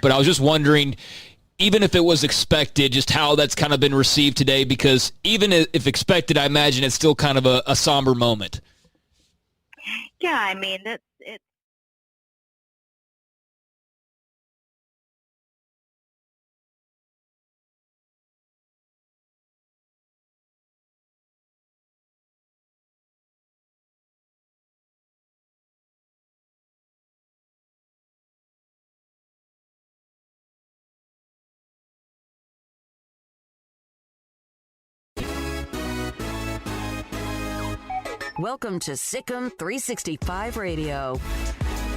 But I was just wondering, even if it was expected, just how that's kind of been received today, because even if expected, I imagine it's still kind of a somber moment. Yeah, I mean, it's Welcome to Sikkim 365 Radio.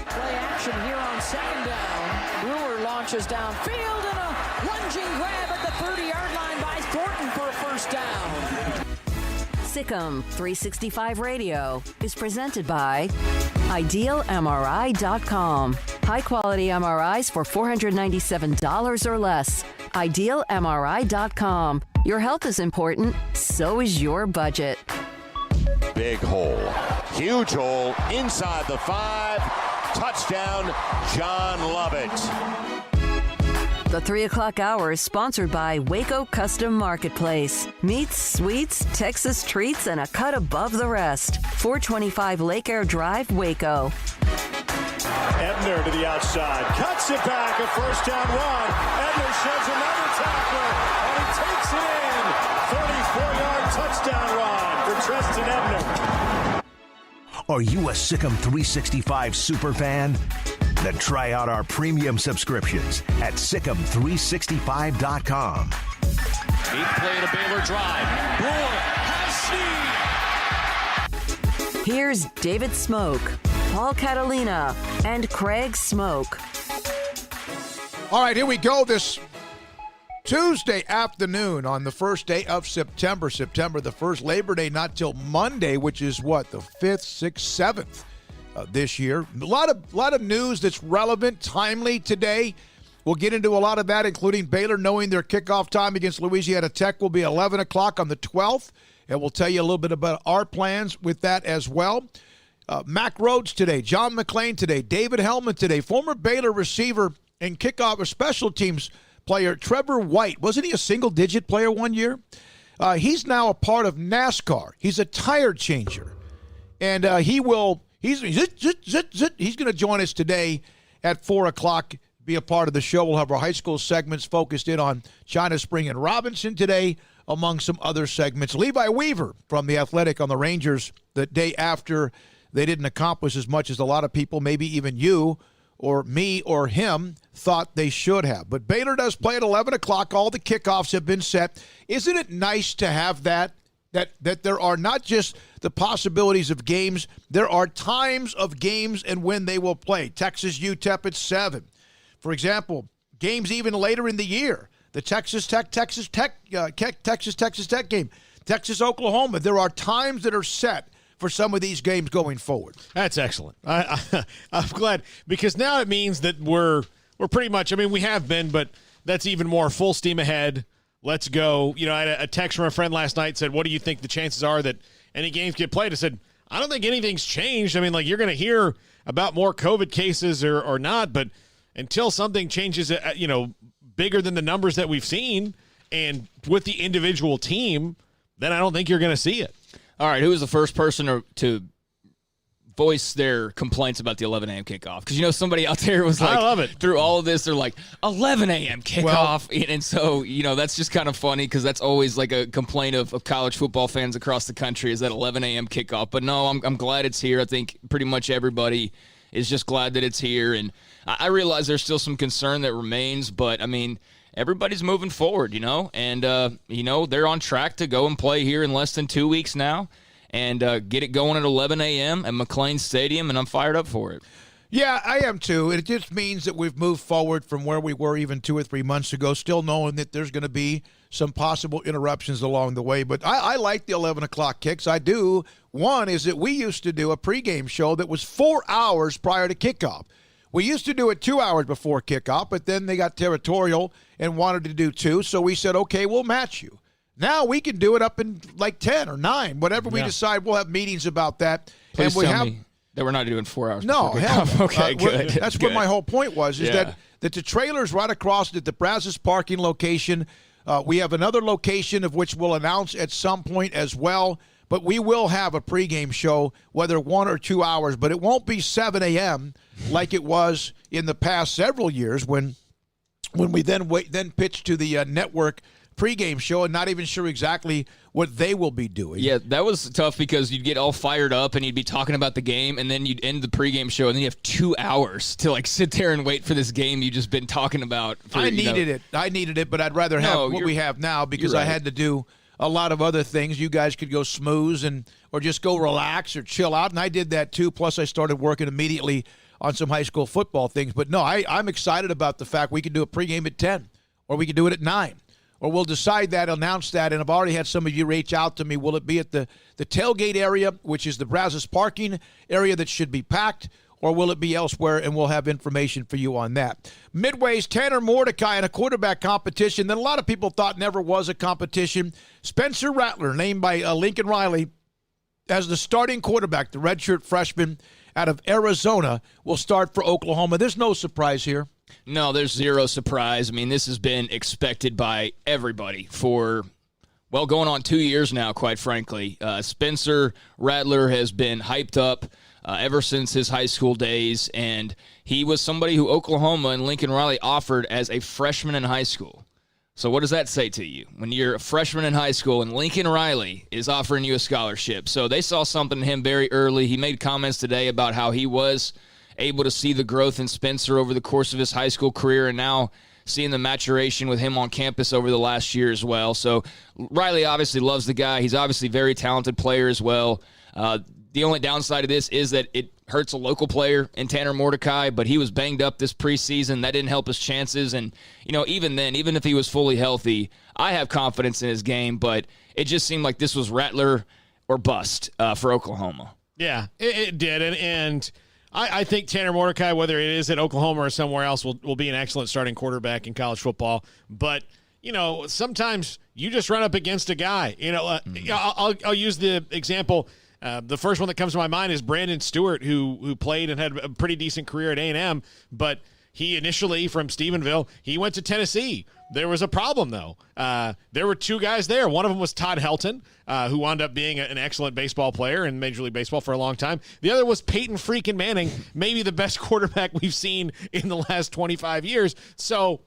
Play action here on second down. Brewer launches downfield and a lunging grab at the 30-yard line by Thornton for a first down. Sikkim 365 Radio is presented by IdealMRI.com. High-quality MRIs for $497 or less. IdealMRI.com. Your health is important, so is your budget. Big hole. Huge hole inside the 5. Touchdown, John Lovett. The 3 o'clock hour is sponsored by Waco Custom Marketplace. Meats, sweets, Texas treats, and a cut above the rest. 425 Lake Air Drive, Waco. Ebner to the outside. Cuts it back. A first down run. Ebner sheds another tackle. And he takes it in. 34-yard touchdown run for Treston Ebner. Are you a Sikkim 365 super fan? Then try out our premium subscriptions at Sikkim365.com. 8th play to Baylor drive. Brewer has Snead. Here's David Smoke, Paul Catalina, and Craig Smoke. All right, here we go this Tuesday afternoon on the first day of September the 1st, Labor Day, not till Monday, which is what, the 5th, 6th, 7th this year. A lot of news that's relevant, timely today. We'll get into a lot of that, including Baylor knowing their kickoff time against Louisiana Tech will be 11 o'clock on the 12th, and we'll tell you a little bit about our plans with that as well. Mack Rhoades today, John McClain today, David Hellman today, former Baylor receiver and kickoff or special teams player Trevor White. Wasn't he a single-digit player one year? He's now a part of NASCAR. He's a tire changer. And he's going to join us today at 4 o'clock, be a part of the show. We'll have our high school segments focused in on China Spring and Robinson today, among some other segments. Levi Weaver from The Athletic on the Rangers the day after they didn't accomplish as much as a lot of people, maybe even you or me or him, thought they should have. But Baylor does play at 11 o'clock. All the kickoffs have been set. Isn't it nice to have that there are not just the possibilities of games, there are times of games and when they will play. Texas UTEP at 7. For example, games even later in the year. The Texas Tech game. Texas Oklahoma. There are times that are set for some of these games going forward. That's excellent. I'm glad, because now it means that we're pretty much, I mean, we have been, but that's even more full steam ahead. Let's go. You know, I had a text from a friend last night, said, what do you think the chances are that any games get played? I said, I don't think anything's changed. I mean, like, you're going to hear about more COVID cases or not, but until something changes, bigger than the numbers that we've seen and with the individual team, then I don't think you're going to see it. All right, who was the first person to voice their complaints about the 11 a.m. kickoff? Because, somebody out there was like, I love it. Through all of this, they're like, 11 a.m. kickoff. Well, and so, that's just kind of funny because that's always like a complaint of college football fans across the country is that 11 a.m. kickoff. But no, I'm glad it's here. I think pretty much everybody is just glad that it's here. And I realize there's still some concern that remains, but, I mean, everybody's moving forward, and, they're on track to go and play here in less than 2 weeks now and get it going at 11 a.m. at McLean Stadium, and I'm fired up for it. Yeah, I am too. It just means that we've moved forward from where we were even 2 or 3 months ago, still knowing that there's going to be some possible interruptions along the way. But I like the 11 o'clock kicks. I do. One is that we used to do a pregame show that was 4 hours prior to kickoff. We used to do it 2 hours before kickoff, but then they got territorial and wanted to do 2, so we said, okay, we'll match you. Now we can do it up in like 10 or 9, whatever we decide. We'll have meetings about that. Please and we tell have me That we're not doing 4 hours. No, before hell kickoff. no. Okay, good. That's good. what my whole point was, is that the trailer's right across at the Brazos parking location. We have another location of which we'll announce at some point as well. But we will have a pregame show, whether 1 or 2 hours. But it won't be 7 a.m. like it was in the past several years when we then pitch to the network pregame show and not even sure exactly what they will be doing. Yeah, that was tough because you'd get all fired up and you'd be talking about the game, and then you'd end the pregame show, and then you have 2 hours to like sit there and wait for this game you've just been talking about. I needed it, but I'd rather have what we have now because right. I had to do a lot of other things. You guys could go smooze or just go relax or chill out, and I did that too. Plus, I started working immediately on some high school football things. But no, I'm excited about the fact we can do a pregame at 10, or we can do it at 9. Or we'll decide that, announce that, and I've already had some of you reach out to me. Will it be at the tailgate area, which is the Brazos parking area that should be packed, or will it be elsewhere? And we'll have information for you on that. Midway's Tanner Mordecai in a quarterback competition that a lot of people thought never was a competition. Spencer Rattler, named by Lincoln Riley as the starting quarterback, the redshirt freshman out of Arizona, will start for Oklahoma. There's no surprise here. No, there's zero surprise. I mean, this has been expected by everybody for, well, going on 2 years now, quite frankly. Spencer Rattler has been hyped up ever since his high school days, and he was somebody who Oklahoma and Lincoln Riley offered as a freshman in high school. So what does that say to you? When you're a freshman in high school and Lincoln Riley is offering you a scholarship. So they saw something in him very early. He made comments today about how he was able to see the growth in Spencer over the course of his high school career, and now seeing the maturation with him on campus over the last year as well. So Riley obviously loves the guy. He's obviously a very talented player as well. The only downside of this is that it hurts a local player in Tanner Mordecai, but he was banged up this preseason. That didn't help his chances. And, even then, even if he was fully healthy, I have confidence in his game, but it just seemed like this was Rattler or bust for Oklahoma. Yeah, it did. And I think Tanner Mordecai, whether it is at Oklahoma or somewhere else, will be an excellent starting quarterback in college football. But, sometimes you just run up against a guy. I'll use the example. The first one that comes to my mind is Brandon Stewart, who played and had a pretty decent career at A&M, but he initially from Stephenville, he went to Tennessee. There was a problem, though. There were 2 guys there. One of them was Todd Helton, who wound up being an excellent baseball player in Major League Baseball for a long time. The other was Peyton freaking Manning, maybe the best quarterback we've seen in the last 25 years. So,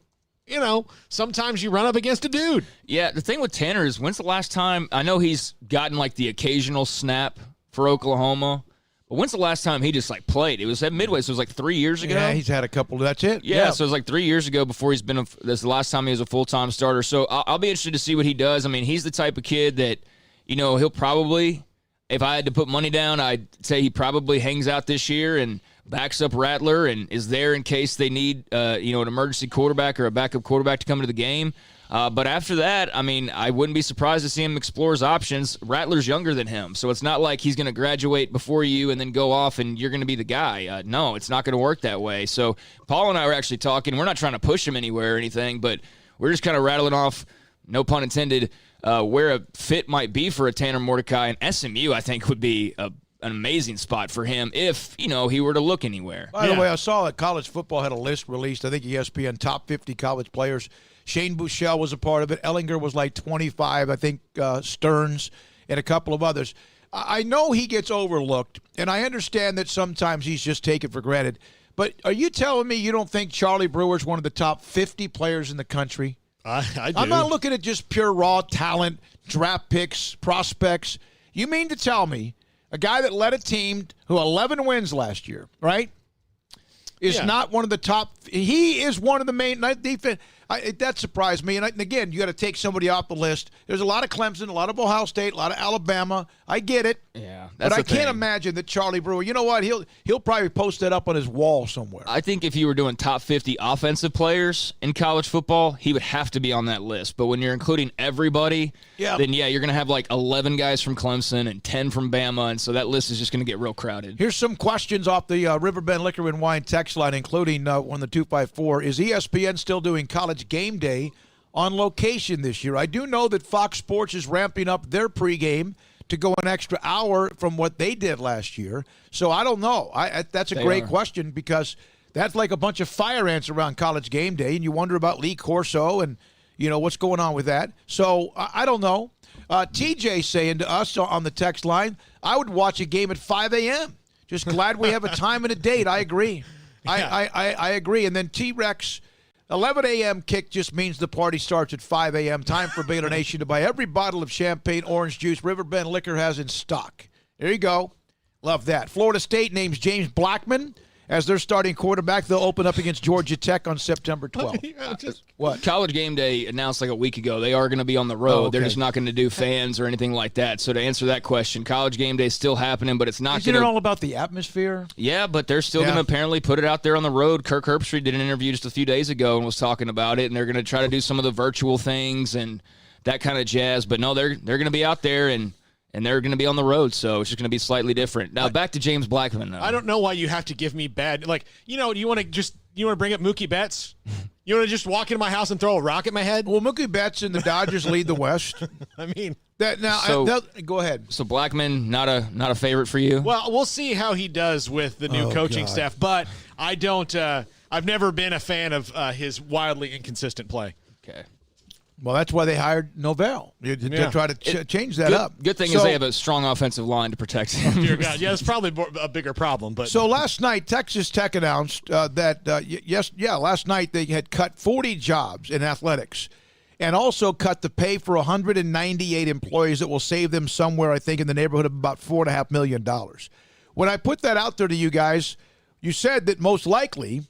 sometimes you run up against a dude. Yeah, the thing with Tanner is, when's the last time, I know he's gotten like the occasional snap for Oklahoma, but when's the last time he just played? It was at Midway, so it was 3 years ago. Yeah, he's had a couple. That's it. Yeah, so it was 3 years ago before he's been. That's the last time he was a full-time starter. So I'll be interested to see what he does. I mean, he's the type of kid that, he'll probably, if I had to put money down, I'd say he probably hangs out this year and backs up Rattler and is there in case they need, an emergency quarterback or a backup quarterback to come into the game. But after that, I mean, I wouldn't be surprised to see him explore his options. Rattler's younger than him, so it's not like he's going to graduate before you and then go off and you're going to be the guy. No, it's not going to work that way. So Paul and I were actually talking. We're not trying to push him anywhere or anything, but we're just kind of rattling off, no pun intended, where a fit might be for a Tanner Mordecai. And SMU, I think, would be an amazing spot for him if, he were to look anywhere. By the way, I saw that college football had a list released, I think ESPN, top 50 college players. Shane Buechele was a part of it. Ellinger was 25. I think Stearns and a couple of others. I know he gets overlooked, and I understand that sometimes he's just taken for granted. But are you telling me you don't think Charlie Brewer's one of the top 50 players in the country? I do. I'm not looking at just pure raw talent, draft picks, prospects. You mean to tell me a guy that led a team who 11 wins last year, right, is not one of the top – he is one of the main defense – that surprised me. And again, you got to take somebody off the list. There's a lot of Clemson, a lot of Ohio State, a lot of Alabama. I get it. Yeah, but I can't imagine that Charlie Brewer. You know what? He'll probably post that up on his wall somewhere. I think if you were doing top 50 offensive players in college football, he would have to be on that list. But when you're including everybody, then you're going to have 11 guys from Clemson and 10 from Bama, and so that list is just going to get real crowded. Here's some questions off the Riverbend Liquor and Wine text line, including one the 254. Is ESPN still doing College Game Day on location this year? I do know that Fox Sports is ramping up their pregame to go an extra hour from what they did last year. So I don't know. That's a great question because that's like a bunch of fire ants around College Game Day, and you wonder about Lee Corso and, what's going on with that. So I don't know. TJ saying to us on the text line, I would watch a game at 5 a.m. Just glad we have a time and a date. I agree. Yeah. I agree. And then T-Rex, 11 a.m. kick just means the party starts at 5 a.m. Time for Baylor Nation to buy every bottle of champagne orange juice Riverbend Liquor has in stock. There you go. Love that. Florida State names James Blackman as their starting quarterback. They'll open up against Georgia Tech on September 12th. What? College Game Day announced like a week ago they are going to be on the road. Oh, okay. They're just not going to do fans or anything like that. So to answer that question, College Game Day is still happening, but it's not going to. Isn't it all about the atmosphere? Yeah, but they're still going to apparently put it out there on the road. Kirk Herbstreit did an interview just a few days ago and was talking about it, and they're going to try to do some of the virtual things and that kind of jazz. But no, they're going to be out there and they're going to be on the road, so it's just going to be slightly different. Now, back to James Blackman, though. I don't know why you have to give me bad. Like, do you want to bring up Mookie Betts? You want to just walk into my house and throw a rock at my head? Well, Mookie Betts and the Dodgers lead the West. I mean, go ahead. So Blackman, not a favorite for you? Well, we'll see how he does with the new coaching staff, but I don't. I've never been a fan of his wildly inconsistent play. Okay. Well, that's why they hired Novell to try to change that up. Good thing is they have a strong offensive line to protect him. Dear God, yeah, it's probably a bigger problem. But so last night, Texas Tech announced that last night they had cut 40 jobs in athletics, and also cut the pay for 198 employees that will save them somewhere, I think, in the neighborhood of about $4.5 million. When I put that out there to you guys, you said that most likely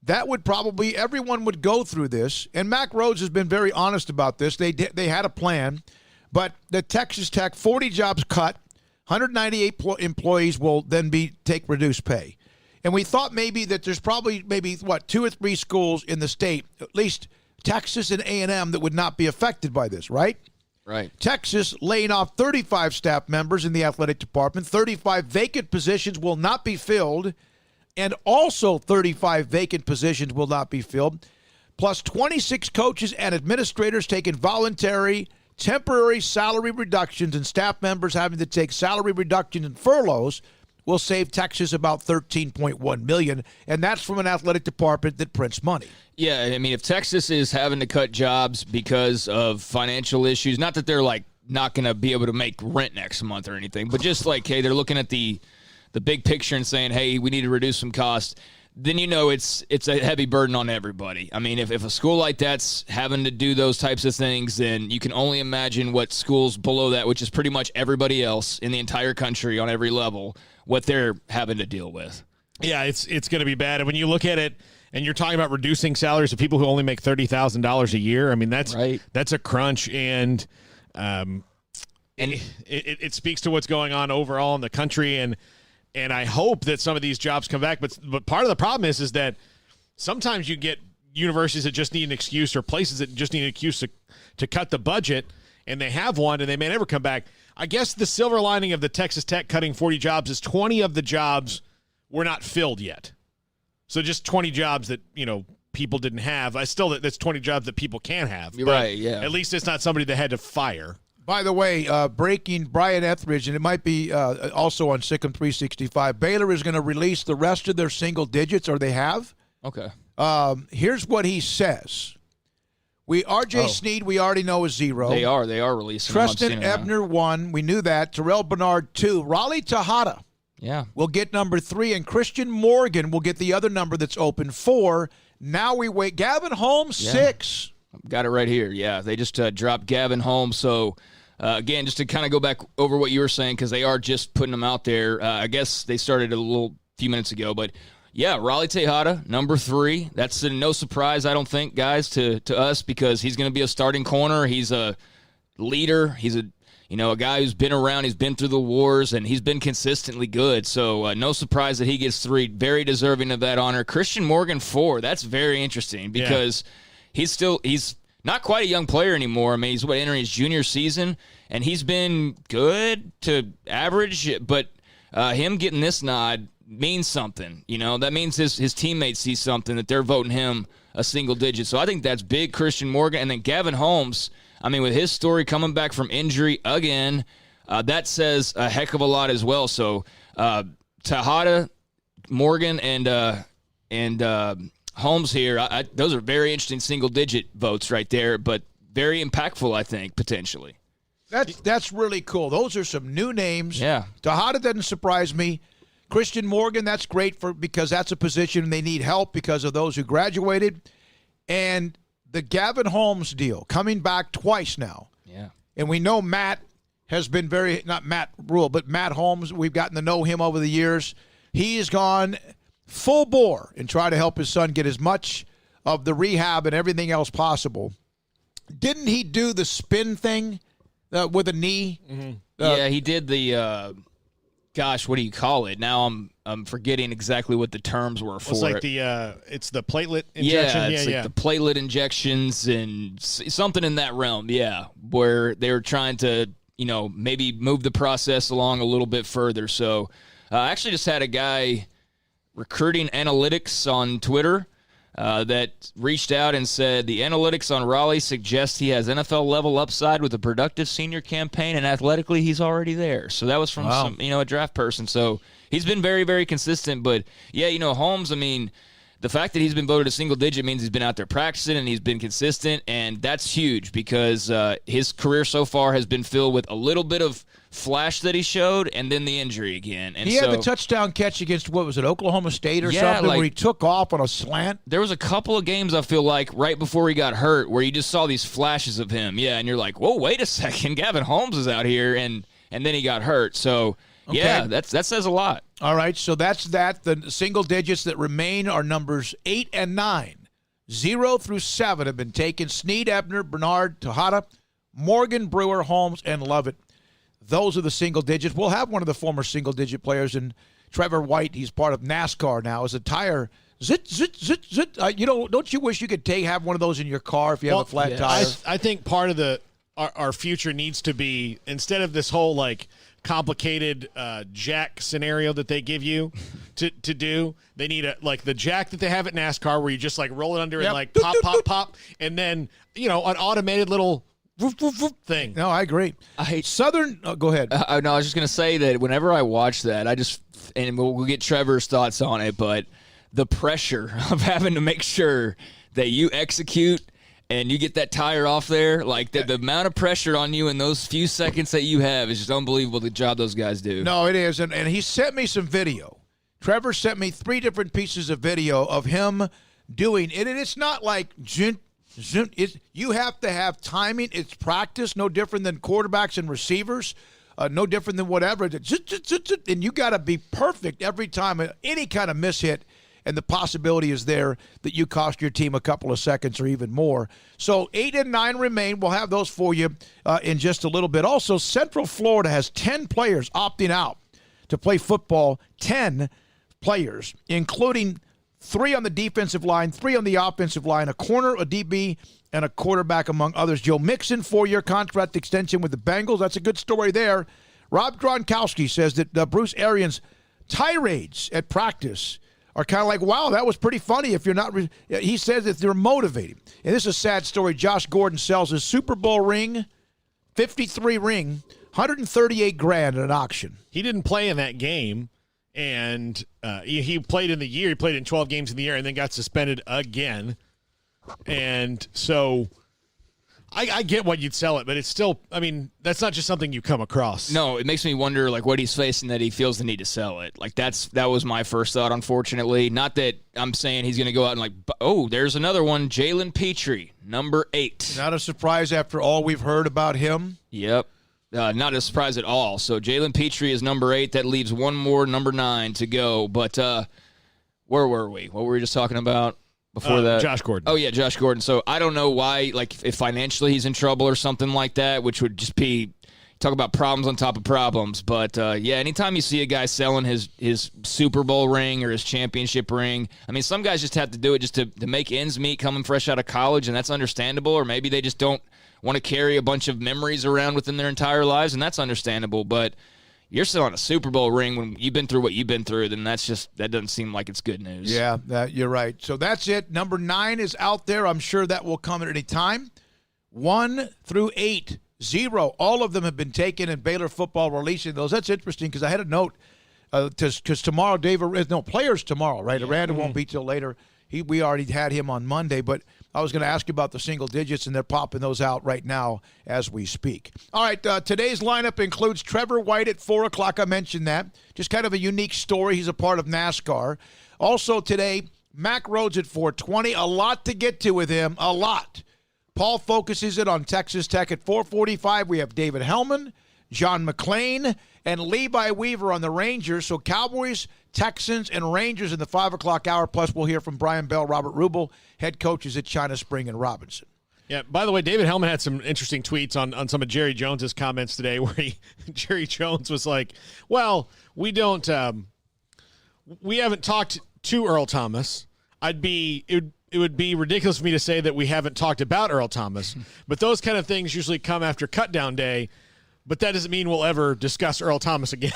that would probably, everyone would go through this. And Mack Rhoades has been very honest about this. They had a plan. But the Texas Tech, 40 jobs cut, 198 employees will then take reduced pay. And we thought maybe that there's probably 2 or 3 schools in the state, at least Texas and A&M, that would not be affected by this, right? Right. Texas laying off 35 staff members in the athletic department. 35 vacant positions will not be filled. And also 35 vacant positions will not be filled, plus 26 coaches and administrators taking voluntary, temporary salary reductions, and staff members having to take salary reductions and furloughs will save Texas about $13.1 million, and that's from an athletic department that prints money. Yeah, I mean, if Texas is having to cut jobs because of financial issues, not that they're like not going to be able to make rent next month or anything, but just like, hey, they're looking at the big picture and saying, hey, we need to reduce some costs, then it's a heavy burden on everybody. I mean, if a school like that's having to do those types of things, then you can only imagine what schools below that, which is pretty much everybody else in the entire country on every level, what they're having to deal with. Yeah, it's going to be bad. And when you look at it, and you're talking about reducing salaries of people who only make $30,000 a year, I mean, that's right. That's a crunch, and it speaks to what's going on overall in the country, and I hope that some of these jobs come back. But part of the problem is that sometimes you get universities that just need an excuse, or places that just need an excuse to cut the budget, and they have one, and they may never come back. I guess the silver lining of the Texas Tech cutting 40 jobs is 20 of the jobs were not filled yet. So just 20 jobs that, people didn't have. That's 20 jobs that people can have. Right, yeah. At least it's not somebody that had to fire. By the way, breaking Brian Etheridge, and it might be also on Sikkim 365, Baylor is going to release the rest of their single digits, or they have. Okay. Here's what he says. R.J. Sneed, we already know, is 0. They are releasing them. Treston Ebner, 1. We knew that. Terrell Bernard, 2. Raleigh Tejada will get number 3, and Christian Morgan will get the other number that's open, 4. Now we wait. Gavin Holmes, 6. Got it right here. Yeah, they just dropped Gavin Holmes, so... again, just to kind of go back over what you were saying, because they are just putting them out there. I guess they started a few minutes ago, but yeah, Raleigh Tejada, number 3. That's no surprise, I don't think, guys, to us, because he's going to be a starting corner. He's a leader. He's a guy who's been around. He's been through the wars, and he's been consistently good. So no surprise that he gets 3. Very deserving of that honor. Christian Morgan, 4. That's very interesting because he's not quite a young player anymore. I mean, he's entering his junior season, and he's been good to average, but him getting this nod means something. That means his teammates see something, that they're voting him a single digit. So I think that's big. Christian Morgan. And then Gavin Holmes, I mean, with his story coming back from injury again, that says a heck of a lot as well. So Tejada, Morgan, and Holmes here, those are very interesting single-digit votes right there, but very impactful, I think, potentially. That's really cool. Those are some new names. Yeah. Tejada doesn't surprise me. Christian Morgan, that's great because that's a position they need help because of those who graduated. And the Gavin Holmes deal, coming back twice now. Yeah. And we know Matt has been not Matt Rule, but Matt Holmes, we've gotten to know him over the years. He has gone full bore and tried to help his son get as much of the rehab and everything else possible. Didn't he do the spin thing with a knee? Mm-hmm. Yeah, he did the gosh, what do you call it? Now I'm forgetting exactly what the terms were for it's like it. It's the platelet injection. Yeah, it's like the platelet injections and something in that realm. Yeah, where they were trying to, maybe move the process along a little bit further. So I actually just had a guy recruiting analytics on Twitter that reached out and said the analytics on Raleigh suggest he has NFL level upside with a productive senior campaign, and athletically he's already there. So that was from a draft person. So he's been very, very consistent. But yeah, Holmes, I mean, the fact that he's been voted a single digit means he's been out there practicing and he's been consistent, and that's huge because his career so far has been filled with a little bit of flash that he showed and then the injury again. And he had the touchdown catch against, what was it, Oklahoma State or something, where he took off on a slant? There was a couple of games, I feel like, right before he got hurt where you just saw these flashes of him. Yeah, and you're like, whoa, wait a second, Gavin Holmes is out here, and then he got hurt. So, yeah, that says a lot. All right, so that's that. The single digits that remain are numbers 8 and 9. 0 through 7 have been taken. Snead, Ebner, Bernard, Tejada, Morgan, Brewer, Holmes, and Lovett. Those are the single digits. We'll have one of the former single-digit players, and Trevor White, he's part of NASCAR now, as a tire. Zit, zit, zit, zit. Don't you wish you could have one of those in your car if you have a flat tire? I think part of our future needs to be, instead of this whole, complicated jack scenario that they give you to do, they need the jack that they have at NASCAR where you just, roll it under and, pop, pop, pop, and then, an automated little thing. No, I agree. I hate Southern. Go ahead. No, I was just gonna say that whenever I watch that, and we'll get Trevor's thoughts on it, but the pressure of having to make sure that you execute and you get that tire off there, the amount of pressure on you in those few seconds that you have is just unbelievable. The job those guys do. No, it is, and he sent me some video. Trevor sent me 3 different pieces of video of him doing it, and it's not like you have to have timing. It's practice, no different than quarterbacks and receivers, no different than whatever. And you got to be perfect every time. Any kind of mishit, and the possibility is there that you cost your team a couple of seconds or even more. So 8 and 9 remain. We'll have those for you in just a little bit. Also, Central Florida has 10 players opting out to play football, 10 players, including 3 on the defensive line, 3 on the offensive line, a corner, a DB, and a quarterback, among others. Joe Mixon, 4-year contract extension with the Bengals. That's a good story there. Rob Gronkowski says that Bruce Arians' tirades at practice are kind of like, wow, that was pretty funny if you're not he says that they're motivating. And this is a sad story. Josh Gordon sells his Super Bowl ring, 53 ring, $138,000 at an auction. He didn't play in that game. And he played in the year. He played in 12 games in the year and then got suspended again. And so I get why you'd sell it, but it's still, that's not just something you come across. No, it makes me wonder, what he's facing that he feels the need to sell it. That was my first thought, unfortunately. Not that I'm saying he's going to go out and there's another one, Jalen Petrie, number 8. Not a surprise after all we've heard about him. Yep. Not a surprise at all. So Jalen Petrie is number 8. That leaves one more, number 9, to go. But where were we? What were we just talking about before that? Josh Gordon. Oh, yeah, Josh Gordon. So I don't know why, if financially he's in trouble or something like that, which would just be talk about problems on top of problems. But, anytime you see a guy selling his Super Bowl ring or his championship ring, some guys just have to do it just to make ends meet coming fresh out of college, and that's understandable. Or maybe they just don't want to carry a bunch of memories around within their entire lives, and that's understandable. But you're selling a Super Bowl ring when you've been through what you've been through, then that doesn't seem like it's good news. Yeah, you're right. So that's it. Number 9 is out there. I'm sure that will come at any time. 1 through 8 0. All of them have been taken, and Baylor football releasing those. That's interesting because I had a note because tomorrow, players tomorrow, right? Aranda won't be till later. We already had him on Monday, but I was going to ask you about the single digits, and they're popping those out right now as we speak. All right, today's lineup includes Trevor White at 4 o'clock. I mentioned that. Just kind of a unique story. He's a part of NASCAR. Also today, Mack Rhoades at 4:20. A lot to get to with him, a lot. Paul focuses it on Texas Tech at 4:45. We have David Hellman, John McClain, and Levi Weaver on the Rangers. So Cowboys, Texans, and Rangers in the 5 o'clock hour. Plus, we'll hear from Brian Bell, Robert Rubel, head coaches at China Spring and Robinson. Yeah, by the way, David Hellman had some interesting tweets on some of Jerry Jones's comments today where Jerry Jones was like, well, we haven't talked to Earl Thomas. It would be ridiculous for me to say that we haven't talked about Earl Thomas, but those kind of things usually come after cutdown day, but that doesn't mean we'll ever discuss Earl Thomas again.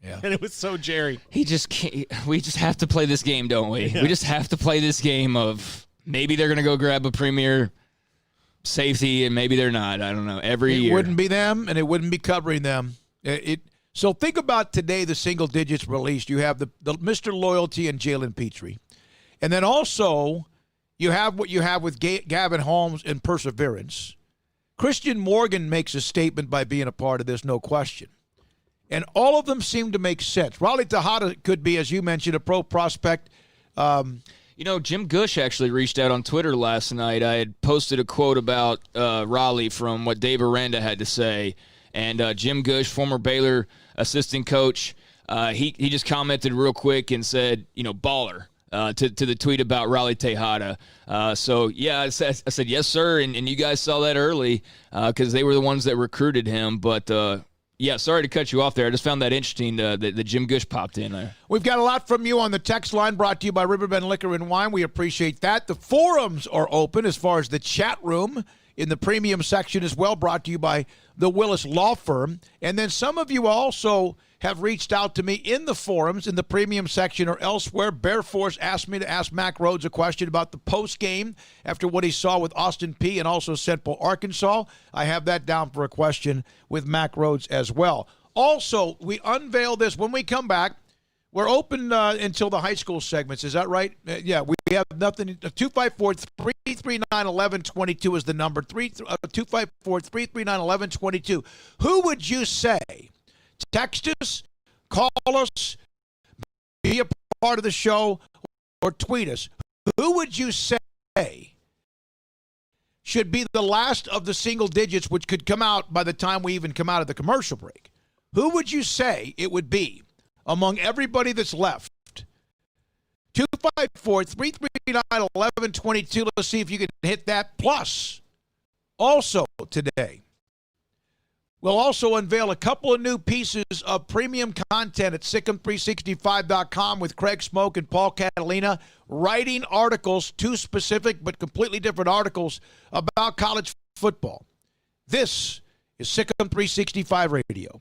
Yeah. And it was so Jerry. He just can't. We just have to play this game, don't we? Yeah. We just have to play this game of maybe they're going to go grab a premier safety and maybe they're not. I don't know. Every year. It wouldn't be them, and it wouldn't be covering them. So think about today, the single digits released. You have the Mr. Loyalty and Jalen Petrie. And then also you have what you have with Gavin Holmes and Perseverance. Christian Morgan makes a statement by being a part of this, no question. And all of them seem to make sense. Raleigh Tejada could be, as you mentioned, a pro prospect. Jim Gush actually reached out on Twitter last night. I had posted a quote about Raleigh from what Dave Aranda had to say. And Jim Gush, former Baylor assistant coach, he just commented real quick and said, baller. To the tweet about Raleigh Tejada. I said, yes, sir, and you guys saw that early because they were the ones that recruited him. But, sorry to cut you off there. I just found that interesting that Jim Gush popped in there. We've got a lot from you on the text line brought to you by Riverbend Liquor and Wine. We appreciate that. The forums are open as far as the chat room in the premium section as well, brought to you by the Willis Law Firm. And then some of you also have reached out to me in the forums, in the premium section or elsewhere. Bear Force asked me to ask Mack Rhoades a question about the post game after what he saw with Austin Peay and also Central Arkansas. I have that down for a question with Mack Rhoades as well. Also, we unveil this when we come back. We're open until the high school segments. Is that right? We have nothing. 254-339-1122 is the number. 254-339-1122. Who would you say? Text us, call us, be a part of the show, or tweet us. Who would you say should be the last of the single digits, which could come out by the time we even come out of the commercial break? Who would you say it would be among everybody that's left? 254-339-1122. Let's see if you can hit that. Plus, also today, we'll also unveil a couple of new pieces of premium content at Sikkim365.com with Craig Smoke and Paul Catalina writing articles, two specific but completely different articles about college football. This is Sikkim 365 Radio.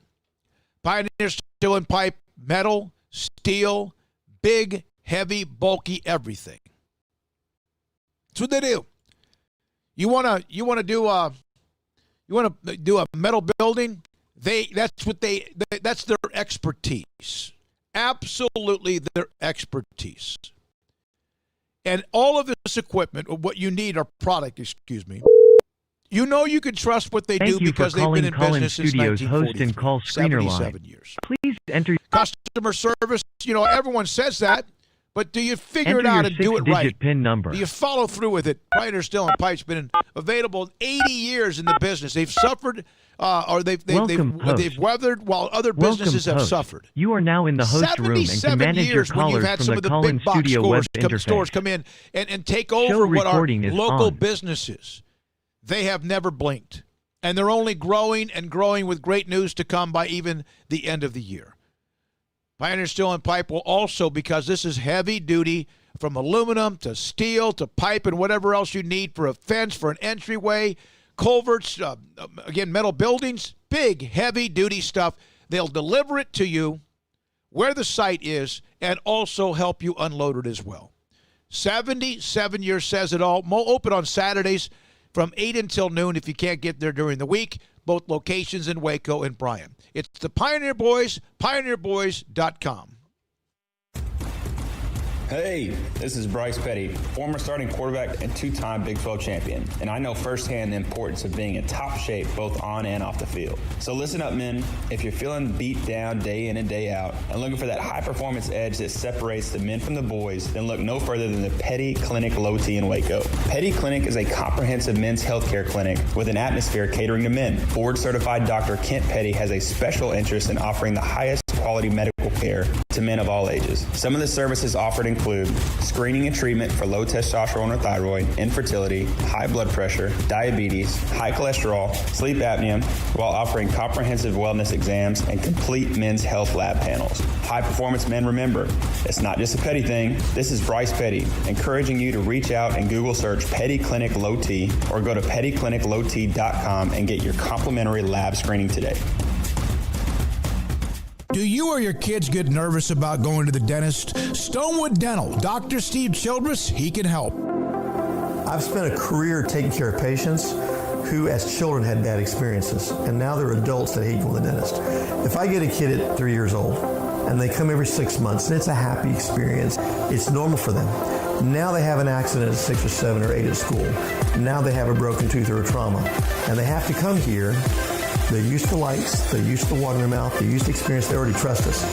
Pioneer Steel and Pipe, metal, steel, big, heavy, bulky, everything. That's what they do. You want to do a metal building? That's their expertise. Absolutely their expertise. And all of this equipment, or what you need, or product, you know you can trust what they do because they've been in business since 1940. 77 years. Please enter customer service. Everyone says that, but do you figure it out and do it right? PIN number. Do you follow through with it? Pioneer Steel and Pipe's been available 80 years in the business. They've suffered, or they've weathered while other businesses have suffered. You are now in the host room and can manage your callers from the Call-In Studio web interface. Stores come in and take over what are local businesses. They have never blinked, and they're only growing and growing with great news to come by even the end of the year. Pioneer Steel and Pipe will also, because this is heavy duty, from aluminum to steel to pipe and whatever else you need for a fence, for an entryway, culverts, again, metal buildings, big, heavy duty stuff. They'll deliver it to you where the site is and also help you unload it as well. 77 years says it all. Open on Saturdays from 8 until noon if you can't get there during the week. both locations in Waco and Bryan. It's the Pioneer Boys, pioneerboys.com. Hey, this is Bryce Petty, former starting quarterback and two-time Big 12 champion, and I know firsthand the importance of being in top shape both on and off the field. So listen up, men. If you're feeling beat down day in and day out and looking for that high-performance edge that separates the men from the boys, then look no further than the Petty Clinic Low T in Waco. Petty Clinic is a comprehensive men's healthcare clinic with an atmosphere catering to men. Board-certified Dr. Kent Petty has a special interest in offering the highest quality medical care to men of all ages. Some of the services offered include screening and treatment for low testosterone or thyroid, infertility, high blood pressure, diabetes, high cholesterol, sleep apnea, while offering comprehensive wellness exams and complete men's health lab panels. High performance men, remember, it's not just a Petty thing. This is Bryce Petty, encouraging you to reach out and Google search Petty Clinic Low T or go to pettycliniclowt.com and get your complimentary lab screening today. Do you or your kids get nervous about going to the dentist? Stonewood Dental, Dr. Steve Childress, he can help. I've spent a career taking care of patients who as children had bad experiences, and now they're adults that hate going to the dentist. If I get a kid at 3 years old and they come every 6 months and it's a happy experience, it's normal for them. Now they have an accident at 6 or 7 or 8 at school. Now they have a broken tooth or a trauma, and they have to come here. They're used to lights, they're used to water in their mouth, they're used to experience, they already trust us.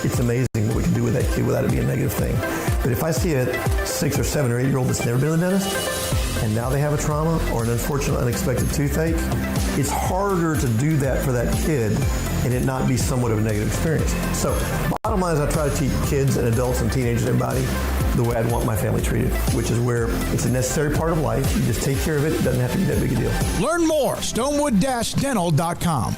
It's amazing what we can do with that kid without it being a negative thing. But if I see a 6 or 7 or 8 year old that's never been to the dentist, and now they have a trauma or an unfortunate unexpected toothache, it's harder to do that for that kid and it not be somewhat of a negative experience. So bottom line is I try to teach kids and adults and teenagers and everybody the way I'd want my family treated, which is where it's a necessary part of life. You just take care of it. It doesn't have to be that big a deal. Learn more, stonewood-dental.com.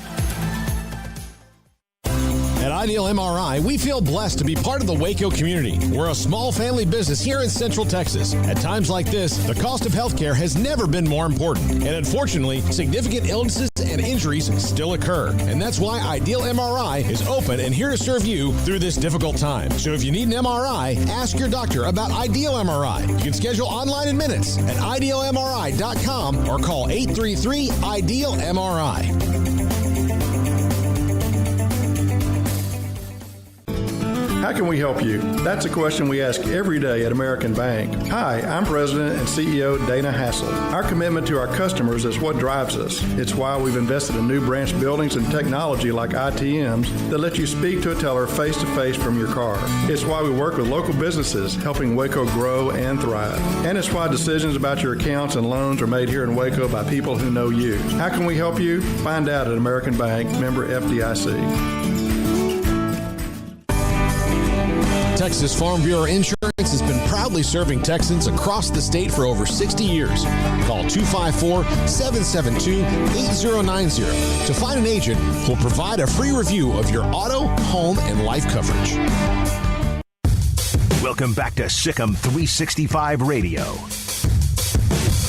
At Ideal MRI, we feel blessed to be part of the Waco community. We're a small family business here in Central Texas. At times like this, the cost of healthcare has never been more important. And unfortunately, significant illnesses and injuries still occur. And that's why Ideal MRI is open and here to serve you through this difficult time. So if you need an MRI, ask your doctor about Ideal MRI. You can schedule online in minutes at idealmri.com or call 833-IDEAL-MRI. How can we help you? That's a question we ask every day at American Bank. Hi, I'm President and CEO Dana Hassel. Our commitment to our customers is what drives us. It's why we've invested in new branch buildings and technology like ITMs that let you speak to a teller face-to-face from your car. It's why we work with local businesses, helping Waco grow and thrive. And it's why decisions about your accounts and loans are made here in Waco by people who know you. How can we help you? Find out at American Bank, member FDIC. Texas Farm Bureau Insurance has been proudly serving Texans across the state for over 60 years. Call 254-772-8090 to find an agent who will provide a free review of your auto, home, and life coverage. Welcome back to Sikkim 365 Radio.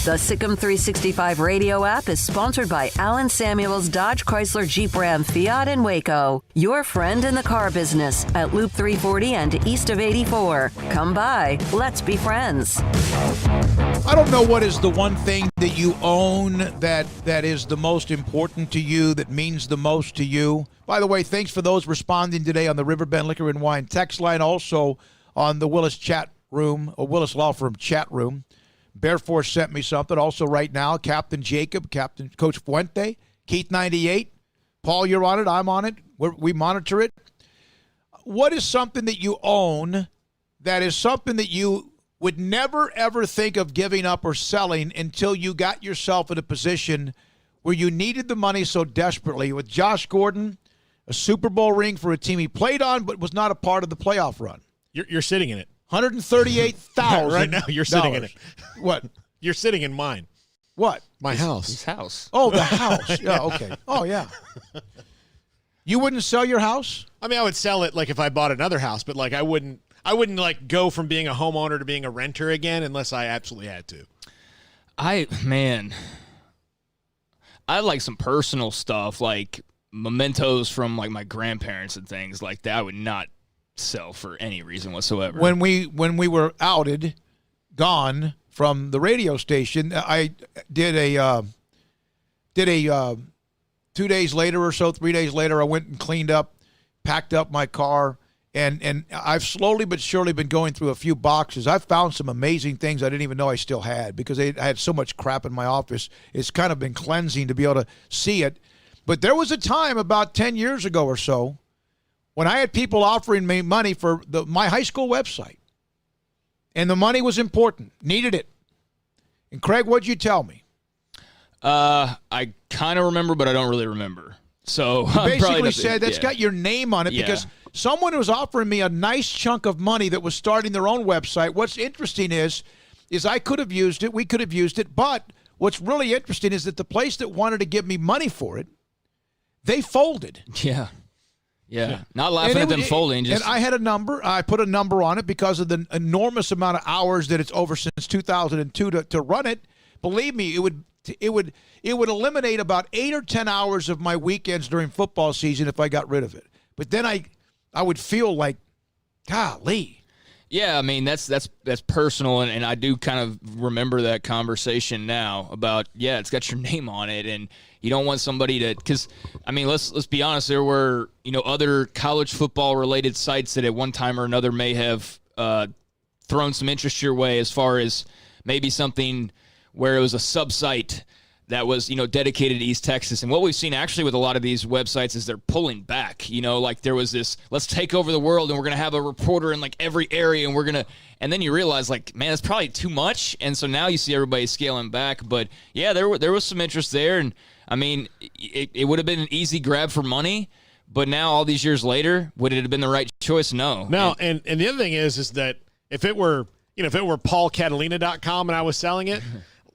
The Sikkim 365 radio app is sponsored by Alan Samuels Dodge Chrysler Jeep Ram Fiat in Waco. Your friend in the car business at Loop 340 and east of 84. Come by. Let's be friends. I don't know what is the one thing that you own that is the most important to you, that means the most to you. By the way, thanks for those responding today on the Riverbend Liquor and Wine text line, also on the Willis chat room, or Willis Law Firm chat room. Bear Force sent me something. Also right now, Captain Jacob, Captain Coach Fuente, Keith 98. Paul, you're on it. I'm on it. We monitor it. What is something that you own that is something that you would never, ever think of giving up or selling until you got yourself in a position where you needed the money so desperately? With Josh Gordon, a Super Bowl ring for a team he played on but was not a part of the playoff run. You're sitting in it. $138,000. Right now, you're sitting in it. What? You're sitting in mine. What? My house. His house. Oh, the house. Yeah, okay. Oh, yeah. You wouldn't sell your house? I mean, I would sell it like if I bought another house, but like I wouldn't like go from being a homeowner to being a renter again unless I absolutely had to. I like some personal stuff, like mementos from like my grandparents and things like that. I would not sell for any reason whatsoever. When we were gone from the radio station, I did a 2 days later or so, 3 days later, I went and cleaned up, packed up my car, and I've slowly but surely been going through a few boxes. I've found some amazing things I didn't even know I still had because I had so much crap in my office. It's kind of been cleansing to be able to see it. But there was a time about 10 years ago or so when I had people offering me money for my high school website. And the money was important, needed it. And Craig, what'd you tell me? I kind of remember, but I don't really remember. So you basically said that's got your name on it because someone was offering me a nice chunk of money that was starting their own website. What's interesting is I could have used it, we could have used it, but what's really interesting is that the place that wanted to give me money for it, they folded. Yeah. Not laughing at them folding. And I had a number. I put a number on it because of the enormous amount of hours that it's over since 2002 to run it. Believe me, it would eliminate about 8 or 10 hours of my weekends during football season if I got rid of it. But then I would feel like, golly. Yeah, I mean, that's personal, and I do kind of remember that conversation now about, it's got your name on it, and you don't want somebody to, because, I mean, let's be honest, there were, other college football-related sites that at one time or another may have thrown some interest your way as far as maybe something where it was a sub-site that was, dedicated to East Texas. And what we've seen actually with a lot of these websites is they're pulling back. Like there was this, let's take over the world and we're going to have a reporter in like every area and then you realize like, man, it's probably too much. And so now you see everybody scaling back. But yeah, there was some interest there. And I mean, it would have been an easy grab for money. But now all these years later, would it have been the right choice? No. No, and the other thing is that if it were paulcatalina.com and I was selling it,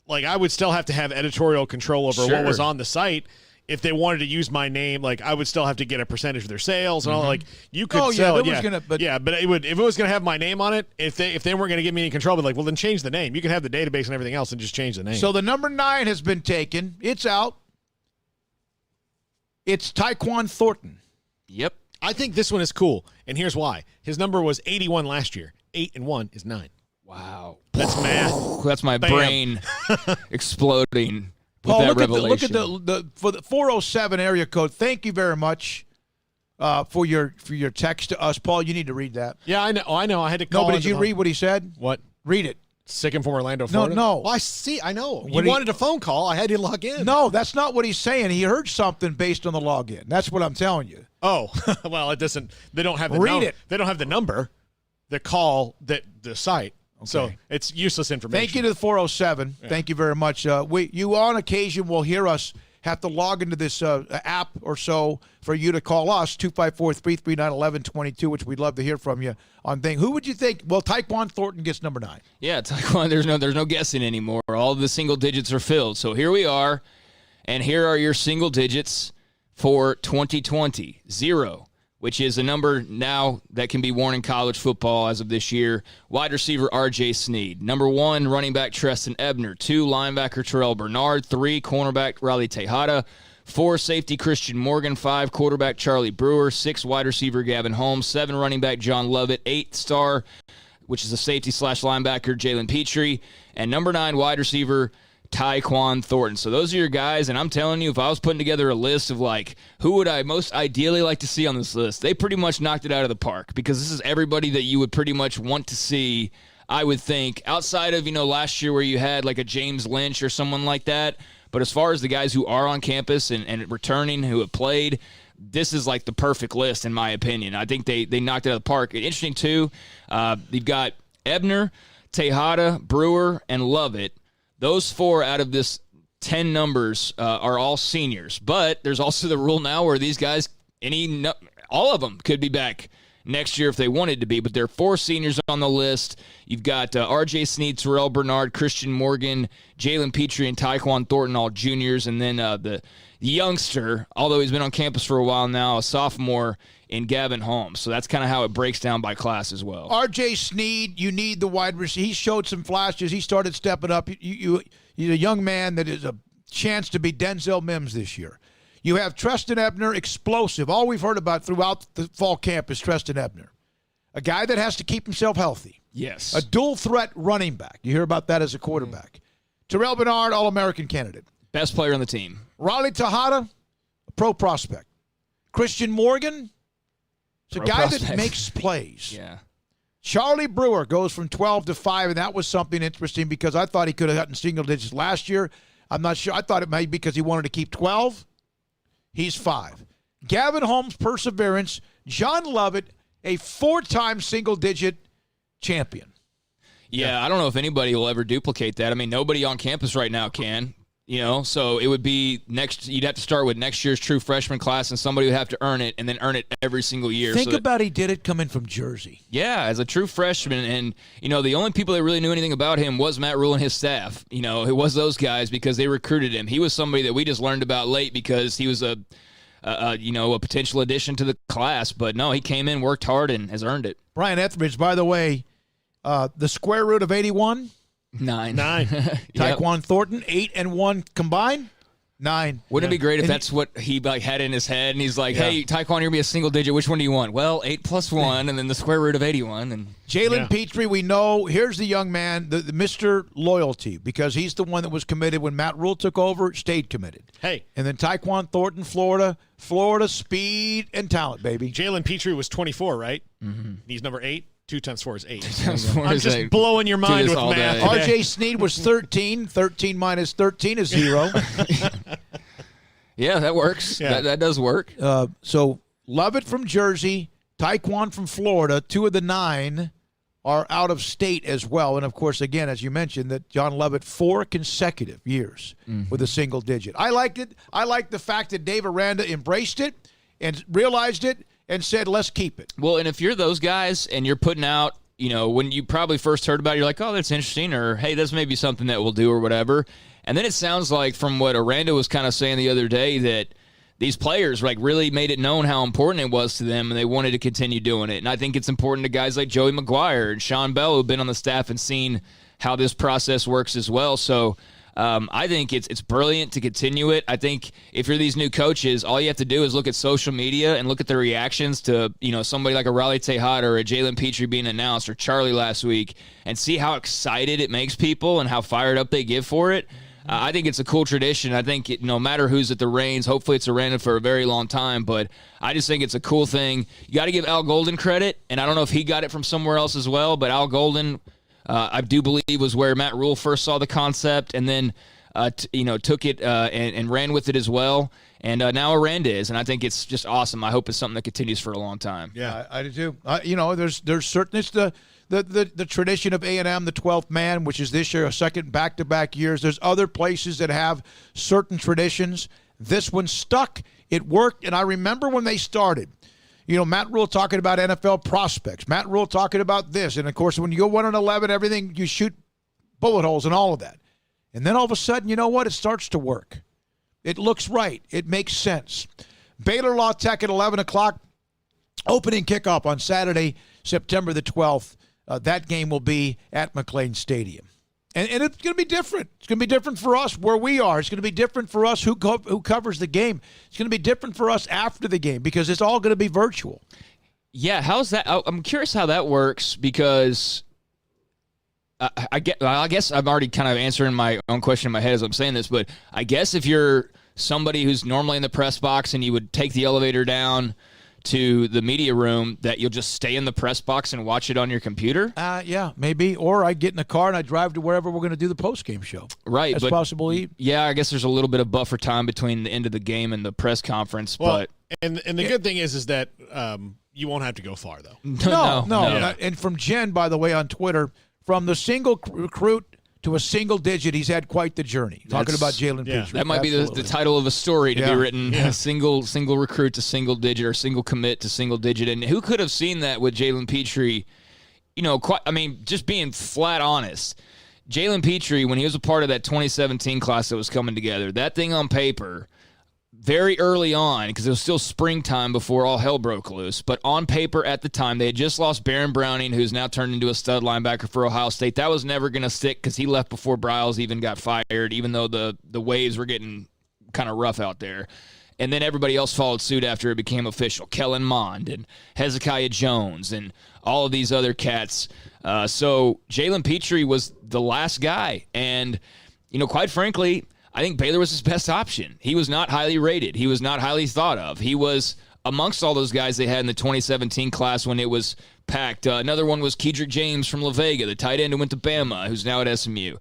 like I would still have to have editorial control over what was on the site. If they wanted to use my name, like I would still have to get a percentage of their sales and all. Like you could sell it, but it would if it was going to have my name on it. If they weren't going to give me any control, but like, well, then change the name. You can have the database and everything else, and just change the name. So the number 9 has been taken. It's out. It's Tyquan Thornton. Yep. I think this one is cool, and here's why. His number was 81 last year. 8 and 1 is 9. Wow. That's math. That's my brain exploding with Paul, that look revelation. At the 407 area code. Thank you very much for your text to us. Paul, you need to read that. Yeah, I know. I had to call. No, but did you read what he said? What? Read it. Sick him from Orlando, Florida? No. Well, I know. You wanted a phone call. I had to log in. No, that's not what he's saying. He heard something based on the login. That's what I'm telling you. Oh, well, it doesn't. They don't have the Read it. They don't have the number, the call, the site. Okay. So it's useless information. Thank you to the 407. Yeah. Thank you very much. You on occasion will hear us have to log into this app or so for you to call us, 254-339-1122, which we'd love to hear from you on thing. Who would you think? Well, Tyquan Thornton gets number 9. Yeah, Tyquan, there's no guessing anymore. All the single digits are filled. So here we are, and here are your single digits for 2020. 0, which is a number now that can be worn in college football as of this year. Wide receiver R.J. Sneed. Number 1, running back Treston Ebner. 2, linebacker Terrell Bernard. 3, cornerback Riley Tejada. 4, safety Christian Morgan. 5, quarterback Charlie Brewer. 6, wide receiver Gavin Holmes. 7, running back John Lovett. 8, star, which is a safety / linebacker Jalen Petrie. And number 9, wide receiver Tyquan Thornton. So those are your guys, and I'm telling you, if I was putting together a list of like who would I most ideally like to see on this list, they pretty much knocked it out of the park because this is everybody that you would pretty much want to see, I would think, outside of, last year where you had like a James Lynch or someone like that. But as far as the guys who are on campus and returning, who have played, this is like the perfect list in my opinion. I think they knocked it out of the park. Interesting too, you've got Ebner, Tejada, Brewer, and Lovett. Those 4 out of this 10 numbers are all seniors. But there's also the rule now where these guys, all of them could be back next year if they wanted to be. But there are 4 seniors on the list. You've got R.J. Sneed, Terrell Bernard, Christian Morgan, Jalen Petrie, and Tyquan Thornton, all juniors. And then the youngster, although he's been on campus for a while now, a sophomore, in Gavin Holmes. So that's kind of how it breaks down by class as well. R.J. Sneed, you need the wide receiver. He showed some flashes. He started stepping up. He's a young man that is a chance to be Denzel Mims this year. You have Treston Ebner, explosive. All we've heard about throughout the fall camp is Treston Ebner. A guy that has to keep himself healthy. Yes. A dual threat running back. You hear about that as a quarterback. Terrell Bernard, All-American candidate. Best player on the team. Riley Tejada, pro prospect. Christian Morgan, it's a Pro guy prospect. that makes plays. Yeah. Charlie Brewer goes from 12 to 5, and that was something interesting because I thought he could have gotten single digits last year. I'm not sure. I thought it might be because he wanted to keep 12. He's 5. Gavin Holmes, perseverance. John Lovett, a 4-time single-digit champion. Yeah, I don't know if anybody will ever duplicate that. I mean, nobody on campus right now can. So it would be you'd have to start with next year's true freshman class, and somebody would have to earn it and then earn it every single year. Think about he did it coming from Jersey. Yeah, as a true freshman. And, the only people that really knew anything about him was Matt Rhule and his staff. It was those guys because they recruited him. He was somebody that we just learned about late because he was a potential addition to the class. But, no, he came in, worked hard, and has earned it. Brian Etheridge, by the way, the square root of 81? 9. Tyquan Thornton, 8 and 1 combined? 9. Wouldn't it be great if that's what he had in his head, and he's like, hey, Tyquan, you're going to be a single digit. Which one do you want? Well, 8 plus 1, and then the square root of 81. And Jalen Petrie, we know, here's the young man, the Mr. Loyalty, because he's the one that was committed when Matt Rhule took over, stayed committed. Hey. And then Tyquan Thornton, Florida, speed and talent, baby. Jalen Petrie was 24, right? Mm-hmm. He's number 8. 2 times 4 is 8. 2 times 4 I'm is just 8. blowing your mind with math. R.J. Sneed was 13. 13 minus 13 is 0. Yeah, that works. Yeah. That does work. So Lovett from Jersey, Tyquan from Florida, 2 of the 9 are out of state as well. And, of course, again, as you mentioned, that John Lovett 4 consecutive years with a single digit. I liked it. I liked the fact that Dave Aranda embraced it and realized it and said, let's keep it. Well, and if you're those guys and you're putting out, when you probably first heard about it, you're like, oh, that's interesting, or hey, that's maybe something that we'll do or whatever. And then it sounds like from what Aranda was kind of saying the other day that these players really made it known how important it was to them, and they wanted to continue doing it. And I think it's important to guys like Joey McGuire and Sean Bell who've been on the staff and seen how this process works as well. So I think it's brilliant to continue it. I think if you're these new coaches, all you have to do is look at social media and look at the reactions to somebody like a Raleigh Tejada or a Jalen Petrie being announced or Charlie last week and see how excited it makes people and how fired up they get for it. I think it's a cool tradition. I think no matter who's at the reins, hopefully it's Aranda for a very long time, but I just think it's a cool thing. You got to give Al Golden credit, and I don't know if he got it from somewhere else as well, but Al Golden, I do believe, was where Matt Rhule first saw the concept and then took it and ran with it as well. And now Aranda is, and I think it's just awesome. I hope it's something that continues for a long time. Yeah, I do too. There's certain it's the tradition of A&M, the 12th man, which is this year a second back-to-back years. There's other places that have certain traditions. This one stuck. It worked, and I remember when they started. Matt Rhule talking about NFL prospects. Matt Rhule talking about this. And, of course, when you go 1-11, everything, you shoot bullet holes and all of that. And then all of a sudden, you know what? It starts to work. It looks right. It makes sense. Baylor La Tech at 11 o'clock. Opening kickoff on Saturday, September the 12th. That game will be at McLean Stadium. And it's going to be different. It's going to be different for us where we are. It's going to be different for us who covers the game. It's going to be different for us after the game because it's all going to be virtual. Yeah, how's that? I'm curious how that works because I guess I'm already kind of answering my own question in my head as I'm saying this, but I guess if you're somebody who's normally in the press box and you would take the elevator down to the media room, that you'll just stay in the press box and watch it on your computer? Yeah, maybe. Or I get in a car and I drive to wherever we're going to do the post-game show. Right. That's possible. Yeah, I guess there's a little bit of buffer time between the end of the game and the press conference. Well, but and the good thing is that you won't have to go far, though. No. Yeah. And from Jen, by the way, on Twitter, from the single recruit to a single digit, he's had quite the journey. Talking about Jalen Petrie. That might be the title of a story to be written. Yeah. Single recruit to single digit or single commit to single digit. And who could have seen that with Jalen Petrie? Just being flat honest. Jalen Petrie, when he was a part of that 2017 class that was coming together, that thing on paper, very early on, because it was still springtime before all hell broke loose, but on paper at the time, they had just lost Baron Browning, who's now turned into a stud linebacker for Ohio State. That was never going to stick because he left before Bryles even got fired, even though the waves were getting kind of rough out there. And then everybody else followed suit after it became official. Kellen Mond and Hezekiah Jones and all of these other cats. So Jalen Petrie was the last guy. And, quite frankly, I think Baylor was his best option. He was not highly rated. He was not highly thought of. He was amongst all those guys they had in the 2017 class when it was packed. Another one was Kedrick James from La Vega, the tight end who went to Bama, who's now at SMU.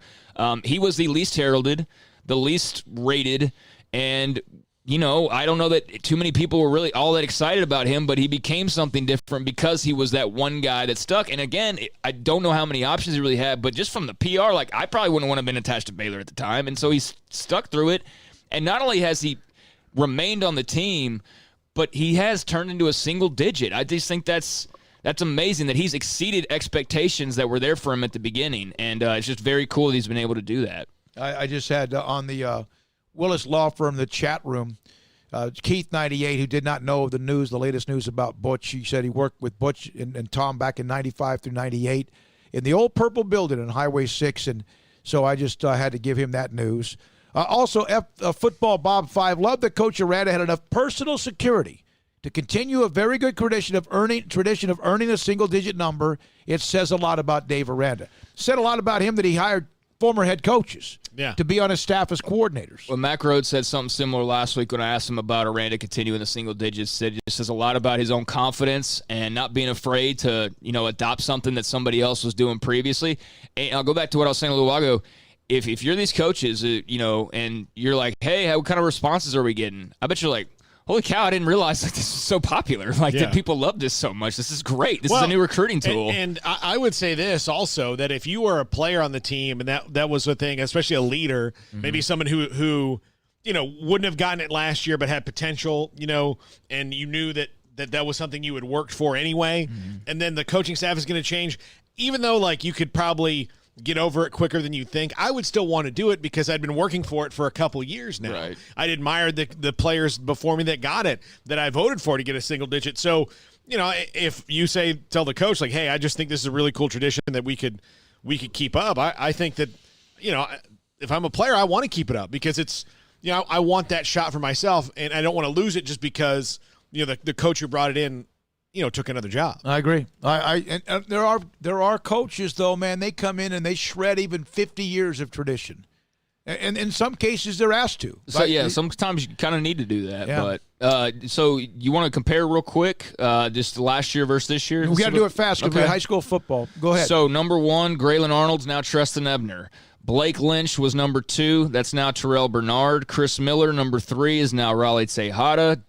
He was the least heralded, the least rated, and I don't know that too many people were really all that excited about him, but he became something different because he was that one guy that stuck. And again, I don't know how many options he really had, but just from the PR, I probably wouldn't want to have been attached to Baylor at the time. And so he stuck through it. And not only has he remained on the team, but he has turned into a single digit. I just think that's amazing that he's exceeded expectations that were there for him at the beginning. And it's just very cool that he's been able to do that. I just had on the Willis Law Firm, the chat room, Keith 98, who did not know the latest news about Butch. He said he worked with Butch and Tom back in 95 through 98 in the old purple building on Highway 6, and so I just had to give him that news. Also, Football Bob 5, loved that Coach Aranda had enough personal security to continue a very good tradition of earning a single-digit number. It says a lot about Dave Aranda. Said a lot about him that he hired former head coaches to be on his staff as coordinators. Well, Mack Rhoades said something similar last week when I asked him about Aranda continuing the single digits. Said it just says a lot about his own confidence and not being afraid to, adopt something that somebody else was doing previously. And I'll go back to what I was saying a little while ago. If you're these coaches, and you're like, hey, what kind of responses are we getting? I bet you're like, holy cow, I didn't realize that this is so popular. That people love this so much. This is great. This is a new recruiting tool. And I would say this also, that if you were a player on the team, and that was a thing, especially a leader, maybe someone who wouldn't have gotten it last year but had potential, and you knew that was something you had worked for anyway, and then the coaching staff is going to change, even though you could probably – get over it quicker than you think, I would still want to do it because I'd been working for it for a couple years now. Right. I'd admired the players before me that got it, that I voted for to get a single digit. So, if you tell the coach, hey, I just think this is a really cool tradition that we could keep up, I think that, if I'm a player, I want to keep it up because it's, I want that shot for myself, and I don't want to lose it just because, the coach who brought it in, took another job. I agree. And there are coaches though, man. They come in and they shred even 50 years of tradition, and in some cases they're asked to. So sometimes you kind of need to do that. Yeah. But so you want to compare real quick, just last year versus this year? We got to do it fast because we're high school football. Go ahead. So number 1, Graylin Arnold's now Treston Ebner. Blake Lynch was number 2. That's now Terrell Bernard. Chris Miller, number 3, is now Raleigh Tejada.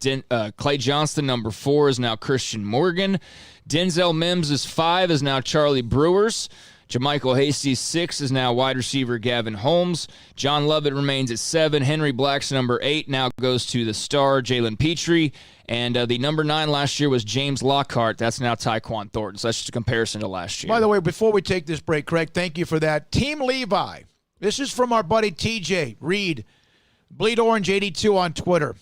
Clay Johnston, number 4, is now Christian Morgan. Denzel Mims is 5, is now Charlie Brewers. Jamichael Hasty, 6, is now wide receiver Gavin Holmes. John Lovett remains at 7. Henry Black's number 8 now goes to the star Jalen Petrie. And the number 9 last year was James Lockhart. That's now Tyquan Thornton. So that's just a comparison to last year. By the way, before we take this break, Craig, thank you for that. Team Levi. This is from our buddy TJ Reed, Bleed Orange 82 on Twitter.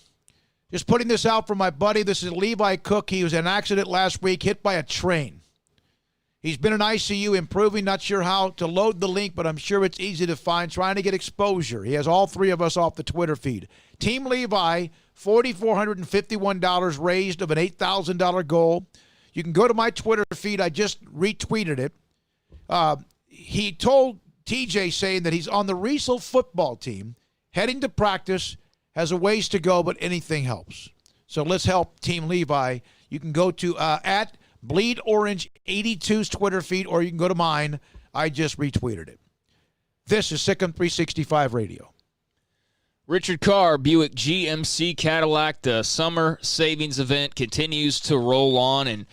Just putting this out for my buddy. This is Levi Cook. He was in an accident last week, hit by a train. He's been in ICU, improving. Not sure how to load the link, but I'm sure it's easy to find. Trying to get exposure. He has all 3 of us off the Twitter feed. Team Levi, $4,451 raised of an $8,000 goal. You can go to my Twitter feed. I just retweeted it. He told TJ saying that he's on the Riesel football team, heading to practice, has a ways to go, but anything helps. So let's help Team Levi. You can go to at Bleed Orange 82's Twitter feed, or you can go to mine. I just retweeted it. This is Sikkim 365 Radio. Richard Carr, Buick GMC Cadillac, the summer savings event continues to roll on. And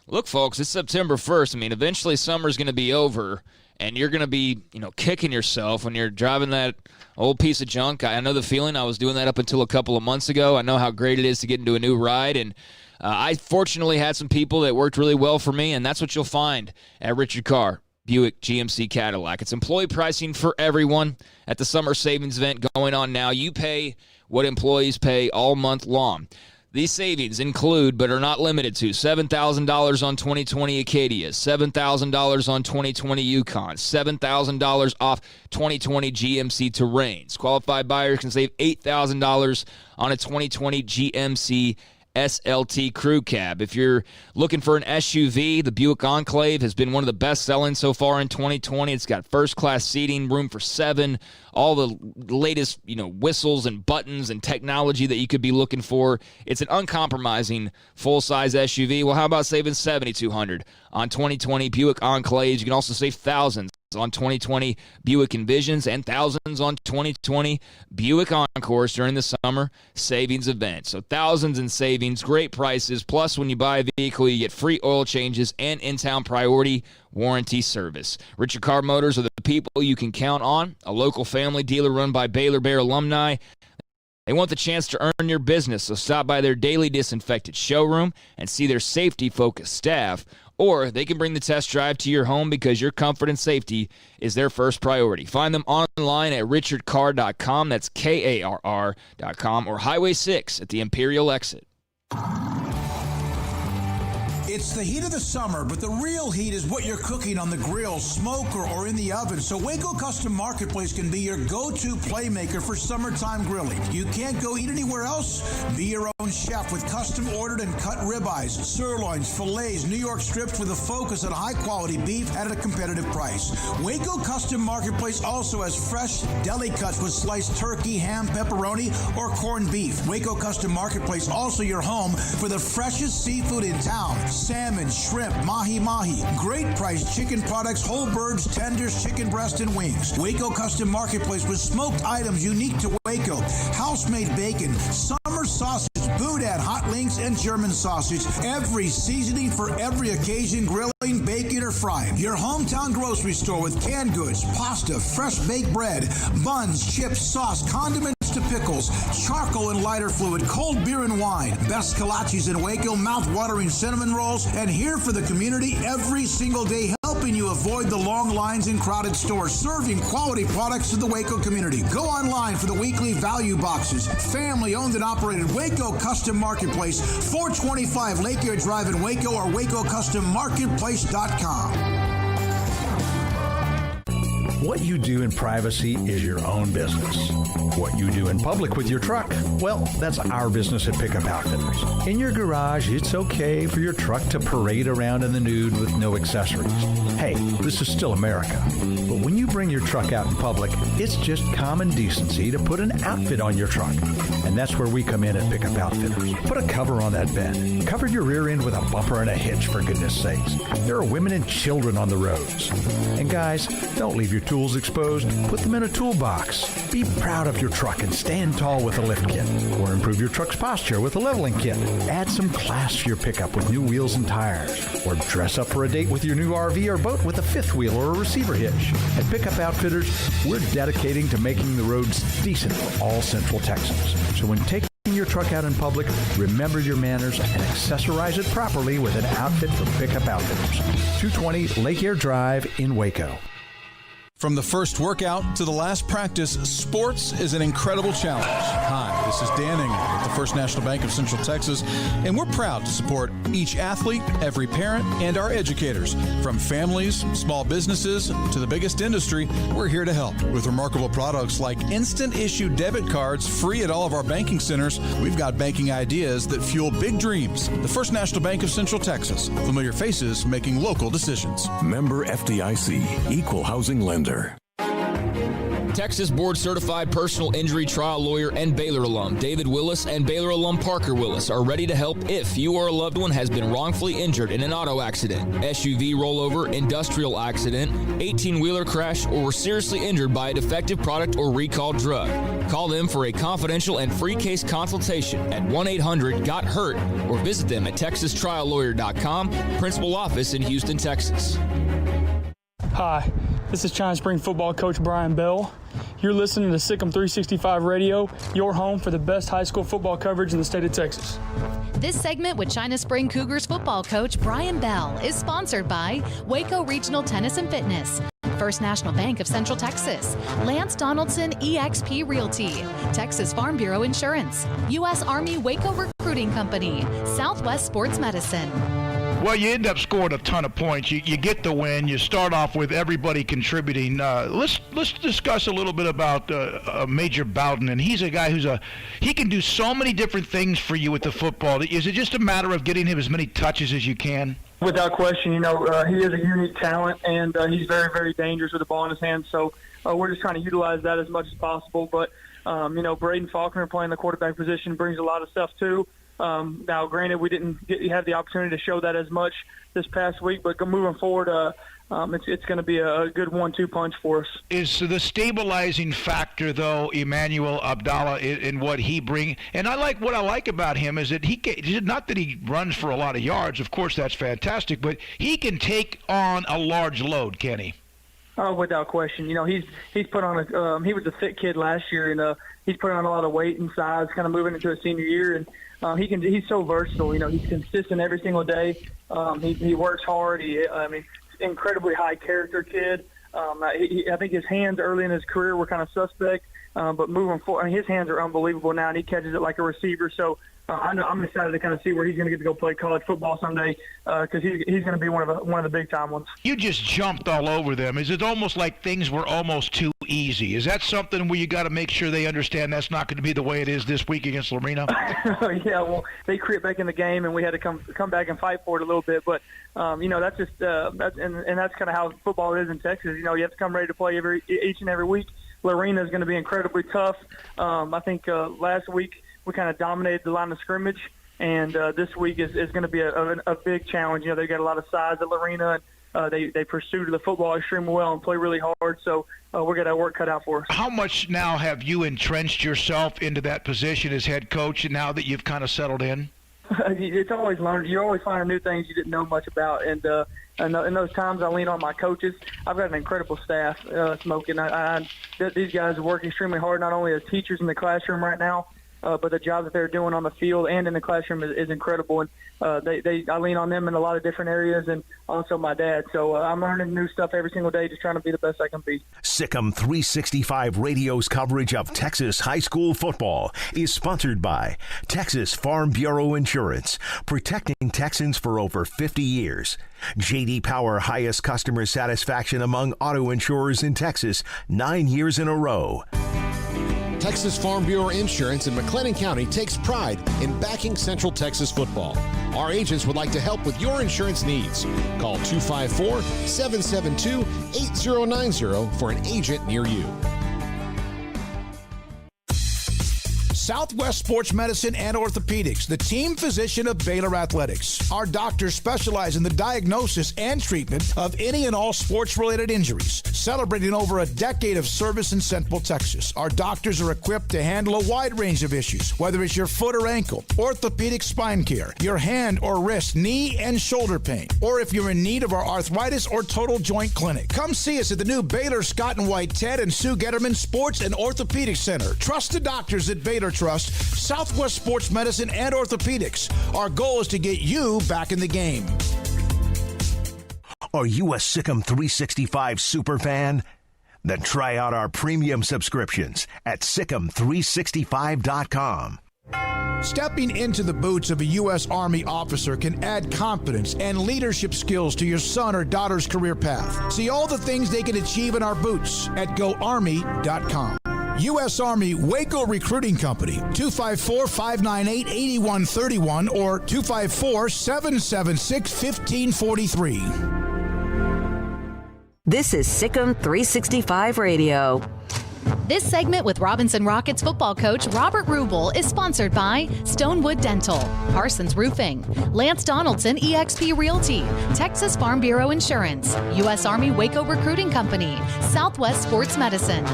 look, folks, it's September 1st. I mean, eventually summer's going to be over, and you're going to be, kicking yourself when you're driving that old piece of junk. I know the feeling. I was doing that up until a couple of months ago. I know how great it is to get into a new ride, and I fortunately had some people that worked really well for me, and that's what you'll find at Richard Carr, Buick GMC Cadillac. It's employee pricing for everyone at the summer savings event going on now. You pay what employees pay all month long. These savings include, but are not limited to, $7,000 on 2020 Acadias, $7,000 on 2020 Yukons, $7,000 off 2020 GMC Terrains. Qualified buyers can save $8,000 on a 2020 GMC SLT Crew Cab. If you're looking for an SUV, the Buick Enclave has been one of the best-selling so far in 2020. It's got first-class seating, room for 7, all the latest, whistles and buttons and technology that you could be looking for. It's an uncompromising full-size SUV. Well, how about saving $7,200 on 2020 Buick Enclaves? You can also save thousands on 2020 Buick Envisions and thousands on 2020 Buick Encores during the summer savings event. So thousands in savings, great prices. Plus, when you buy a vehicle, you get free oil changes and in-town priority warranty service. Richard Car Motors are the people you can count on, a local family dealer run by Baylor Bear alumni. They want the chance to earn your business, so stop by their daily disinfected showroom and see their safety-focused staff. Or they can bring the test drive to your home because your comfort and safety is their first priority. Find them online at richardcar.com, that's KARR.com, or Highway 6 at the Imperial exit. It's the heat of the summer, but the real heat is what you're cooking on the grill, smoker, or in the oven. So Waco Custom Marketplace can be your go-to playmaker for summertime grilling. You can't go eat anywhere else? Be your own chef with custom-ordered and cut ribeyes, sirloins, fillets, New York strips with a focus on high-quality beef at a competitive price. Waco Custom Marketplace also has fresh deli cuts with sliced turkey, ham, pepperoni, or corned beef. Waco Custom Marketplace also your home for the freshest seafood in town. Salmon, shrimp, mahi-mahi, great priced chicken products, whole birds, tenders, chicken breast, and wings. Waco Custom Marketplace with smoked items unique to Waco, house-made bacon, summer sausage, boudin, hot links, and German sausage. Every seasoning for every occasion, grilling, baking, or frying. Your hometown grocery store with canned goods, pasta, fresh baked bread, buns, chips, sauce, condiments to pickles, charcoal and lighter fluid, cold beer and wine, best kolaches in Waco, mouth-watering cinnamon rolls, and here for the community every single day, helping you avoid the long lines in crowded stores, serving quality products to the Waco community. Go online for the weekly value boxes. Family owned and operated Waco Custom Marketplace, 425 Lake Air Drive in Waco, or WacoCustomMarketplace.com. What you do in privacy is your own business. What you do in public with your truck, well, that's our business at Pickup Outfitters. In your garage, it's okay for your truck to parade around in the nude with no accessories. Hey, this is still America. But when you bring your truck out in public, it's just common decency to put an outfit on your truck. And that's where we come in at Pickup Outfitters. Put a cover on that bed. Cover your rear end with a bumper and a hitch, for goodness sakes. There are women and children on the roads. And guys, don't leave your tools exposed. Put them in a toolbox. Be proud of your truck and stand tall with a lift kit. Or improve your truck's posture with a leveling kit. Add some class to your pickup with new wheels and tires. Or dress up for a date with your new RV or boat with a fifth wheel or a receiver hitch. At Pickup Outfitters, we're dedicating to making the roads decent for all Central Texans. So when taking your truck out in public, remember your manners and accessorize it properly with an outfit from Pickup Outfitters. 220 Lake Air Drive in Waco. From the first workout to the last practice, sports is an incredible challenge. Hi, this is Dan Engel with the First National Bank of Central Texas, and we're proud to support each athlete, every parent, and our educators. From families, small businesses, to the biggest industry, we're here to help. With remarkable products like instant issue debit cards free at all of our banking centers, we've got banking ideas that fuel big dreams. The First National Bank of Central Texas. Familiar faces making local decisions. Member FDIC, Equal Housing Lender. Texas board-certified personal injury trial lawyer and Baylor alum David Willis and Baylor alum Parker Willis are ready to help if you or a loved one has been wrongfully injured in an auto accident, SUV rollover, industrial accident, 18-wheeler crash, or were seriously injured by a defective product or recalled drug. Call them for a confidential and free case consultation at 1-800-GOT-HURT or visit them at texastriallawyer.com, principal office in Houston, Texas. Hi, this is China Spring football coach Brian Bell. You're listening to Sikkim 365 Radio, your home for the best high school football coverage in the state of Texas. This segment with China Spring Cougars football coach Brian Bell is sponsored by Waco Regional Tennis and Fitness, First National Bank of Central Texas, Lance Donaldson eXp Realty, Texas Farm Bureau Insurance, U.S. Army Waco Recruiting Company, Southwest Sports Medicine. Well, you end up scoring a ton of points. You get the win. You start off with everybody contributing. Let's discuss a little bit about Major Bowden. And he's a guy he can do so many different things for you with the football. Is it just a matter of getting him as many touches as you can? Without question, he is a unique talent, and he's very, very dangerous with the ball in his hands. So we're just trying to utilize that as much as possible. But, Braden Faulkner playing the quarterback position brings a lot of stuff too. Now, granted, we didn't have the opportunity to show that as much this past week, but moving forward, it's going to be a good 1-2 punch for us. Is the stabilizing factor, though, Emmanuel Abdallah in what he brings? And what I like about him is that not that he runs for a lot of yards. Of course, that's fantastic, but he can take on a large load, can he? Oh, without question. He's put on he was a fit kid last year, and he's put on a lot of weight and size, kind of moving into his senior year, and he's so versatile. He's consistent every single day. He works hard. Incredibly high character kid. I think his hands early in his career were kind of suspect, but moving forward, his hands are unbelievable now, and he catches it like a receiver. So I'm excited to kind of see where he's going to get to go play college football someday, because he's going to be one of the big time ones. You just jumped all over them. Is it almost like things were almost too easy? Is that something where you got to make sure they understand that's not going to be the way it is this week against Lorena? Yeah, well, they create back in the game, and we had to come back and fight for it a little bit. But that's just that's kind of how football is in Texas. You have to come ready to play each and every week. Lorena is going to be incredibly tough. I think last week we kind of dominated the line of scrimmage, and this week is going to be a big challenge. They've got a lot of size at Lorena, and they pursue the football extremely well and play really hard. So we're going to have work cut out for us. How much now have you entrenched yourself into that position as head coach now that you've kind of settled in? It's always learned. You're always finding new things you didn't know much about, and in those times I lean on my coaches. I've got an incredible staff, Smoking. These guys work extremely hard, not only as teachers in the classroom right now, but the job that they're doing on the field and in the classroom is incredible. And I lean on them in a lot of different areas, and also my dad. So I'm learning new stuff every single day, just trying to be the best I can be. Sikkim 365 Radio's coverage of Texas high school football is sponsored by Texas Farm Bureau Insurance, protecting Texans for over 50 years. J.D. Power, highest customer satisfaction among auto insurers in Texas, 9 years in a row. Texas Farm Bureau Insurance in McLennan County takes pride in backing Central Texas football. Our agents would like to help with your insurance needs. Call 254-772-8090 for an agent near you. Southwest Sports Medicine and Orthopedics, the team physician of Baylor Athletics. Our doctors specialize in the diagnosis and treatment of any and all sports-related injuries. Celebrating over a decade of service in Central Texas, our doctors are equipped to handle a wide range of issues, whether it's your foot or ankle, orthopedic spine care, your hand or wrist, knee and shoulder pain, or if you're in need of our arthritis or total joint clinic. Come see us at the new Baylor Scott and White Ted and Sue Getterman Sports and Orthopedic Center. Trust the doctors at Baylor Trust, Southwest Sports Medicine and Orthopedics. Our goal is to get you back in the game. Are you a Sikkim 365 super fan? Then try out our premium subscriptions at Sikkim365.com. Stepping into the boots of a U.S. Army officer can add confidence and leadership skills to your son or daughter's career path. See all the things they can achieve in our boots at GoArmy.com. U.S. Army Waco Recruiting Company, 254-598-8131 or 254-776-1543. This is Sikkim 365 Radio. This segment with Robinson Rockets football coach Robert Rubel is sponsored by Stonewood Dental, Parsons Roofing, Lance Donaldson eXp Realty, Texas Farm Bureau Insurance, U.S. Army Waco Recruiting Company, Southwest Sports Medicine.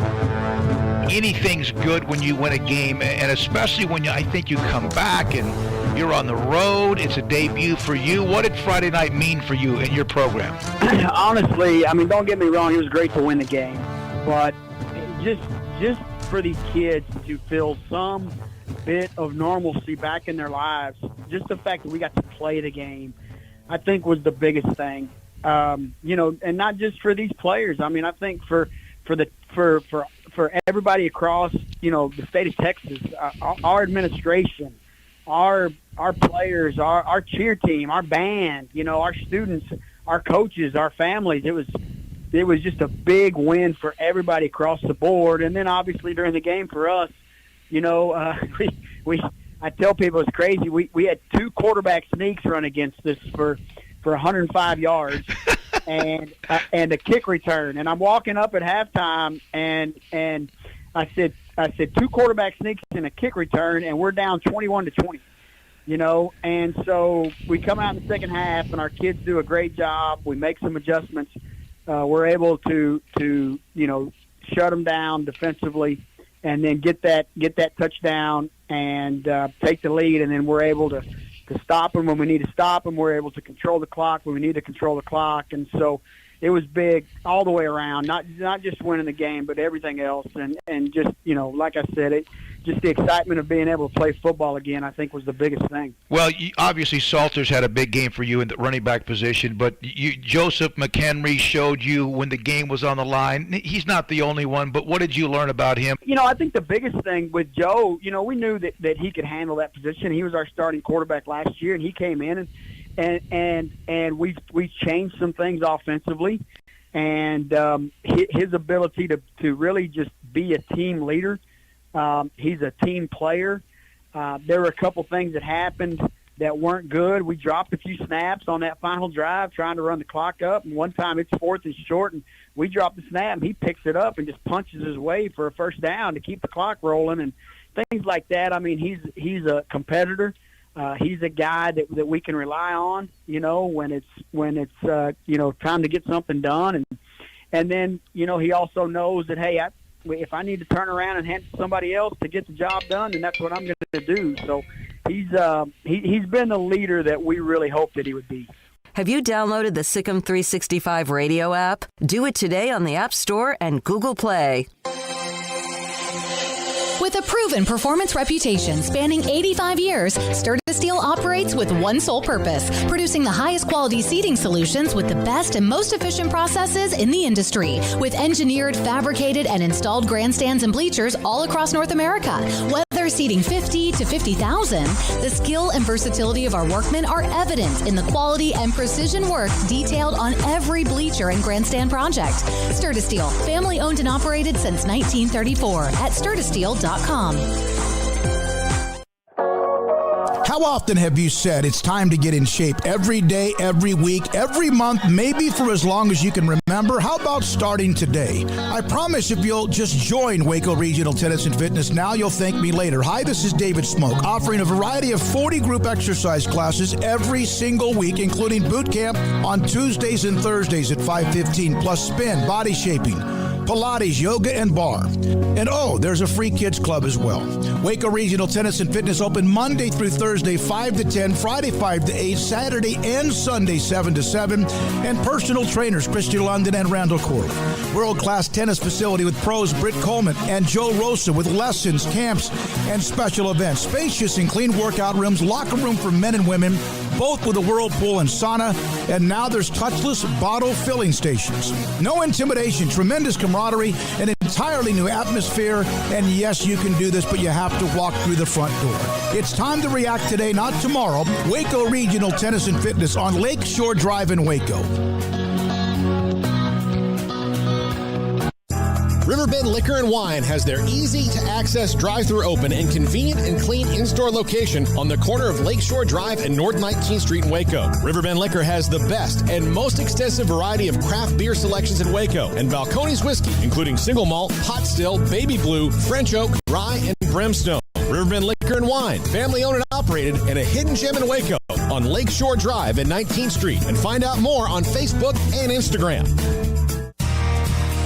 Anything's good when you win a game, and especially when I think you come back and you're on the road. It's a debut for you. What did Friday night mean for you in your program? Honestly, don't get me wrong, it was great to win the game, but just for these kids to feel some bit of normalcy back in their lives, just the fact that we got to play the game, I think was the biggest thing. And not just for these players. I think for everybody across, the state of Texas, our administration, our players, our cheer team, our band, our students, our coaches, our families. It was just a big win for everybody across the board. And then obviously during the game for us, I tell people it's crazy. We had 2 quarterback sneaks run against us for 105 yards and a kick return. And I'm walking up at halftime and I said 2 quarterback sneaks and a kick return, and we're down 21-20. And so we come out in the second half, and our kids do a great job. We make some adjustments. We're able to shut them down defensively, and then get that touchdown and take the lead. And then we're able to stop them when we need to stop them. We're able to control the clock when we need to control the clock. And so it was big all the way around, not just winning the game, but everything else. And just, like I said, just the excitement of being able to play football again, I think, was the biggest thing. Well, obviously Salters had a big game for you in the running back position, but Joseph McHenry showed you when the game was on the line. He's not the only one, but what did you learn about him? I think the biggest thing with Joe, we knew that he could handle that position. He was our starting quarterback last year, and he came in and we changed some things offensively, and his ability to really just be a team leader. He's a team player. There were a couple things that happened that weren't good. We dropped a few snaps on that final drive trying to run the clock up, and one time it's 4th and short, and we dropped the snap, and he picks it up and just punches his way for a first down to keep the clock rolling and things like that. I mean, he's a competitor. He's a guy that we can rely on, when it's time to get something done. And then, he also knows that, hey, if I need to turn around and hand it to somebody else to get the job done, then that's what I'm going to do. So he's been the leader that we really hoped that he would be. Have you downloaded the Sikkim 365 radio app? Do it today on the App Store and Google Play. With a proven performance reputation spanning 85 years, Sturda Steel operates with one sole purpose, producing the highest quality seating solutions with the best and most efficient processes in the industry. With engineered, fabricated, and installed grandstands and bleachers all across North America. Whether seating 50 to 50,000, the skill and versatility of our workmen are evident in the quality and precision work detailed on every bleacher and grandstand project. Sturda Steel, family owned and operated since 1934 at sturdasteel.com. How often have you said it's time to get in shape? Every day, every week, every month, maybe for as long as you can remember? How about starting today? I promise if you'll just join Waco Regional Tennis and Fitness now, you'll thank me later. Hi, this is David Smoke, offering a variety of 40 group exercise classes every single week, including boot camp on Tuesdays and Thursdays at 5:15, plus spin, body shaping, Pilates, yoga, and bar. And there's a free kids club as well. Waco Regional Tennis and Fitness open Monday through Thursday, 5 to 10, Friday, 5 to 8, Saturday and Sunday, 7 to 7, and personal trainers, Christy London and Randall Corley. World-class tennis facility with pros Britt Coleman and Joe Rosa with lessons, camps, and special events. Spacious and clean workout rooms, locker room for men and women, both with a whirlpool and sauna, and now there's touchless bottle filling stations. No intimidation, tremendous camaraderie, an entirely new atmosphere, and yes, you can do this, but you have to walk through the front door. It's time to react today, not tomorrow. Waco Regional Tennis and Fitness on Lakeshore Drive in Waco. Riverbend Liquor and Wine has their easy-to-access drive-thru open and convenient and clean in-store location on the corner of Lakeshore Drive and North 19th Street in Waco. Riverbend Liquor has the best and most extensive variety of craft beer selections in Waco and Balcones whiskey, including single malt, pot still, baby blue, French oak, rye, and brimstone. Riverbend Liquor and Wine, family-owned and operated, and a hidden gem in Waco on Lakeshore Drive at 19th Street. And find out more on Facebook and Instagram.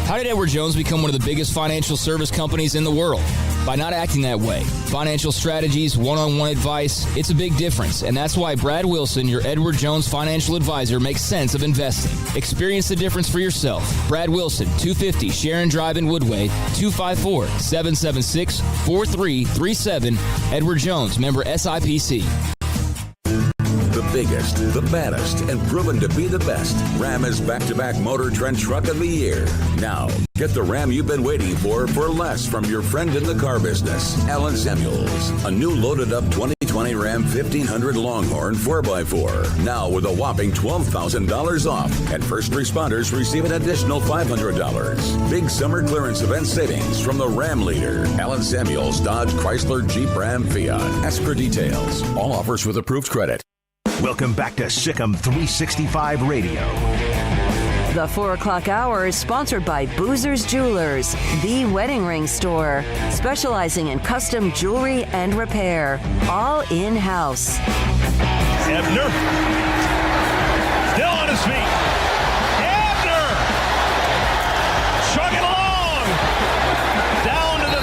How did Edward Jones become one of the biggest financial service companies in the world? By not acting that way. Financial strategies, one-on-one advice, it's a big difference. And that's why Brad Wilson, your Edward Jones financial advisor, makes sense of investing. Experience the difference for yourself. Brad Wilson, 250 Sharon Drive in Woodway, 254-776-4337. Edward Jones, member SIPC. The biggest, the baddest, and proven to be the best. Ram is back-to-back Motor Trend Truck of the Year. Now, get the Ram you've been waiting for less from your friend in the car business, Alan Samuels. A new loaded-up 2020 2020 Ram 1500 Longhorn 4x4. Now with a whopping $12,000 off. And first responders receive an additional $500. Big summer clearance event savings from the Ram leader, Alan Samuels, Dodge, Chrysler, Jeep, Ram, Fiat. Ask for details. All offers with approved credit. Welcome back to Sikkim 365 Radio. The 4 o'clock hour is sponsored by Boozer's Jewelers, the wedding ring store, specializing in custom jewelry and repair, all in-house. Ebner, still on his feet. Ebner, chugging along, down to the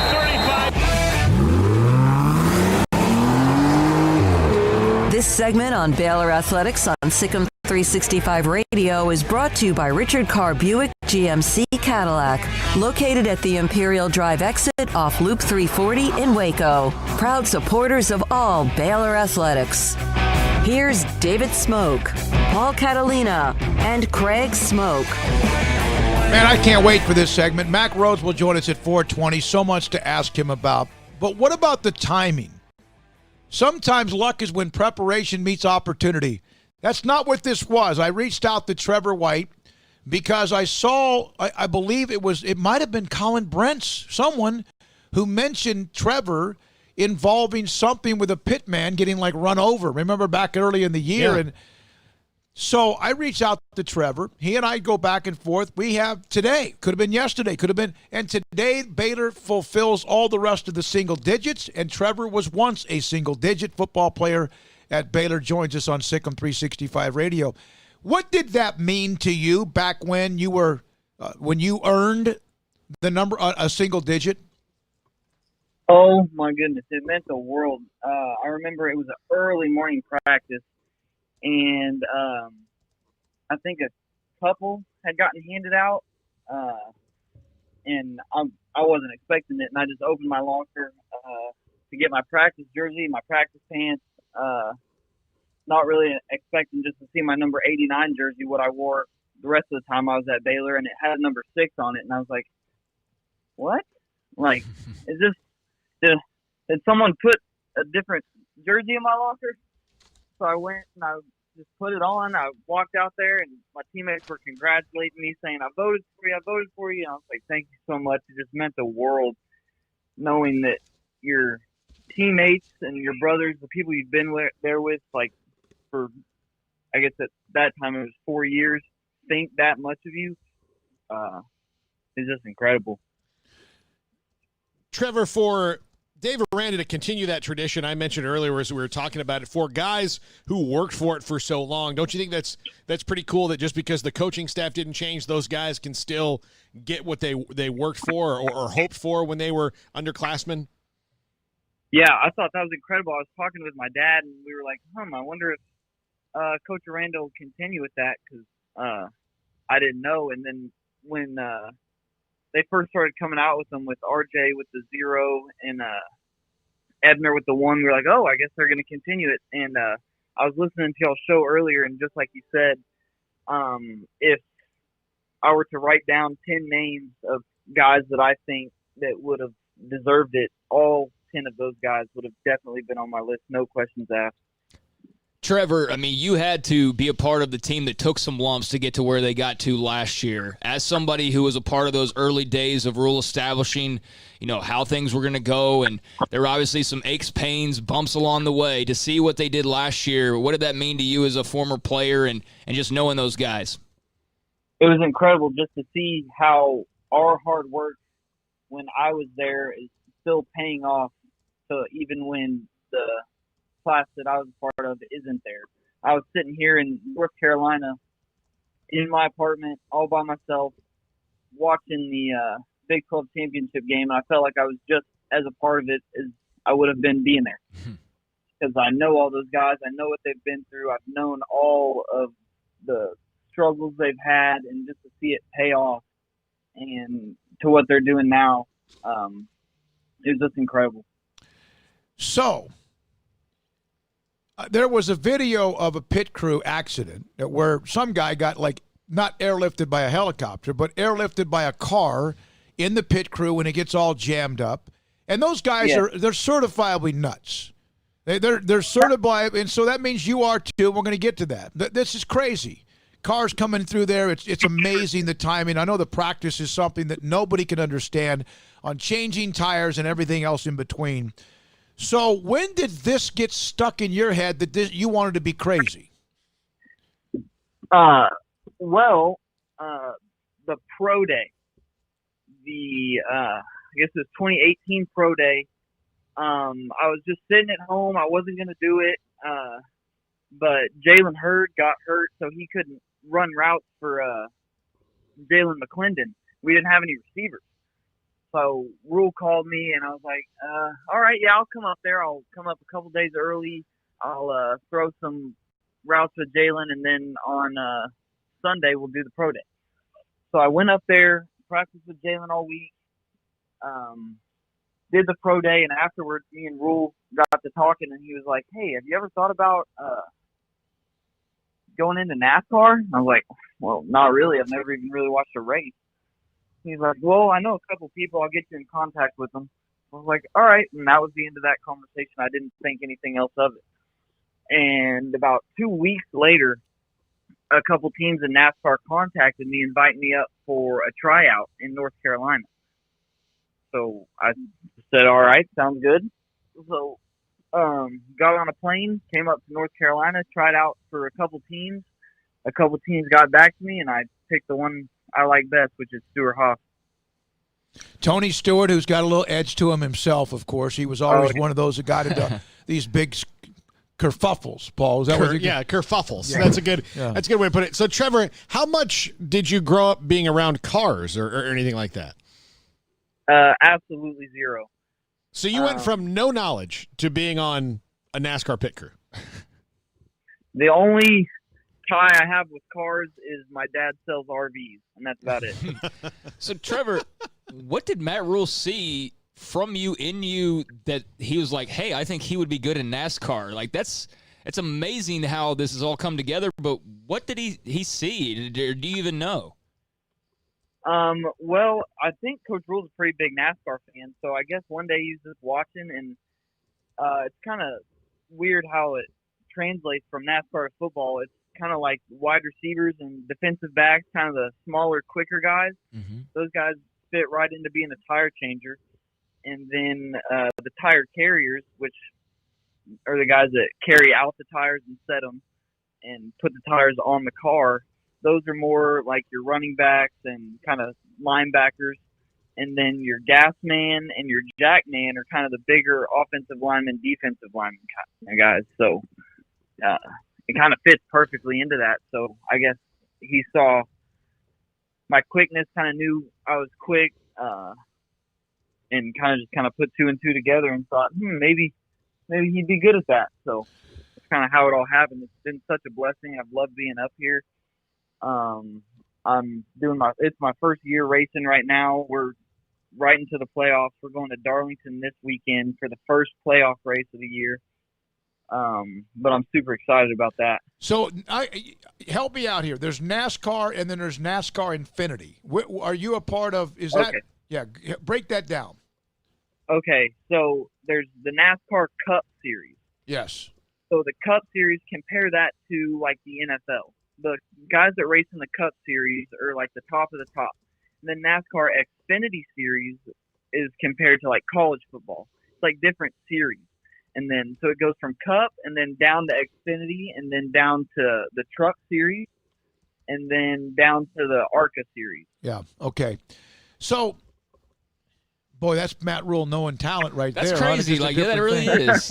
35. This segment on Baylor Athletics on Sikkim 365 Radio is brought to you by Richard Carr Buick GMC Cadillac, located at the Imperial Drive exit off Loop 340 in Waco. Proud supporters of all Baylor Athletics. Here's David Smoke, Paul Catalina, and Craig Smoke. Man, I can't wait for this segment. Mack Rhoades will join us at 4:20. So much to ask him about. But what about the timing? Sometimes luck is when preparation meets opportunity. That's not what this was. I reached out to Trevor White because I saw, I believe it might have been Colin Brent's, someone who mentioned Trevor involving something with a pit man getting like run over. Remember back early in the year? Yeah. And so I reached out to Trevor. He and I go back and forth. We have today, could have been yesterday, could have been, and today Baylor fulfills all the rest of the single digits, and Trevor was once a single digit football player at Baylor, joins us on Sikkim 365 Radio. What did that mean to you back when you were when you earned the number a single digit? Oh my goodness, it meant the world. I remember it was an early morning practice, and I think a couple had gotten handed out, and I wasn't expecting it, and I just opened my locker to get my practice jersey, my practice pants. Not really expecting just to see my number 89 jersey, what I wore the rest of the time I was at Baylor, and it had number 6 on it, and I was like, what? Like, did someone put a different jersey in my locker? So I went and I just put it on. I walked out there, and my teammates were congratulating me, saying, I voted for you. And I was like, thank you so much. It just meant the world knowing that your teammates and your brothers, the people you've been there with, like, for, I guess at that time it was 4 years, think that much of you is just incredible. Trevor, for Dave Aranda to continue that tradition I mentioned earlier as we were talking about it, for guys who worked for it for so long, don't you think that's pretty cool that just because the coaching staff didn't change, those guys can still get what they worked for or hoped for when they were underclassmen? Yeah, I thought that was incredible. I was talking with my dad, and we were like, I wonder if Coach Aranda will continue with that, because I didn't know. And then when they first started coming out with them, with RJ with the 0 and Ebner with the 1, we were like, oh, I guess they're going to continue it. And I was listening to y'all's show earlier, and just like you said, if I were to write down 10 names of guys that I think that would have deserved it, all 10 of those guys would have definitely been on my list, no questions asked. Trevor, I mean, you had to be a part of the team that took some lumps to get to where they got to last year. As somebody who was a part of those early days of rule establishing, how things were going to go, and there were obviously some aches, pains, bumps along the way, to see what they did last year, what did that mean to you as a former player and just knowing those guys? It was incredible just to see how our hard work when I was there is still paying off, so even when the class that I was a part of isn't there. I was sitting here in North Carolina in my apartment all by myself watching the Big 12 championship game, and I felt like I was just as a part of it as I would have been being there. Because I know all those guys. I know what they've been through. I've known all of the struggles they've had, and just to see it pay off and to what they're doing now, it was just incredible. So, there was a video of a pit crew accident where some guy got, not airlifted by a helicopter, but airlifted by a car in the pit crew when it gets all jammed up. And those guys they're certifiably nuts. They're certified, and so that means you are too. We're going to get to that. This is crazy. Cars coming through there. It's amazing, the timing. I know the practice is something that nobody can understand on changing tires and everything else in between. So when did this get stuck in your head that you wanted to be crazy? The pro day, I guess it was 2018 pro day. I was just sitting at home. I wasn't going to do it, but Jalen Hurd got hurt, so he couldn't run routes for Jalen McClendon. We didn't have any receivers. So Rule called me, and I was like, all right, yeah, I'll come up there. I'll come up a couple days early. I'll throw some routes with Jalen, and then on Sunday we'll do the pro day. So I went up there, practiced with Jalen all week, did the pro day, and afterwards me and Rule got to talking, and he was like, hey, have you ever thought about going into NASCAR? And I was like, well, not really. I've never even really watched a race. He's like, well, I know a couple people. I'll get you in contact with them. I was like, all right. And that was the end of that conversation. I didn't think anything else of it. And about 2 weeks later, a couple teams in NASCAR contacted me, inviting me up for a tryout in North Carolina. So I said, all right, sounds good. So got on a plane, came up to North Carolina, tried out for a couple teams. A couple teams got back to me, and I picked the one I like best, which is Stewart Haas. Tony Stewart, who's got a little edge to him himself, of course. He was always one of those that got into these big kerfuffles, Paul. Is that what yeah, kerfuffles. Yeah. That's a good way to put it. So, Trevor, how much did you grow up being around cars or anything like that? Absolutely zero. So you went from no knowledge to being on a NASCAR pit crew. The only tie I have with cars is my dad sells RVs, and that's about it. So, Trevor, what did Matt Rule see from you, in you, that he was like, hey, I think he would be good in NASCAR? Like, it's amazing how this has all come together, but what did he see? Or do you even know? Well, I think Coach Rule's a pretty big NASCAR fan, so I guess one day he's just watching, and it's kind of weird how it translates from NASCAR to football. It's kind of like wide receivers and defensive backs, kind of the smaller, quicker guys. Mm-hmm. Those guys fit right into being a tire changer. And then the tire carriers, which are the guys that carry out the tires and set them and put the tires on the car, those are more like your running backs and kind of linebackers. And then your gas man and your jack man are kind of the bigger offensive lineman, defensive lineman guys. So it kind of fits perfectly into that. So I guess he saw my quickness, kind of knew I was quick, and kind of put two and two together and thought, maybe he'd be good at that. So that's kind of how it all happened. It's been such a blessing. I've loved being up here. It's my first year racing right now. We're right into the playoffs. We're going to Darlington this weekend for the first playoff race of the year. But I'm super excited about that. So help me out here. There's NASCAR and then there's NASCAR Infinity. Are you a part of, break that down. Okay, so there's the NASCAR Cup Series. Yes. So the Cup Series, compare that to like the NFL. The guys that race in the Cup Series are like the top of the top. And then NASCAR Xfinity Series is compared to like college football. It's like different series. And then so it goes from Cup and then down to Xfinity and then down to the Truck Series and then down to the ARCA Series. Yeah, okay. So, boy, that's Matt Rule knowing talent right there. That's crazy. Like, yeah, that really is.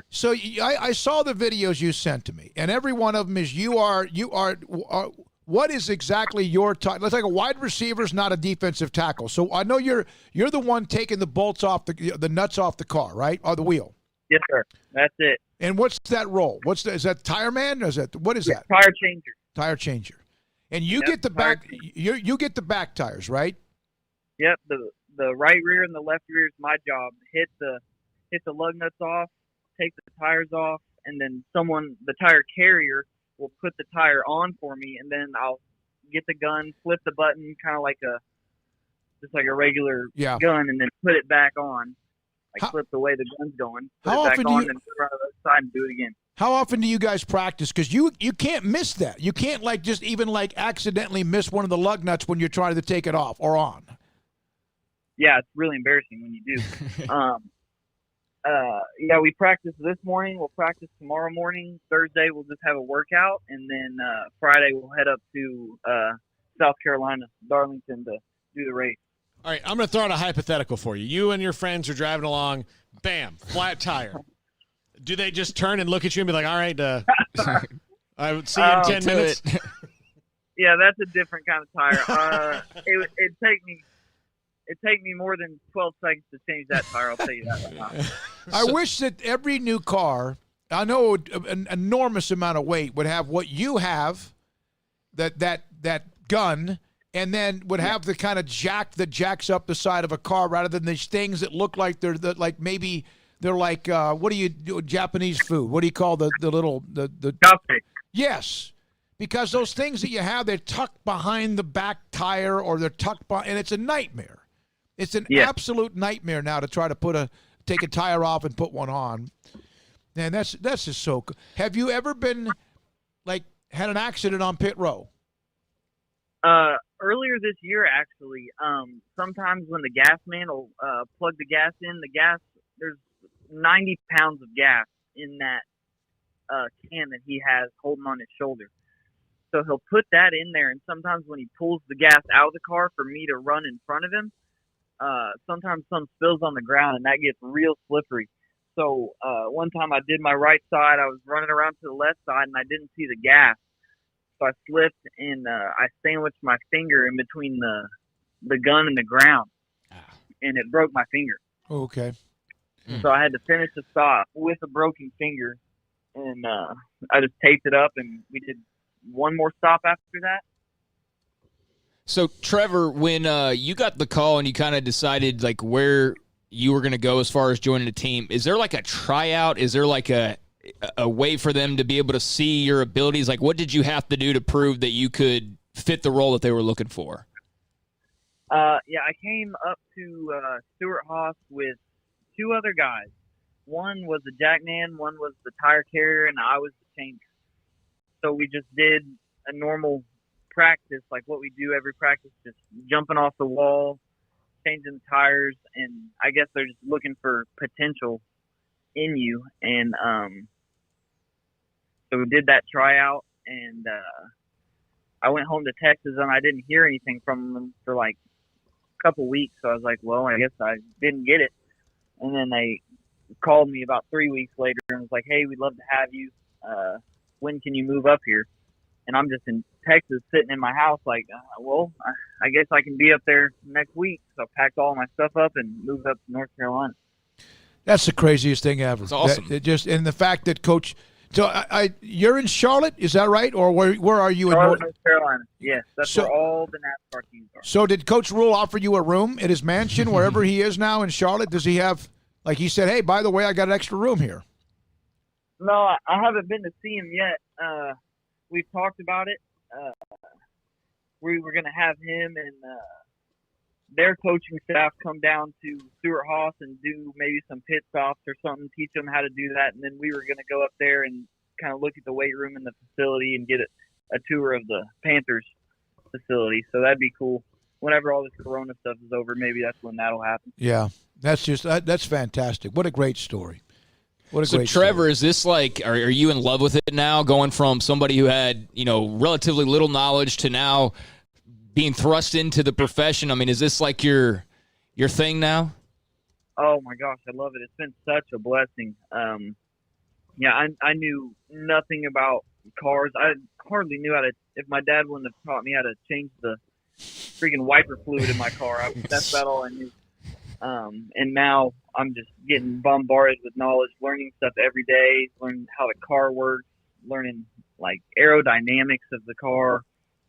So I saw the videos you sent to me, and every one of them is you are what is exactly your type? Let's like a wide receiver is not a defensive tackle. So I know you're the one taking the bolts off the nuts off the car, right, or the wheel. Yes, sir. That's it. And what's that role? Is that tire man? Or is that what is that? Tire changer. Tire changer. And you get the back. You get the back tires, right? Yep. The right rear and the left rear is my job. Hit the lug nuts off, take the tires off, and then the tire carrier will put the tire on for me, and then I'll get the gun, flip the button, kind of like a regular gun, and then put it back on. flip the way the gun's going, put How it back often do on, you- and run to the other side and do it again. How often do you guys practice? Because you can't miss that. You can't just even accidentally miss one of the lug nuts when you're trying to take it off or on. Yeah, it's really embarrassing when you do. Yeah, we practiced this morning. We'll practice tomorrow morning. Thursday, we'll just have a workout. And then Friday, we'll head up to South Carolina, Darlington, to do the race. All right, I'm going to throw out a hypothetical for you. You and your friends are driving along, bam, flat tire. Do they just turn and look at you and be like, all right, I would see you in 10 minutes? Yeah, that's a different kind of tire. It'd take me more than 12 seconds to change that tire, I'll tell you that right now. I wish that every new car, I know an enormous amount of weight, would have what you have, that gun, and then would have the kind of jack that jacks up the side of a car rather than these things that look like they're what do you do, Japanese food? What do you call the little the chopstick? Yes. Because those things that you have, they're tucked behind the back tire or they're tucked behind, and it's a nightmare. It's an absolute nightmare now to try to take a tire off and put one on. Man, that's just so cool. Have you ever been had an accident on pit row? Earlier this year, actually, sometimes when the gas man will plug the gas in, there's 90 pounds of gas in that can that he has holding on his shoulder. So he'll put that in there, and sometimes when he pulls the gas out of the car for me to run in front of him, sometimes some spills on the ground, and that gets real slippery. So one time I did my right side, I was running around to the left side, and I didn't see the gas. So I slipped, and I sandwiched my finger in between the gun and the ground, and it broke my finger. Okay. So I had to finish the stop with a broken finger, and I just taped it up, and we did one more stop after that. So, Trevor, when you got the call and you kind of decided where you were going to go as far as joining a team, is there a tryout? Is there a way for them to be able to see your abilities? What did you have to do to prove that you could fit the role that they were looking for? Yeah, I came up to Stuart Haas with two other guys. One was the jackman, one was the tire carrier, and I was the changer. So we just did a normal practice, like what we do every practice, just jumping off the wall, changing the tires, and I guess they're just looking for potential in you. And so we did that tryout, and I went home to Texas, and I didn't hear anything from them for a couple weeks. So I was like, well, I guess I didn't get it. And then they called me about 3 weeks later and was like, hey, we'd love to have you. When can you move up here? And I'm just in Texas sitting in my house well, I guess I can be up there next week. So I packed all my stuff up and moved up to North Carolina. That's the craziest thing ever. It's awesome. And the fact that Coach – so you're in Charlotte, is that right? Or where are you? Charlotte, North Carolina. Yes, that's where all the NASCAR teams are. So did Coach Rule offer you a room at his mansion, wherever he is now in Charlotte? Does he have – he said, hey, by the way, I got an extra room here? No, I haven't been to see him yet. We've talked about it. We were going to have him and their coaching staff come down to Stuart Haas and do maybe some pit stops or something, teach them how to do that. And then we were going to go up there and kind of look at the weight room in the facility and get a tour of the Panthers facility. So that'd be cool. Whenever all this Corona stuff is over, maybe that's when that'll happen. Yeah, that's fantastic. What a great story. So, Trevor, is this are you in love with it now, going from somebody who had, relatively little knowledge to now being thrust into the profession? I mean, is this your thing now? Oh, my gosh, I love it. It's been such a blessing. Yeah, I knew nothing about cars. I hardly knew if my dad wouldn't have taught me how to change the freaking wiper fluid in my car, that's about all I knew. And now I'm just getting bombarded with knowledge, learning stuff every day, learning how the car works, learning aerodynamics of the car,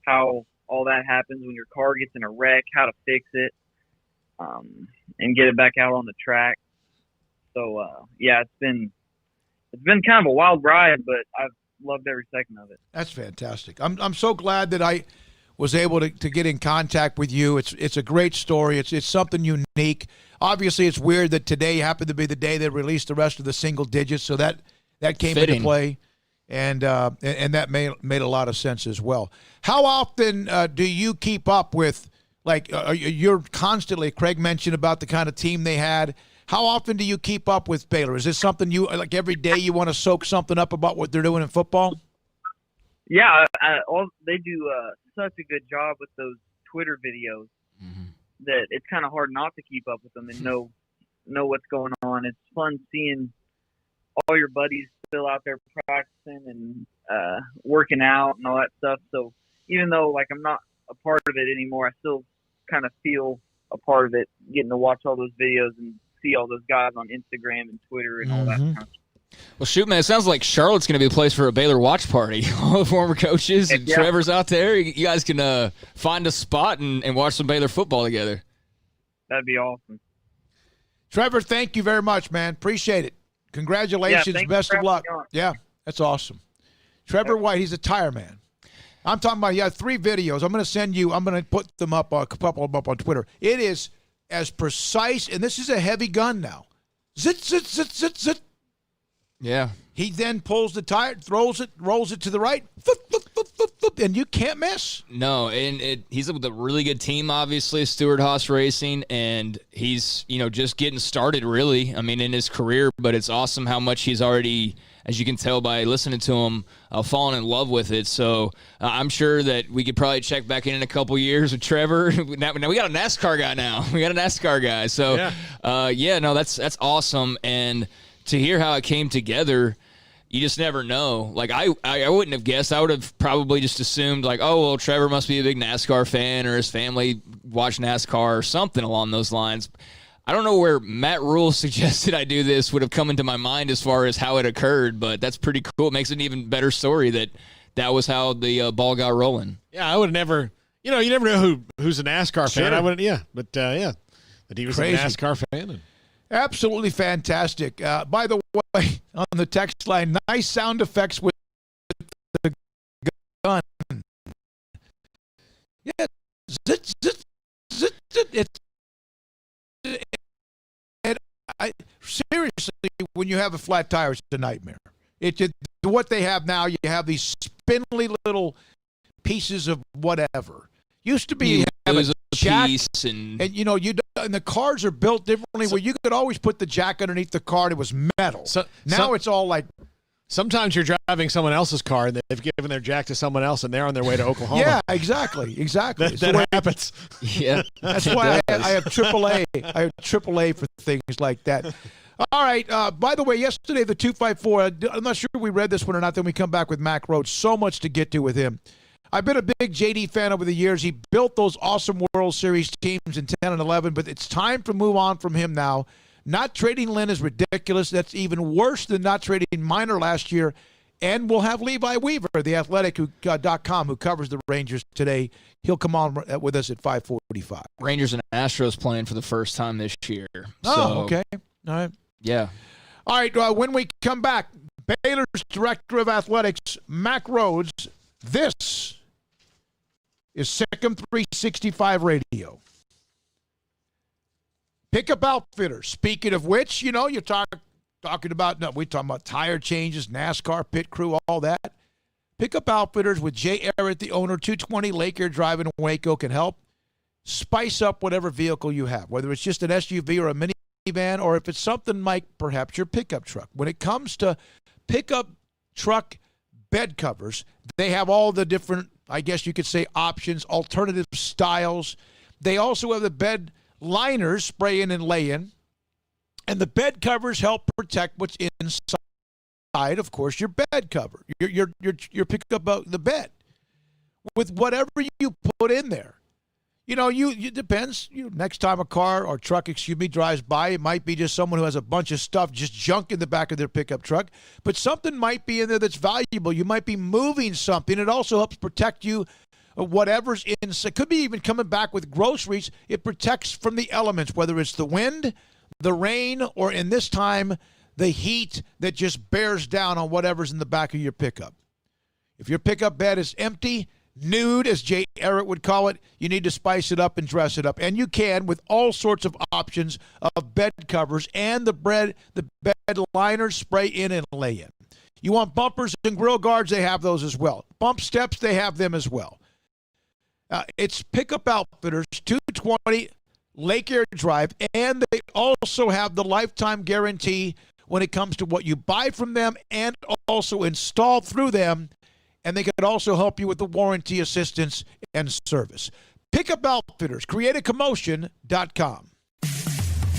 how all that happens when your car gets in a wreck, how to fix it, and get it back out on the track. So, yeah, it's been kind of a wild ride, but I've loved every second of it. That's fantastic. I'm so glad that was able to get in contact with you. It's a great story. It's something unique. Obviously, it's weird that today happened to be the day they released the rest of the single digits, so that came into play, and that made a lot of sense as well. How often do you keep up with, like, you're constantly, Craig mentioned about the kind of team they had. How often do you keep up with Baylor? Is this something you, like, every day you want to soak something up about what they're doing in football? Yeah, they do such a good job with those Twitter videos that it's kind of hard not to keep up with them and know what's going on. It's fun seeing all your buddies still out there practicing and working out and all that stuff. So even though, like, I'm not a part of it anymore, I still kind of feel a part of it, getting to watch all those videos and see all those guys on Instagram and Twitter and all that kind of stuff. Well, shoot, man, it sounds like Charlotte's going to be a place for a Baylor watch party. All the former coaches and Trevor's out there. You guys can find a spot and watch some Baylor football together. That'd be awesome. Trevor, thank you very much, man. Appreciate it. Congratulations. Best of luck. Yeah, that's awesome. Trevor White, he's a tire man. I'm talking about, 3 videos. I'm going to send you, I'm going to put them up, a couple of them up on Twitter. It is as precise, and this is a heavy gun now. Zit, zit, zit, zit, zit. Yeah. He then pulls the tire, throws it, rolls it to the right, flip, flip, flip, flip, flip, and you can't miss. No, and he's with a really good team, obviously, Stewart Haas Racing, and he's, just getting started, really, in his career, but it's awesome how much he's already, as you can tell by listening to him, fallen in love with it. So I'm sure that we could probably check back in a couple years with Trevor. Now we got a NASCAR guy now. So, that's awesome, and to hear how it came together, you just never know. Like, I wouldn't have guessed. I would have probably just assumed, like, oh, well, Trevor must be a big NASCAR fan or his family watch NASCAR or something along those lines. I don't know where Matt Rhoades suggested I do this would have come into my mind as far as how it occurred, but that's pretty cool. It makes it an even better story that was how the ball got rolling. Yeah, I would have never, you never know who's a NASCAR fan. Sure. I wouldn't, that he was Crazy. a NASCAR fan. Absolutely fantastic. By the way, on the text line, nice sound effects with the gun. Yeah, zit, zit, zit, zit. Seriously, when you have a flat tire, it's a nightmare. What they have now, you have these spindly little pieces of whatever. Used to be you have a jack, and the cars are built differently. Where you could always put the jack underneath the car, and it was metal. Now it's all like. Sometimes you're driving someone else's car, and they've given their jack to someone else, and they're on their way to Oklahoma. Yeah, exactly. That happens. Yeah, that's why I have AAA. I have AAA for things like that. All right. By the way, yesterday the 254. I'm not sure we read this one or not. Then we come back with Mack Rhoades. So much to get to with him. I've been a big JD fan over the years. He built those awesome World Series teams in 10 and 11, but it's time to move on from him now. Not trading Lynn is ridiculous. That's even worse than not trading Minor last year. And we'll have Levi Weaver, the Athletic.com, who covers the Rangers today. He'll come on with us at 5:45. Rangers and Astros playing for the first time this year. Oh, okay. All right. Yeah. All right. When we come back, Baylor's Director of Athletics, Mack Rhoades. This is Sikkim 365 Radio. Pickup Outfitters. Speaking of which, you're talking about, we're talking about tire changes, NASCAR, pit crew, all that. Pickup Outfitters with Jay Errett, the owner, 220 Lake Air Drive in Waco, can help spice up whatever vehicle you have, whether it's just an SUV or a minivan, or if it's something like perhaps your pickup truck. When it comes to pickup truck bed covers, they have all the different, I guess you could say, options, alternative styles. They also have the bed liners, spray in and lay in, and the bed covers help protect what's inside, of course, your bed cover, your pickup the bed, with whatever you put in there. It depends. Next time a car or truck, drives by, it might be just someone who has a bunch of stuff, just junk in the back of their pickup truck, but something might be in there that's valuable. You might be moving something. It also helps protect you. Whatever's in, it could be even coming back with groceries. It protects from the elements, whether it's the wind, the rain, or in this time, the heat that just bears down on whatever's in the back of your pickup. If your pickup bed is empty, nude, as Jay Errett would call it. You need to spice it up and dress it up. And you can with all sorts of options of bed covers and the bed liners, spray in and lay in. You want bumpers and grill guards, they have those as well. Bump steps, they have them as well. It's Pickup Outfitters, 220 Lake Air Drive, and they also have the lifetime guarantee when it comes to what you buy from them and also install through them. And they could also help you with the warranty assistance and service. Pickup Outfitters, createacommotion.com.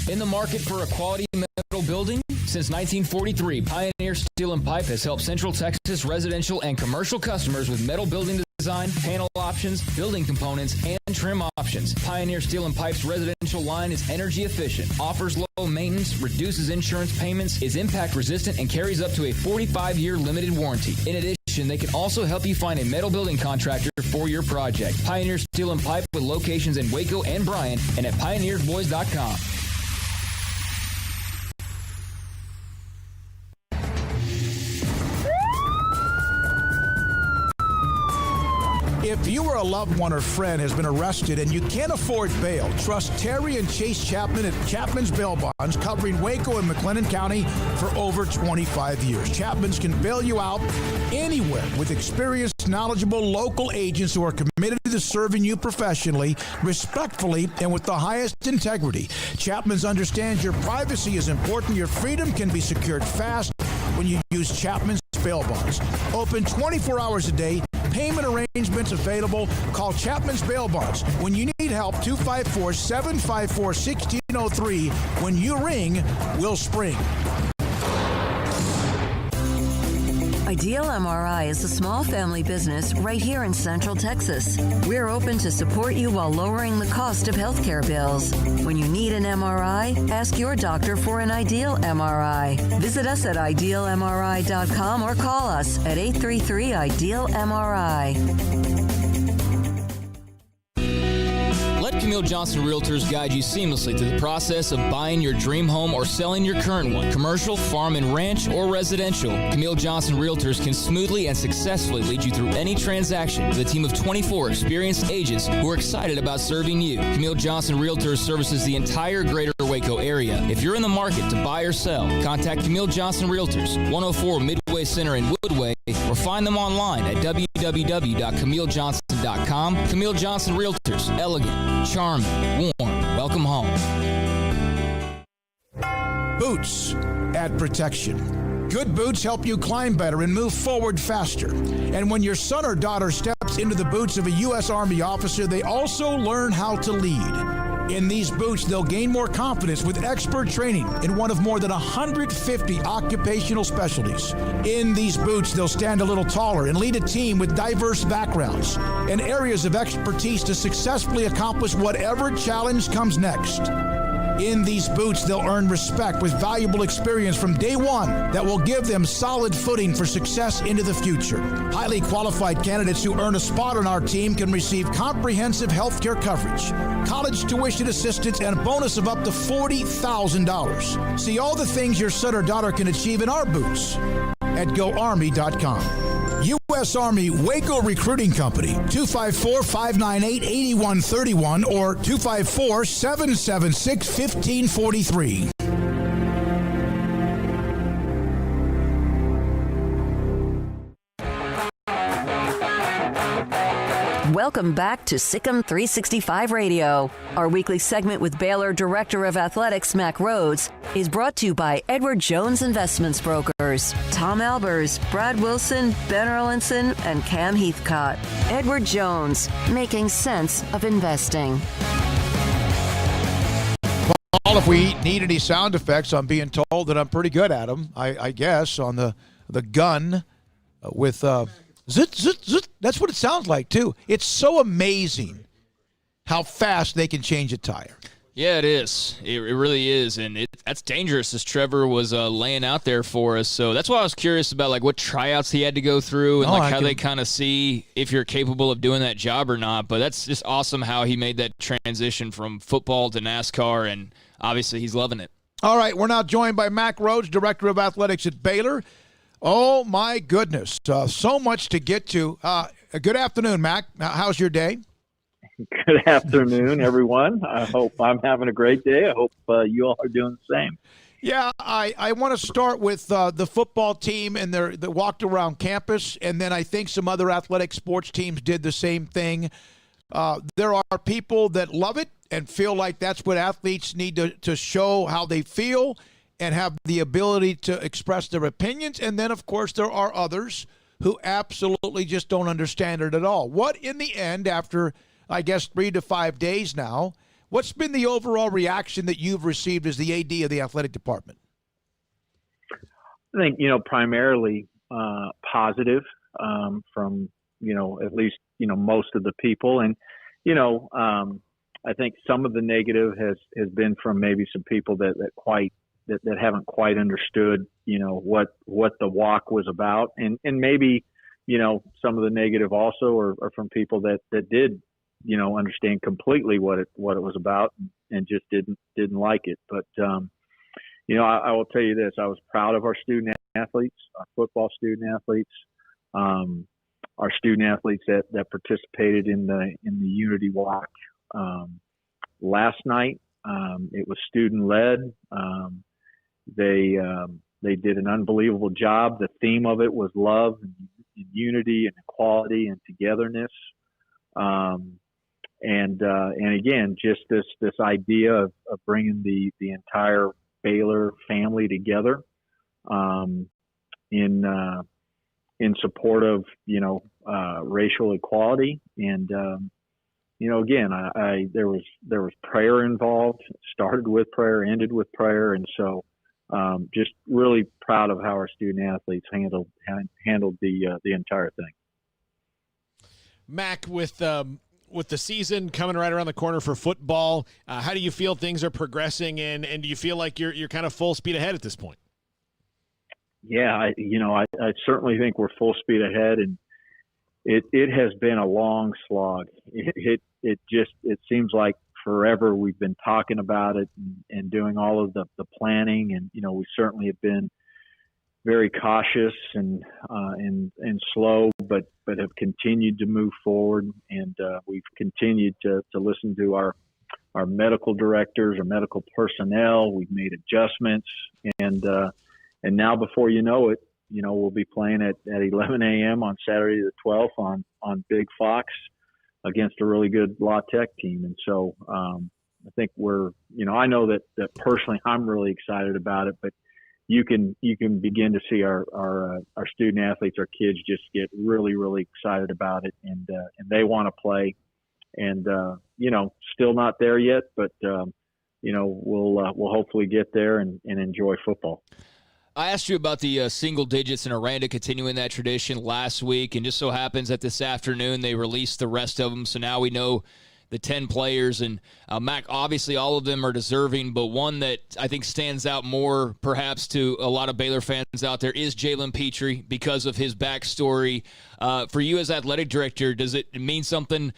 In the market for a quality metal building? Since 1943, Pioneer Steel and Pipe has helped Central Texas residential and commercial customers with metal building design, panel options, building components, and trim options. Pioneer Steel and Pipe's residential line is energy efficient, offers low maintenance, reduces insurance payments, is impact resistant, and carries up to a 45-year limited warranty. In addition, they can also help you find a metal building contractor for your project. Pioneer Steel and Pipe with locations in Waco and Bryan and at pioneersboys.com. If you or a loved one or friend has been arrested and you can't afford bail, trust Terry and Chase Chapman at Chapman's Bail Bonds, covering Waco and McLennan County for over 25 years. Chapman's can bail you out anywhere with experienced, knowledgeable local agents who are committed to serving you professionally, respectfully, and with the highest integrity. Chapman's understands your privacy is important. Your freedom can be secured fast when you use Chapman's Bail Bonds. Open 24 hours a day. Payment arrangements available. Call Chapman's Bail Bonds. When you need help, 254-754-1603. When you ring, we'll spring. Ideal MRI is a small family business right here in Central Texas. We're open to support you while lowering the cost of healthcare bills. When you need an MRI, ask your doctor for an Ideal MRI. Visit us at idealmri.com or call us at 833-IDEAL-MRI. Let Camille Johnson Realtors guide you seamlessly through the process of buying your dream home or selling your current one, commercial, farm and ranch, or residential. Camille Johnson Realtors can smoothly and successfully lead you through any transaction with a team of 24 experienced agents who are excited about serving you. Camille Johnson Realtors services the entire greater Waco area. If you're in the market to buy or sell, contact Camille Johnson Realtors, 104 Midway Center in Woodway, or find them online at www.camillejohnson.com. Camille Johnson Realtors, elegant, charming, warm. Welcome home. Boots add protection. Good boots help you climb better and move forward faster. And when your son or daughter steps into the boots of a U.S. Army officer, they also learn how to lead. In these boots, they'll gain more confidence with expert training in one of more than 150 occupational specialties. In these boots, they'll stand a little taller and lead a team with diverse backgrounds and areas of expertise to successfully accomplish whatever challenge comes next. In these boots, they'll earn respect with valuable experience from day one that will give them solid footing for success into the future. Highly qualified candidates who earn a spot on our team can receive comprehensive health care coverage, college tuition assistance, and a bonus of up to $40,000. See all the things your son or daughter can achieve in our boots at GoArmy.com. U.S. Army Waco Recruiting Company, 254-598-8131 or 254-776-1543. Welcome back to Sikkim 365 Radio. Our weekly segment with Baylor Director of Athletics Mack Rhoades is brought to you by Edward Jones Investments Brokers, Tom Albers, Brad Wilson, Ben Erlinson, and Cam Heathcott. Edward Jones, making sense of investing. Paul, if we need any sound effects, I'm being told that I'm pretty good at them, I guess, on the gun with... Zit, zit, zit. That's what it sounds like, too. It's so amazing how fast they can change a tire. Yeah, it is. It really is, and that's dangerous, as Trevor was laying out there for us. So that's why I was curious about like what tryouts he had to go through and how they kind of see if you're capable of doing that job or not. But that's just awesome how he made that transition from football to NASCAR, and obviously he's loving it. All right, we're now joined by Mack Rhoades, Director of Athletics at Baylor. Oh, my goodness. So much to get to. Good afternoon, Mac. How's your day? Good afternoon, everyone. I hope I'm having a great day. I hope you all are doing the same. Yeah, I want to start with the football team and the walked around campus, and then I think some other athletic sports teams did the same thing. There are people that love it and feel like that's what athletes need to show how they feel and have the ability to express their opinions. And then, of course, there are others who absolutely just don't understand it at all. What, in the end, after, I guess, 3 to 5 days now, what's been the overall reaction that you've received as the AD of the athletic department? I think, primarily positive from, at least, most of the people. And, I think some of the negative has been from maybe some people that haven't quite understood, what the walk was about. And maybe, some of the negative also are from people that did, understand completely what it was about and just didn't like it. But, I will tell you this, I was proud of our student athletes, our football student athletes, our student athletes that participated in the Unity Walk. Last night, it was student led. They did an unbelievable job. The theme of it was love and unity and equality and togetherness. And again, just this idea of bringing the entire Baylor family together, in support of, racial equality. And, again, there was prayer involved, started with prayer, ended with prayer. And so, just really proud of how our student athletes handled the entire thing. Mac, with the season coming right around the corner for football, how do you feel things are progressing, and do you feel like you're kind of full speed ahead at this point? Yeah, I certainly think we're full speed ahead, and it has been a long slog. It seems like forever we've been talking about it and doing all of the planning, and we certainly have been very cautious and slow, but have continued to move forward, and we've continued to listen to our medical directors, our medical personnel. We've made adjustments, and now before you know it, we'll be playing at 11 a.m. on Saturday the 12th on Big Fox against a really good La Tech team. And so I think I know that personally I'm really excited about it, but you can begin to see our student athletes, our kids just get really, really excited about it, and they want to play. And still not there yet, but we'll hopefully get there and enjoy football. I asked you about the single digits and Aranda continuing that tradition last week, and just so happens that this afternoon they released the rest of them. So now we know the 10 players, and Mac, obviously all of them are deserving, but one that I think stands out more perhaps to a lot of Baylor fans out there is Jalen Petrie because of his backstory. For you as athletic director, does it mean something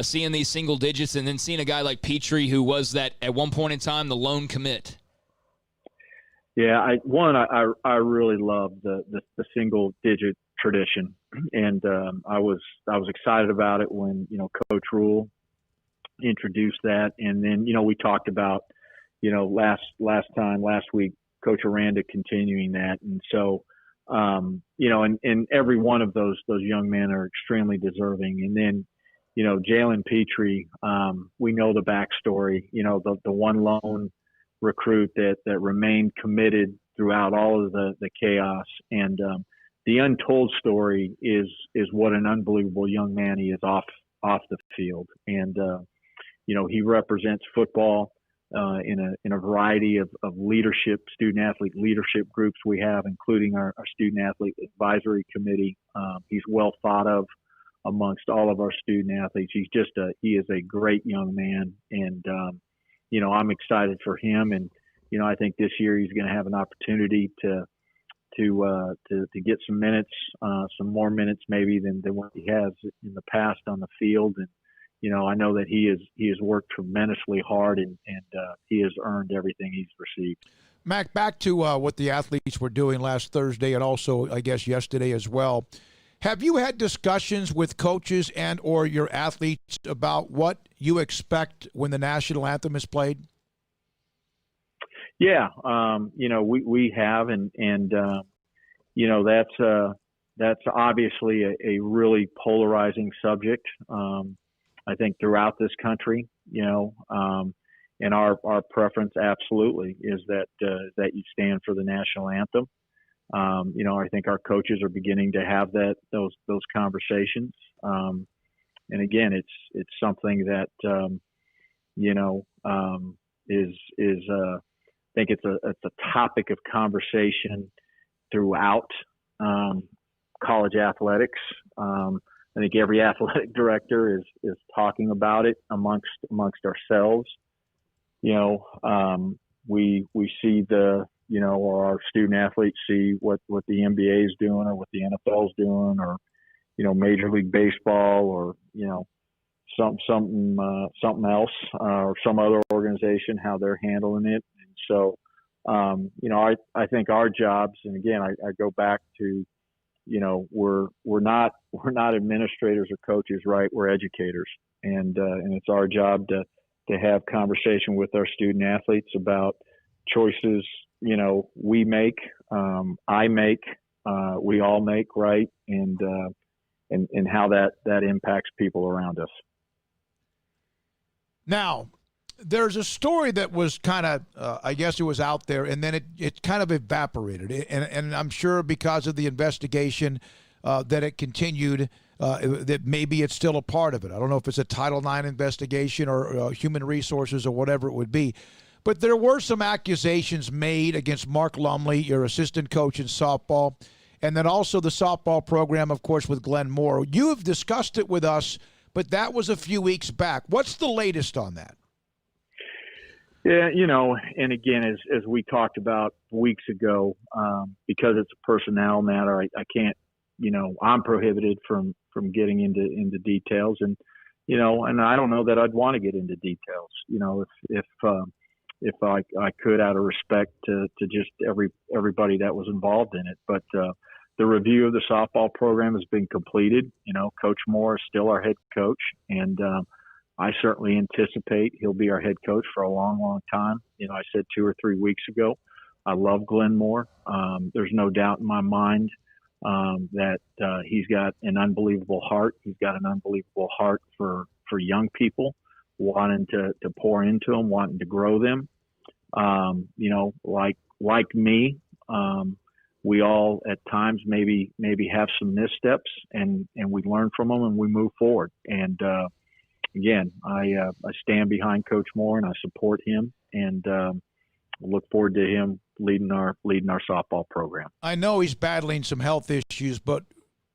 seeing these single digits and then seeing a guy like Petrie who was that at one point in time the lone commit? Yeah, I really love the single digit tradition, and I was excited about it when Coach Rule introduced that, and then we talked about last week Coach Aranda continuing that, and so and every one of those young men are extremely deserving, and then Jalen Petrie, we know the backstory, the one lone recruit that remained committed throughout all of the chaos, and the untold story is what an unbelievable young man he is off the field, and he represents football in a variety of leadership, student athlete leadership groups we have, including our student athlete advisory committee. He's well thought of amongst all of our student athletes. He is a great young man, and I'm excited for him, and I think this year he's going to have an opportunity to get some minutes, some more minutes maybe than what he has in the past on the field, and I know that he has worked tremendously hard, and he has earned everything he's received. Mac, back to what the athletes were doing last Thursday and also I guess yesterday as well. Have you had discussions with coaches and or your athletes about what you expect when the national anthem is played? Yeah, we have, and that's obviously a really polarizing subject. I think throughout this country, and our preference absolutely is that you stand for the national anthem. I think our coaches are beginning to have those conversations. And again, it's something that I think it's a topic of conversation throughout college athletics. I think every athletic director is talking about it amongst ourselves. We see or our student athletes see what the NBA is doing or what the NFL is doing, or Major League Baseball, or something else, or some other organization, how they're handling it. And so I think our jobs, and again I go back to we're not administrators or coaches, right? We're educators, and it's our job to have conversation with our student athletes about choices we make, I make, we all make, right? And how that impacts people around us. Now, there's a story that was kind of, I guess it was out there, and then it kind of evaporated. And I'm sure because of the investigation that it continued, that maybe it's still a part of it. I don't know if it's a Title IX investigation or human resources or whatever it would be. But there were some accusations made against Mark Lumley, your assistant coach in softball, and then also the softball program, of course, with Glenn Moore. You have discussed it with us, but that was a few weeks back. What's the latest on that? Yeah, and again, as we talked about weeks ago, because it's a personnel matter, I can't, I'm prohibited from getting into details, and and I don't know that I'd want to get into details. If I could, out of respect to just everybody that was involved in it. But the review of the softball program has been completed. Coach Moore is still our head coach, and I certainly anticipate he'll be our head coach for a long, long time. I said 2 or 3 weeks ago, I love Glenn Moore. There's no doubt in my mind that he's got an unbelievable heart. He's got an unbelievable heart for young people, wanting to pour into them, wanting to grow them. Like me, we all at times maybe have some missteps, and we learn from them and we move forward. And again, I stand behind Coach Moore and I support him, and look forward to him leading our softball program. I know he's battling some health issues, but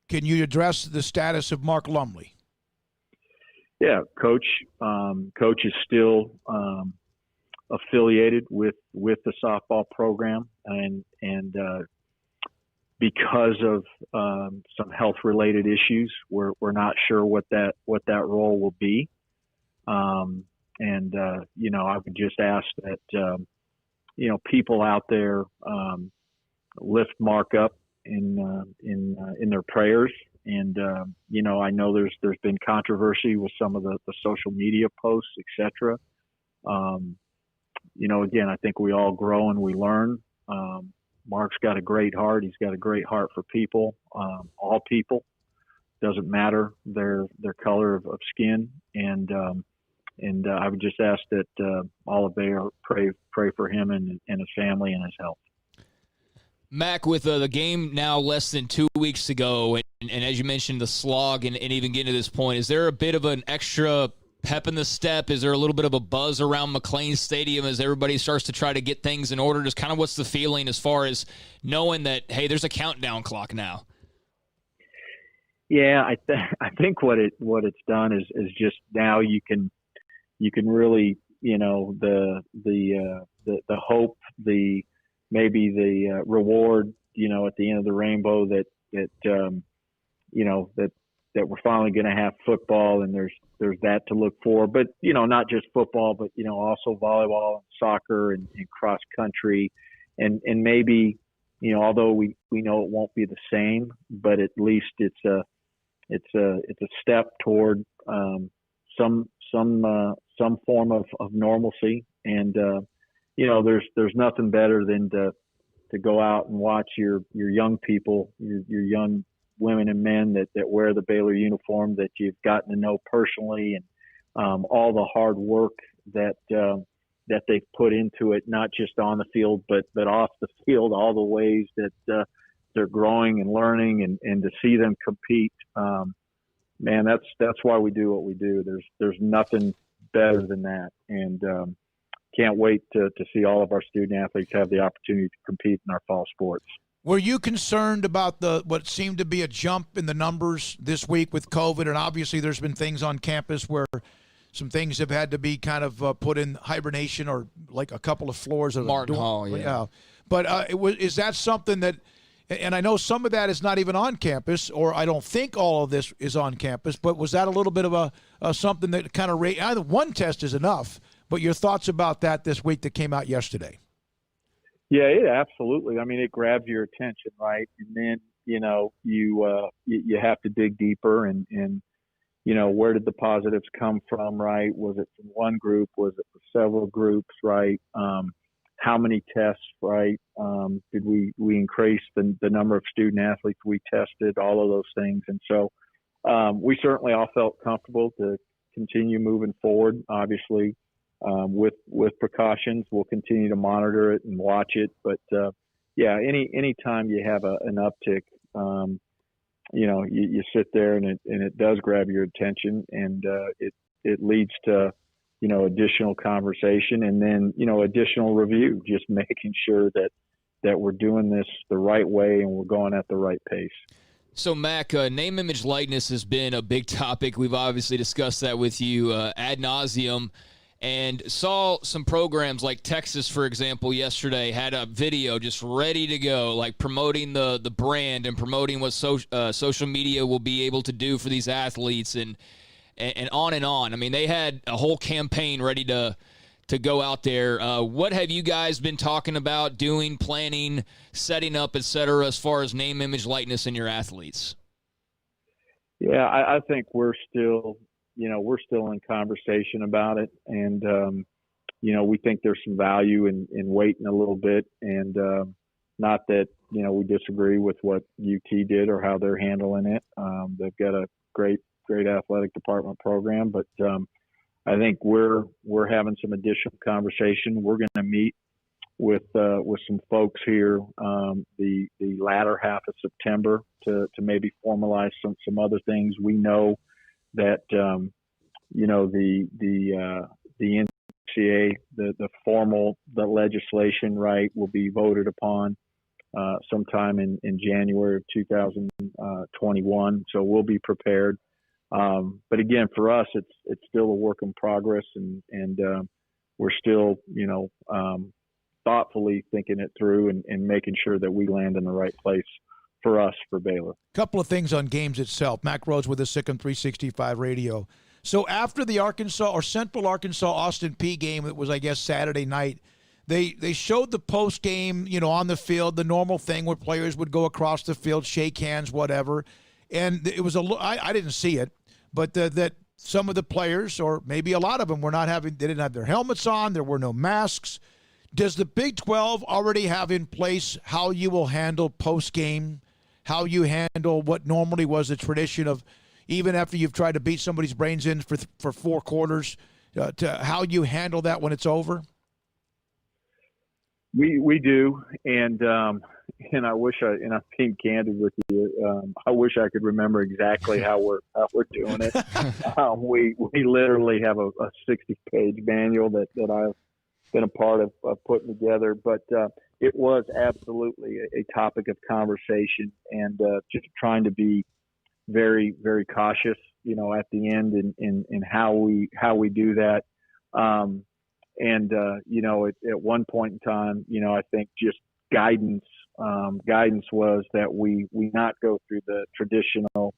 can you address the status of Mark Lumley? Yeah, Coach is still affiliated with the softball program, and because of some health related issues, we're not sure what that role will be. I would just ask that people out there lift Mark up in their prayers. And, I know there's been controversy with some of the social media posts, et cetera. Again, I think we all grow and we learn. Mark's got a great heart. He's got a great heart for people, all people. Doesn't matter their color of skin. And I would just ask that all of you pray for him and his family and his health. Mack, with the game now less than 2 weeks to go, and as you mentioned, the slog and even getting to this point, is there a bit of an extra pep in the step? Is there a little bit of a buzz around McLean Stadium as everybody starts to try to get things in order? Just kind of what's the feeling as far as knowing that, hey, there's a countdown clock now? Yeah, I think what it's done is just now you can really, the hope, maybe the reward, at the end of the rainbow that we're finally going to have football, and there's that to look for. But, not just football, but, also volleyball and soccer and cross country, and maybe, although we know it won't be the same, but at least it's a step toward some form of normalcy. And there's nothing better than to go out and watch your young people, your young women and men that wear the Baylor uniform that you've gotten to know personally, and all the hard work that they've put into it, not just on the field, but off the field, all the ways that they're growing and learning, and to see them compete. Man, that's why we do what we do. There's nothing better than that. And can't wait to see all of our student athletes have the opportunity to compete in our fall sports. Were you concerned about what seemed to be a jump in the numbers this week with COVID? And obviously there's been things on campus where some things have had to be kind of put in hibernation, or like a couple of floors of Martin Hall, yeah. But is that something that, and I know some of that is not even on campus, or I don't think all of this is on campus, but was that a little bit of a something that kind of either one test is enough, but your thoughts about that this week that came out yesterday? Yeah, it absolutely. I mean, it grabs your attention, right? And then, you have to dig deeper and where did the positives come from, right? Was it from one group? Was it from several groups, right? How many tests, right? Did we increase the number of student athletes we tested, all of those things. And so we certainly all felt comfortable to continue moving forward, obviously, with precautions. We'll continue to monitor it and watch it. But, any time you have an uptick, you sit there and it does grab your attention, and it leads to additional conversation, and then additional review, just making sure that we're doing this the right way and we're going at the right pace. So, Mack, name, image, likeness has been a big topic. We've obviously discussed that with you ad nauseum, and saw some programs like Texas, for example, yesterday had a video just ready to go, like promoting the brand and promoting what social media will be able to do for these athletes, and on and on. I mean, they had a whole campaign ready to go out there. What have you guys been talking about, doing, planning, setting up, et cetera, as far as name, image, likeness in your athletes? Yeah, I think we're still in conversation about it, and we think there's some value in waiting a little bit, and not that we disagree with what UT did or how they're handling it. They've got a great athletic department program, but I think we're having some additional conversation. We're going to meet with some folks here the latter half of September to maybe formalize some other things. We know that the NCAA, the legislation, right, will be voted upon sometime in January of 2021. So we'll be prepared. But again, for us, it's still a work in progress, and we're still thoughtfully thinking it through and making sure that we land in the right place for us, for Baylor. Couple of things on games itself. Mack Rhoades with the Sikkim 365 Radio. So after the Central Arkansas Austin Peay game, it was, I guess, Saturday night, they showed the post game, on the field, the normal thing where players would go across the field, shake hands, whatever. And it was I didn't see it, but that some of the players, or maybe a lot of them, they didn't have their helmets on. There were no masks. Does the Big 12 already have in place how you will handle post game? How you handle what normally was a tradition of, even after you've tried to beat somebody's brains in for 4 quarters, to how you handle that when it's over? We do, and I wish and I'm being candid with you. I wish I could remember exactly how we're doing it. We literally have a 60-page manual that I've been a part of putting together, but it was absolutely a topic of conversation, and just trying to be very, very cautious, at the end in how we do that. At one point in time, I think just guidance was that we not go through the traditional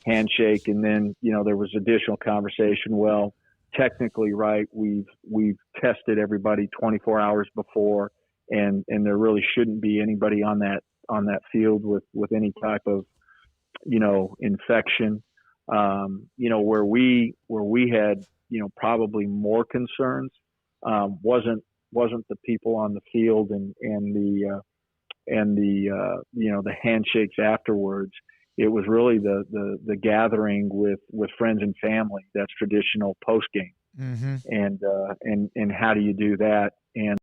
handshake, and then there was additional conversation. Well, technically, right, we've tested everybody 24 hours before, and there really shouldn't be anybody on that field with any type of, infection. Where we had, probably more concerns, wasn't the people on the field and the handshakes afterwards. It was really the gathering with friends and family. That's traditional post game. Mm-hmm. And how do you do that? And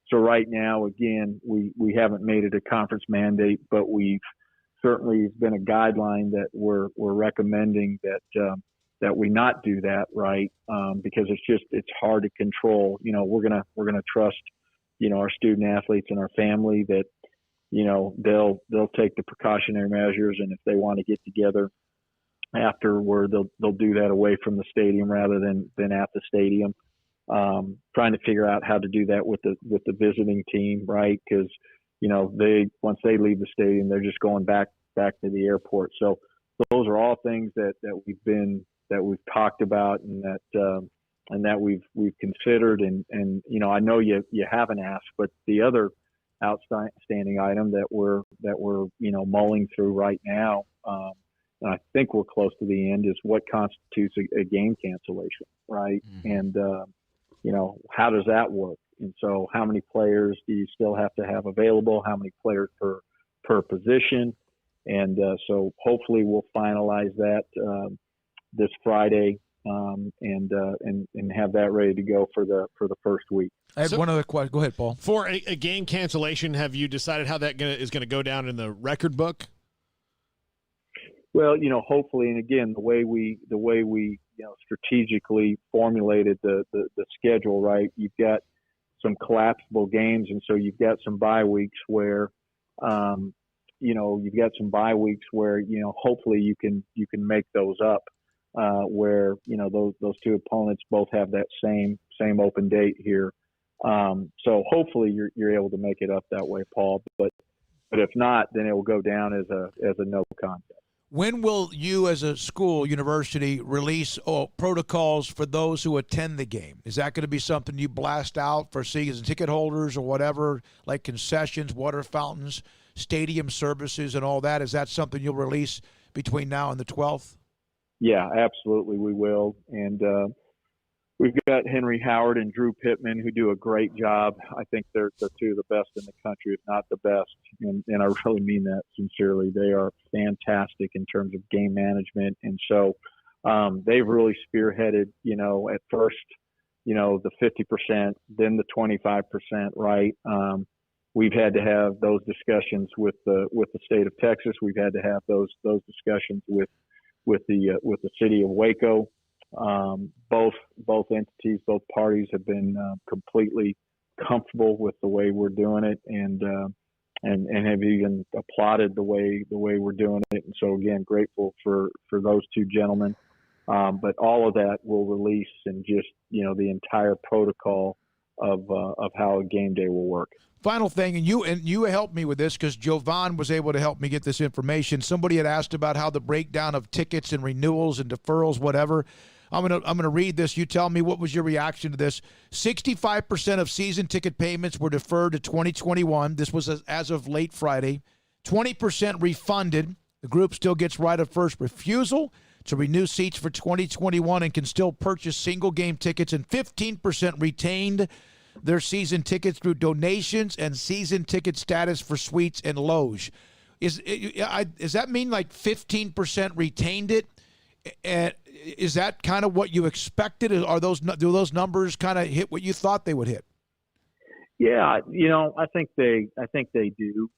so right now, again, we haven't made it a conference mandate, but we've certainly been a guideline that we're recommending that we not do that, right? Because it's hard to control. We're gonna trust our student athletes and our family that they'll take the precautionary measures, and if they want to get together afterward, they'll do that away from the stadium rather than at the stadium. Trying to figure out how to do that with the visiting team, right? Because once they leave the stadium, they're just going back to the airport. So those are all things that we've talked about and that we've considered. And I know you haven't asked, but the other outstanding item that we're mulling through right now, and I think we're close to the end, is what constitutes a game cancellation, right? Mm-hmm. And how does that work? And so how many players do you still have to have available? How many players per position? And so hopefully we'll finalize that this Friday and have that ready to go for the first week. I have one other question. Go ahead, Paul. For a game cancellation, have you decided how that is going to go down in the record book? Well, hopefully, and again, the way we strategically formulated the schedule, right? You've got some collapsible games, and so you've got some bye weeks where, hopefully you can make those up, where those two opponents both have that same open date here. So hopefully you're able to make it up that way, Paul. But if not, then it will go down as a no contest. When will you, as a school, university, release protocols for those who attend the game? Is that going to be something you blast out for season ticket holders or whatever, like concessions, water fountains, stadium services, and all that? Is that something you'll release between now and the 12th? Yeah, absolutely, we will. And we've got Henry Howard and Drew Pittman, who do a great job. I think they're two of the best in the country, if not the best. And I really mean that sincerely. They are fantastic in terms of game management. And so they've really spearheaded, at first, the 50%, then the 25%, right? We've had to have those discussions with the state of Texas. We've had to have those discussions with the city of Waco. Both entities, both parties have been completely comfortable with the way we're doing it, and have even applauded the way we're doing it. And so again, grateful for those two gentlemen. But all of that will release in just the entire protocol of how a game day will work. Final thing, and you helped me with this because Jovan was able to help me get this information. Somebody had asked about how the breakdown of tickets and renewals and deferrals, whatever. I'm gonna read this. You tell me, what was your reaction to this? 65% of season ticket payments were deferred to 2021. This was as of late Friday. 20% refunded. The group still gets right of first refusal to renew seats for 2021 and can still purchase single game tickets, and 15% retained their season tickets through donations and season ticket status for suites and loge. Does that mean like 15% retained it? And is that kind of what you expected? Do those numbers kind of hit what you thought they would hit? Yeah, I think they do.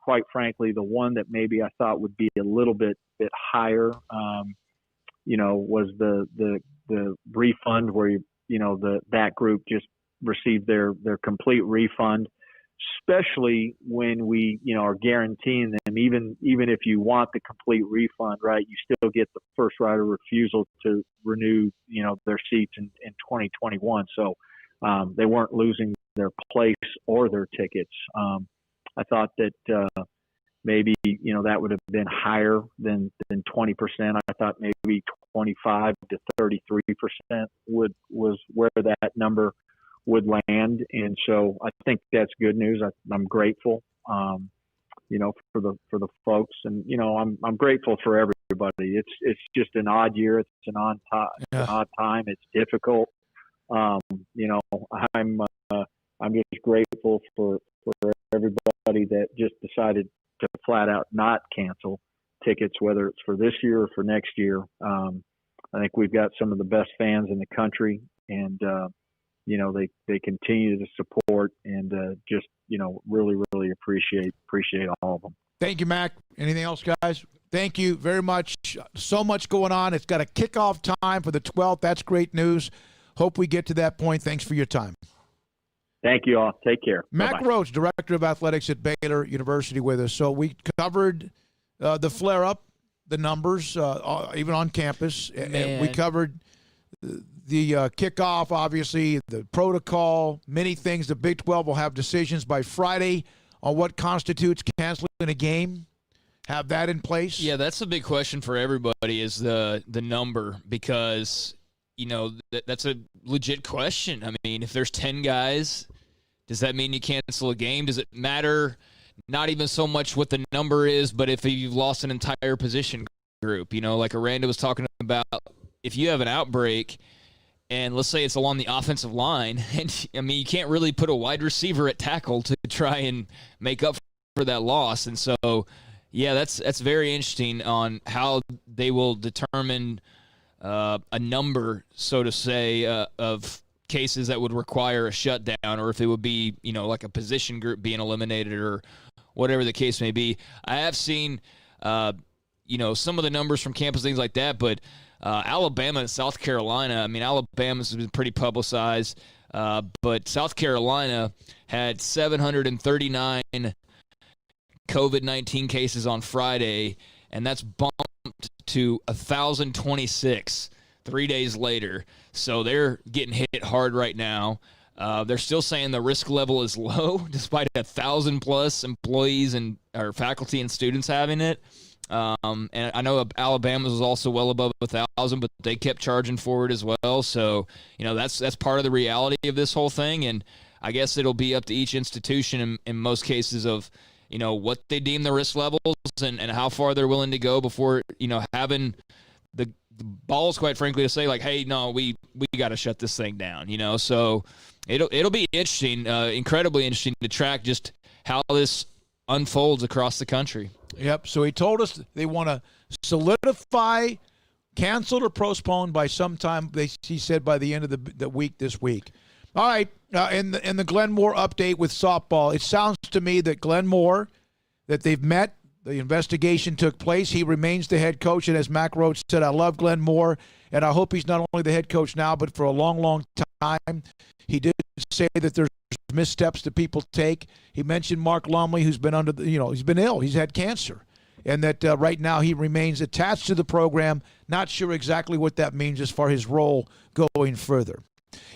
Quite frankly, the one that maybe I thought would be a little bit higher, was the refund where that group just received their complete refund, especially when we are guaranteeing them, even if you want the complete refund, right, you still get the first right of refusal to renew their seats in 2021. So they weren't losing their place or their tickets. I thought that maybe that would have been higher than 20%. I thought maybe 25 to 33% was where that number would land. And so I think that's good news. I'm grateful, for the folks, and I'm grateful for everybody. It's just an odd year. It's an odd time. It's an odd time. It's difficult. I'm just grateful for everybody that just decided to flat out not cancel tickets, whether it's for this year or for next year. I think we've got some of the best fans in the country, and they continue to support, and really, really appreciate all of them. Thank you, Mac. Anything else, guys? Thank you very much. So much going on. It's got a kickoff time for the 12th. That's great news. Hope we get to that point. Thanks for your time. Thank you all. Take care. Mack Rhoades, Director of Athletics at Baylor University, with us. So we covered the flare-up, the numbers, even on campus. And we covered the kickoff, obviously, the protocol, many things. The Big 12 will have decisions by Friday on what constitutes canceling a game. Have that in place? Yeah, that's a big question for everybody, is the number, because that's a legit question. I mean, if there's 10 guys, does that mean you cancel a game? Does it matter not even so much what the number is, but if you've lost an entire position group? Like Aranda was talking about, if you have an outbreak and let's say it's along the offensive line, and you can't really put a wide receiver at tackle to try and make up for that loss. And so, yeah, that's very interesting on how they will determine a number, so to say, of cases that would require a shutdown, or if it would be, like a position group being eliminated or whatever the case may be. I have seen, some of the numbers from campus, things like that, but Alabama and South Carolina, Alabama's been pretty publicized, but South Carolina had 739 COVID-19 cases on Friday, and that's bumped to 1,026 3 days later. So they're getting hit hard right now. They're still saying the risk level is low, despite 1,000+ employees or faculty and students having it. And I know Alabama was also well above 1,000, but they kept charging forward as well. So, that's part of the reality of this whole thing. And I guess it'll be up to each institution in most cases of, what they deem the risk levels and how far they're willing to go before, having the balls, quite frankly, to say like, hey, no, we got to shut this thing down, So it'll be interesting, incredibly interesting to track just how this unfolds across the country. Yep. So he told us they want to solidify, canceled or postponed by sometime. He said by the end of the week this week. All right. In the Glenmore update with softball, it sounds to me that Glenmore, that they've met. The investigation took place. He remains the head coach. And as Mack Rhoades said, I love Glenmore, and I hope he's not only the head coach now, but for a long, long time. He did say that there's missteps that people take. He mentioned Mark Lumley, who's been he's been ill. He's had cancer. And that right now he remains attached to the program. Not sure exactly what that means as far as his role going further.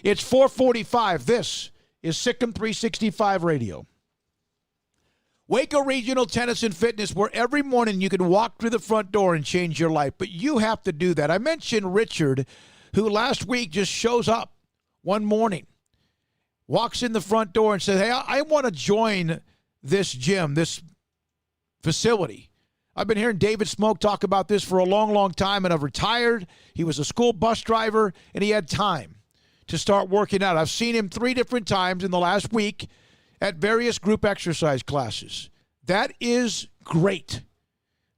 It's 4:45. This is Sikkim 365 Radio. Waco Regional Tennis and Fitness, where every morning you can walk through the front door and change your life, but you have to do that. I mentioned Richard, who last week just shows up one morning, walks in the front door and says, hey, I want to join this gym, this facility. I've been hearing David Smoke talk about this for a long, long time, and I've retired. He was a school bus driver, and he had time to start working out. I've seen him 3 different times in the last week at various group exercise classes. That is great.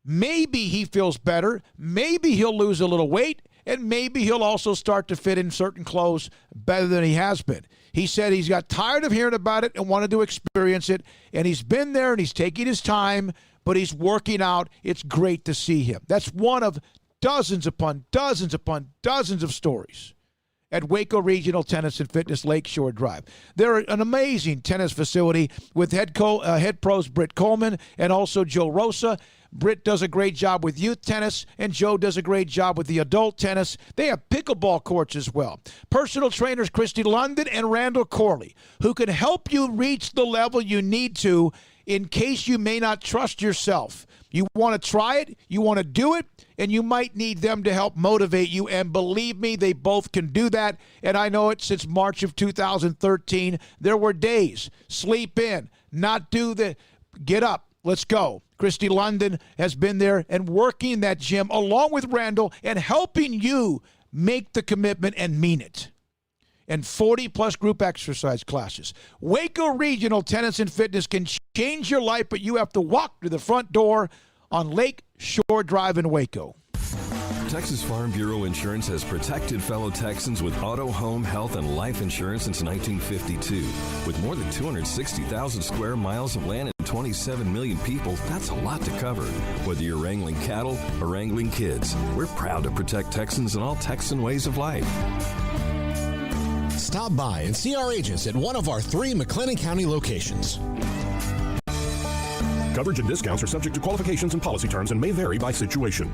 Maybe he feels better. Maybe he'll lose a little weight, and maybe he'll also start to fit in certain clothes better than he has been. He said he's got tired of hearing about it and wanted to experience it, and he's been there and he's taking his time, but he's working out. It's great to see him. That's one of dozens upon dozens upon dozens of stories at Waco Regional Tennis and Fitness Lakeshore Drive. They're an amazing tennis facility with head pros Britt Coleman and also Joe Rosa. Britt does a great job with youth tennis, and Joe does a great job with the adult tennis. They have pickleball courts as well. Personal trainers Christy London and Randall Corley, who can help you reach the level you need to in case you may not trust yourself. You want to try it, you want to do it, and you might need them to help motivate you. And believe me, they both can do that. And I know it since March of 2013. There were days, sleep in, not do the, get up, let's go. Christy London has been there and working that gym along with Randall and helping you make the commitment and mean it. And 40-plus group exercise classes. Waco Regional Tennis and Fitness can change your life, but you have to walk to the front door on Lake Shore Drive in Waco. Texas Farm Bureau Insurance has protected fellow Texans with auto, home, health, and life insurance since 1952. With more than 260,000 square miles of land and 27 million people, that's a lot to cover. Whether you're wrangling cattle or wrangling kids, we're proud to protect Texans in all Texan ways of life. Stop by and see our agents at one of our 3 McLennan County locations. Coverage and discounts are subject to qualifications and policy terms and may vary by situation.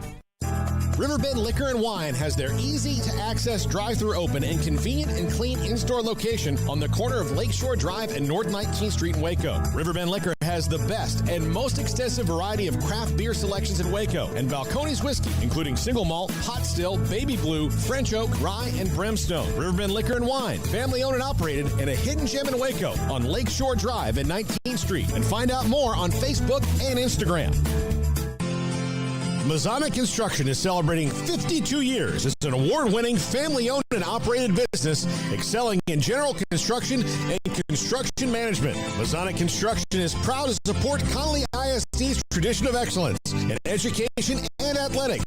Riverbend Liquor and Wine has their easy-to-access drive-thru open and convenient and clean in-store location on the corner of Lakeshore Drive and North 19th Street in Waco. Riverbend Liquor has the best and most extensive variety of craft beer selections in Waco and Balcones whiskey, including single malt, pot still, baby blue, French oak, rye, and brimstone. Riverbend Liquor and Wine, family-owned and operated, and a hidden gem in Waco on Lakeshore Drive and 19th Street. And find out more on Facebook and Instagram. Mazzana Construction is celebrating 52 years as an award-winning, family-owned and operated business excelling in general construction and construction management. Mazzana Construction is proud to support Connolly ISD's tradition of excellence in education and athletics,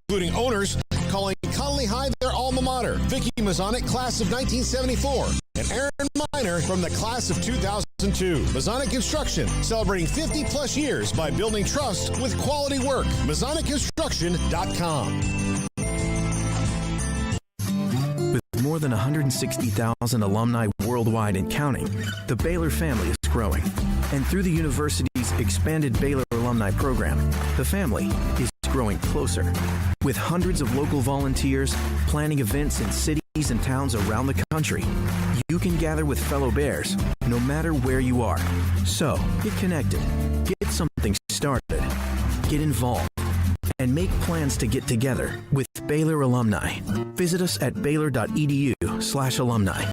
including owners calling Connolly High their alma mater, Vicky Mazzonic, class of 1974, and Aaron Miner from the class of 2002. Mazzonic Construction, celebrating 50-plus years by building trust with quality work. MazzoniConstruction.com. With more than 160,000 alumni worldwide and counting, the Baylor family is growing. And through the university's expanded Baylor alumni program, the family is growing closer. With hundreds of local volunteers planning events in cities and towns around the country, you can gather with fellow Bears no matter where you are. So, get connected, get something started, get involved, and make plans to get together with Baylor alumni. Visit us at baylor.edu/alumni.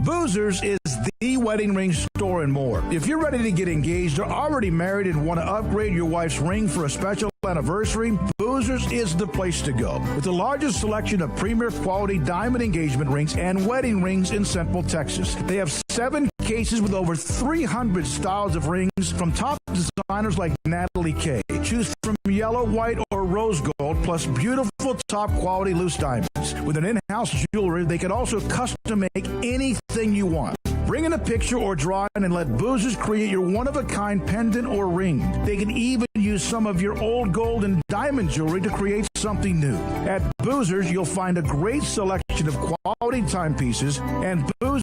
Boozers is the wedding ring store and more. If you're ready to get engaged or already married and want to upgrade your wife's ring for a special anniversary, Boozers is the place to go. With the largest selection of premier quality diamond engagement rings and wedding rings in Central Texas. They have 7 cases with over 300 styles of rings from top designers like Natalie Kay. Choose from yellow, white, or rose gold, plus beautiful top quality loose diamonds. With an in-house jewelry, they can also custom make anything you want. Bring in a picture or drawing and let Boozers create your one-of-a-kind pendant or ring. They can even use some of your old gold and diamond jewelry to create something new. At Boozers, you'll find a great selection of quality timepieces, and Boozers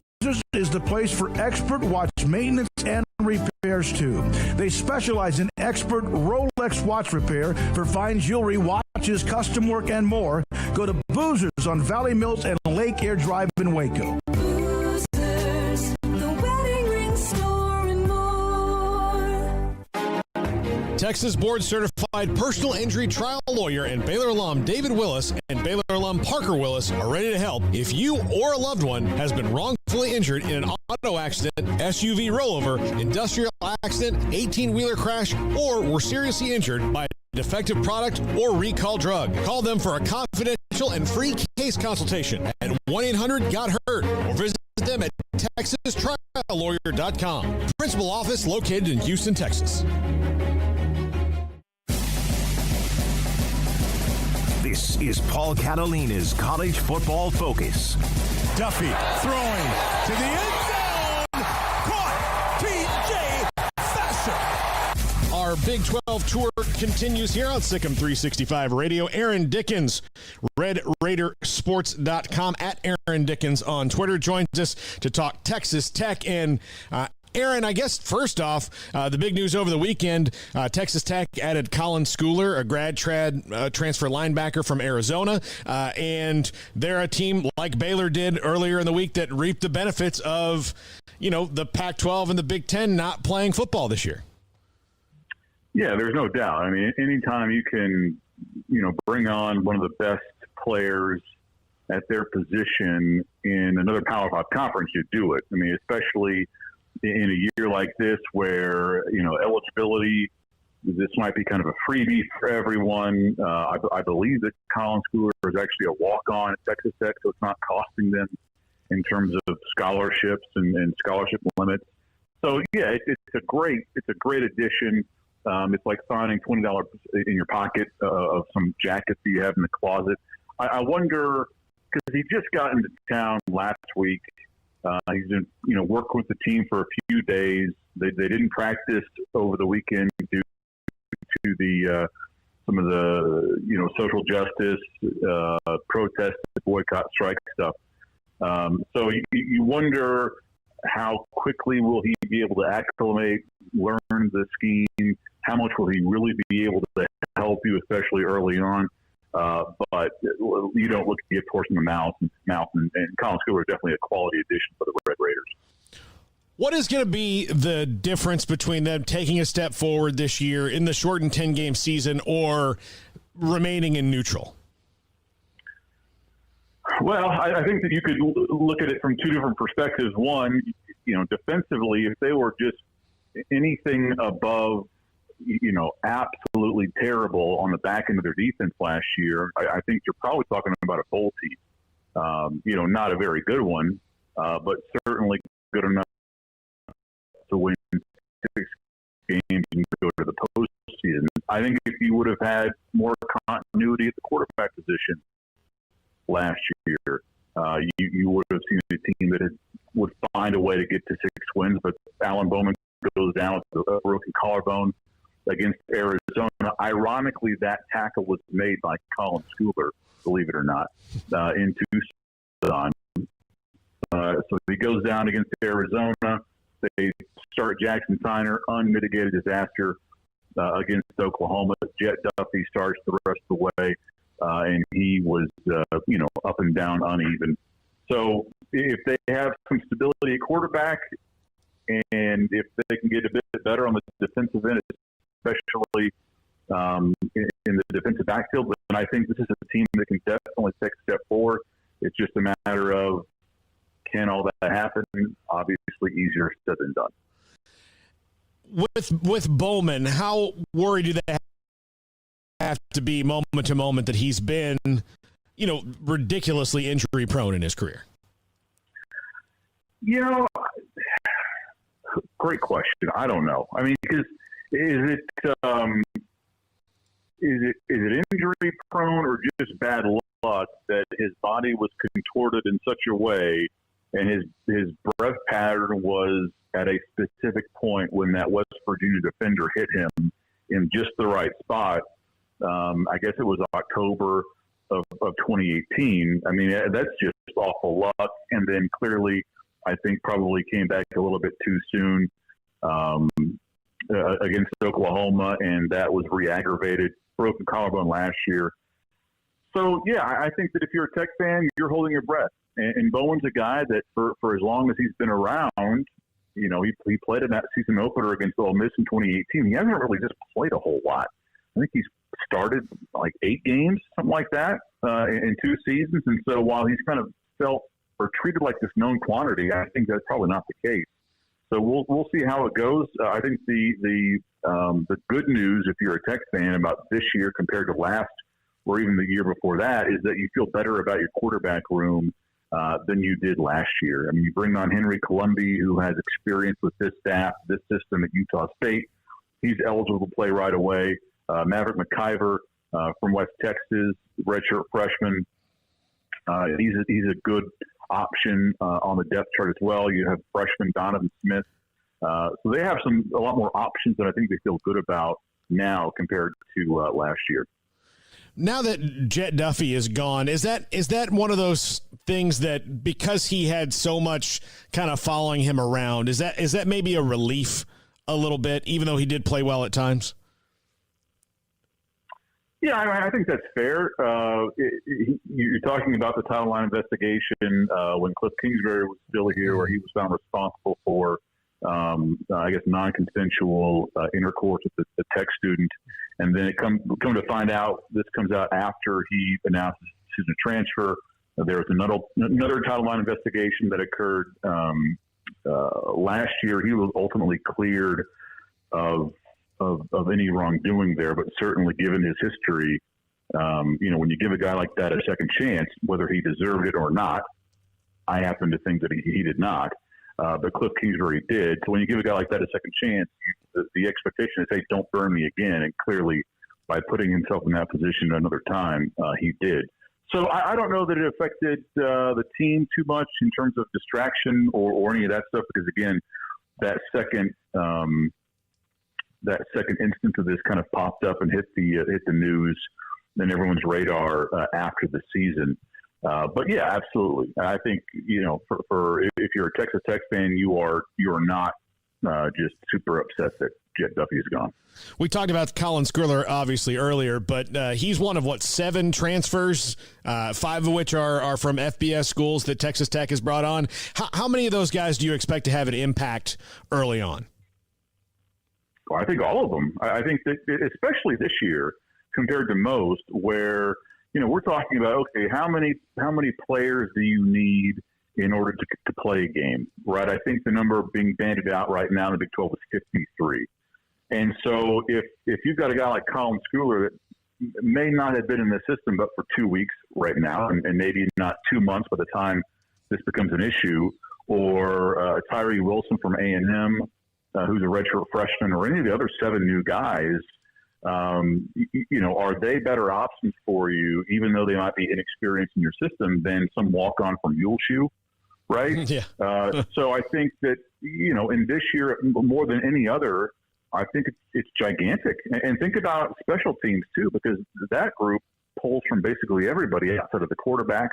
is the place for expert watch maintenance and repairs too. They specialize in expert Rolex watch repair for fine jewelry, watches, custom work, and more. Go to Boozers on Valley Mills and Lake Air Drive in Waco. Boozers, the wedding ring store and more. Texas Board Certified Personal Injury Trial Lawyer and Baylor alum David Willis and Baylor alum Parker Willis are ready to help if you or a loved one has been wrongfully injured in an auto accident, SUV rollover, industrial accident, 18-wheeler crash, or were seriously injured by a defective product or recall drug. Call them for a confidential and free case consultation at 1-800-GOT-HURT or visit them at TexasTrialLawyer.com. Principal office located in Houston, Texas. This is Paul Catalina's College Football Focus. Duffy throwing to the end zone. Caught. T.J. Fasher. Our Big 12 tour continues here on Sikkim 365 Radio. Aaron Dickens, RedRaiderSports.com, at Aaron Dickens on Twitter, joins us to talk Texas Tech and Aaron, I guess first off, the big news over the weekend, Texas Tech added Colin Schooler, a grad transfer linebacker from Arizona, and they're a team like Baylor did earlier in the week that reaped the benefits of, the Pac-12 and the Big Ten not playing football this year. Yeah, there's no doubt. I mean, anytime you can, bring on one of the best players at their position in another Power 5 conference, you do it. I mean, especially in a year like this where, eligibility, this might be kind of a freebie for everyone. I believe that Colin Schooler is actually a walk-on at Texas Tech, so it's not costing them in terms of scholarships and scholarship limits. So, yeah, it's a great addition. It's like signing $20 in your pocket of some jackets that you have in the closet. I wonder, because he just got into town last week. He's been, working with the team for a few days. They didn't practice over the weekend due to the some of the social justice protest, boycott, strike stuff. So you wonder how quickly will he be able to acclimate, learn the scheme? How much will he really be able to help you, especially early on? But you don't look at the gift horse in the mouth, and Colin Schooler is definitely a quality addition for the Red Raiders. What is going to be the difference between them taking a step forward this year in the shortened 10-game season or remaining in neutral? Well, I think that you could look at it from two different perspectives. One, defensively, if they were just anything above, absolutely terrible on the back end of their defense last year, I think you're probably talking about a bowl team. Not a very good one, but certainly good enough to win 6 games and go to the postseason. I think if you would have had more continuity at the quarterback position last year, you would have seen a team that would find a way to get to 6 wins, but Alan Bowman goes down with a broken collarbone against Arizona. Ironically, that tackle was made by Colin Schooler, believe it or not, in Tucson. So he goes down against Arizona. They start Jackson Tyner, unmitigated disaster against Oklahoma. Jet Duffy starts the rest of the way, and he was, up and down, uneven. So if they have some stability at quarterback, and if they can get a bit better on the defensive end, especially in the defensive backfield, then I think this is a team that can definitely take a step forward. It's just a matter of, can all that happen? Obviously, easier said than done. With Bowman, how worried do they have to be moment to moment that he's been, ridiculously injury prone in his career? Great question. I don't know. I mean, because is it injury prone or just bad luck that his body was contorted in such a way and his breath pattern was at a specific point when that West Virginia defender hit him in just the right spot? I guess it was October of 2018. I mean, that's just awful luck. And then clearly, I think probably came back a little bit too soon against Oklahoma, and that was re-aggravated. Broken collarbone last year. So, yeah, I think that if you're a Tech fan, you're holding your breath. And Bowen's a guy that for as long as he's been around, he played in that season opener against Ole Miss in 2018. He hasn't really just played a whole lot. I think he's started like 8 games, something like that, in 2 seasons. And so while he's kind of felt or treated like this known quantity, I think that's probably not the case. So we'll see how it goes. I think the good news, if you're a Tech fan, about this year compared to last or even the year before that, is that you feel better about your quarterback room than you did last year. I mean, you bring on Henry Colombi, who has experience with this staff, this system at Utah State. He's eligible to play right away. Maverick McIver from West Texas, redshirt freshman. He's a good option on the depth chart as well. You have freshman Donovan Smith. So they have a lot more options that I think they feel good about now compared to last year. Now that Jet Duffy is gone, is that one of those things that because he had so much kind of following him around, is that maybe a relief a little bit, even though he did play well at times? Yeah, I think that's fair. You're talking about the Title IX investigation when Cliff Kingsbury was still here, where he was found responsible for, I guess, non-consensual intercourse with the tech student. And then it come to find out, this comes out after he announced his decision to transfer. There was another Title IX investigation that occurred last year. He was ultimately cleared of any wrongdoing there, but certainly given his history, when you give a guy like that a second chance, whether he deserved it or not, I happen to think that he did not, but Cliff Kingsbury did. So when you give a guy like that a second chance, the expectation is, hey, don't burn me again. And clearly, by putting himself in that position another time, he did. So I don't know that it affected the team too much in terms of distraction or any of that stuff, because again, that second instance of this kind of popped up and hit the news and everyone's radar after the season. But yeah, absolutely. I think for if you're a Texas Tech fan, you are not just super upset that Jet Duffy is gone. We talked about Colin Skriller obviously earlier, but he's one of 7 transfers, 5 of which are from FBS schools that Texas Tech has brought on. How many of those guys do you expect to have an impact early on? Well, I think all of them. I think that especially this year compared to most, where we're talking about, okay, how many players do you need in order to play a game, right? I think the number being bandied out right now in the Big 12 is 53. And so if you've got a guy like Colin Skriller that may not have been in the system but for 2 weeks right now, and maybe not 2 months by the time this becomes an issue, or Tyree Wilson from A&M, who's a redshirt freshman, or any of the other 7 new guys, are they better options for you, even though they might be inexperienced in your system, than some walk-on from Muleshoe, right? Yeah. So I think that, in this year, more than any other, I think it's gigantic. And think about special teams, too, because that group pulls from basically everybody outside of the quarterbacks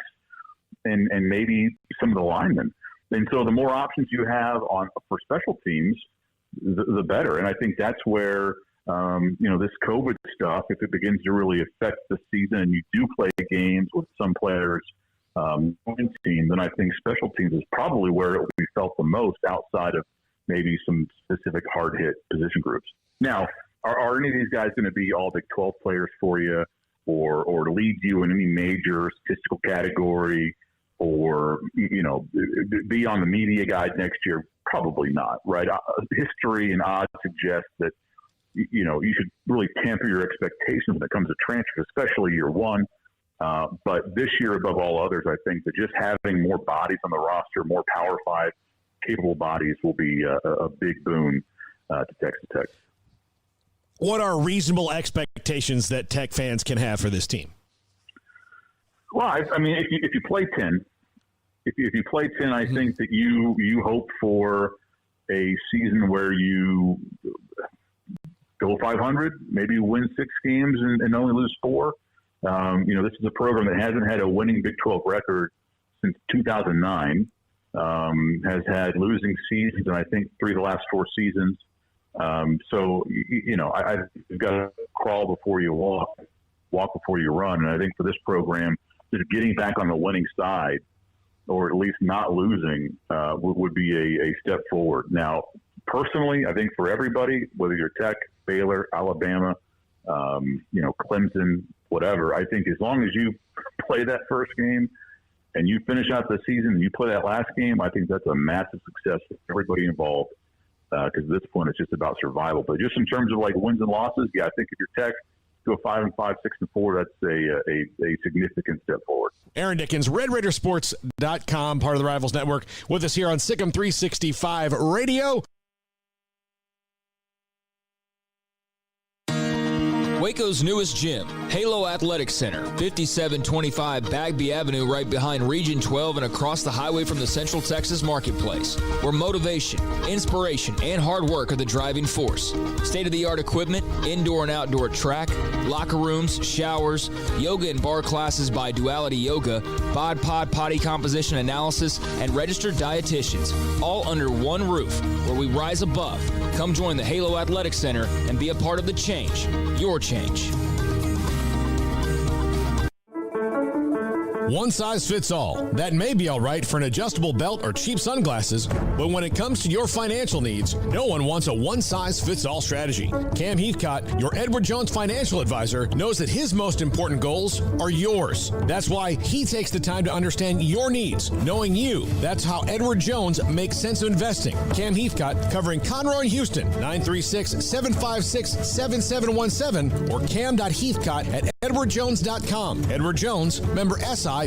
and maybe some of the linemen. And so the more options you have for special teams, the better. And I think that's where, this COVID stuff, if it begins to really affect the season and you do play games with some players on team, then I think special teams is probably where it will be felt the most outside of maybe some specific hard-hit position groups. Now, are any of these guys going to be all Big 12 players for you or lead you in any major statistical category or, be on the media guide next year? Probably not, right? History and odds suggest that, you should really temper your expectations when it comes to transfers, especially year one. But this year, above all others, I think that just having more bodies on the roster, more Power 5 capable bodies will be a big boon to Texas Tech. What are reasonable expectations that Tech fans can have for this team? Well, I mean, if you play 10, if you play 10, I think that you hope for a season where you go 500, maybe win 6 games and only lose 4. This is a program that hasn't had a winning Big 12 record since 2009. Has had losing seasons, and I think 3 of the last 4 seasons. So you've got to crawl before you walk before you run. And I think for this program, just getting back on the winning side, or at least not losing, would be a step forward. Now, personally, I think for everybody, whether you're Tech, Baylor, Alabama, Clemson, whatever, I think as long as you play that first game and you finish out the season and you play that last game, I think that's a massive success for everybody involved, because at this point it's just about survival. But just in terms of like wins and losses, yeah, I think if you're Tech, go 5-5, 6-4, that's a significant step forward. Aaron Dickens, RedRaidersports.com, part of the Rivals Network, with us here on Sikkim 365 Radio. Waco's newest gym, Halo Athletic Center, 5725 Bagby Avenue, right behind Region 12 and across the highway from the Central Texas Marketplace, where motivation, inspiration, and hard work are the driving force. State-of-the-art equipment, indoor and outdoor track, locker rooms, showers, yoga and bar classes by Duality Yoga, bod pod potty composition analysis, and registered dietitians, all under one roof, where we rise above. Come join the Halo Athletic Center and be a part of the change. Your change. One size fits all. That may be all right for an adjustable belt or cheap sunglasses, but when it comes to your financial needs, no one wants a one-size-fits-all strategy. Cam Heathcott, your Edward Jones financial advisor, knows that his most important goals are yours. That's why he takes the time to understand your needs, knowing you. That's how Edward Jones makes sense of investing. Cam Heathcott, covering Conroe and Houston, 936-756-7717 or cam.heathcott@edwardjones.com. Edward Jones, member SIPC.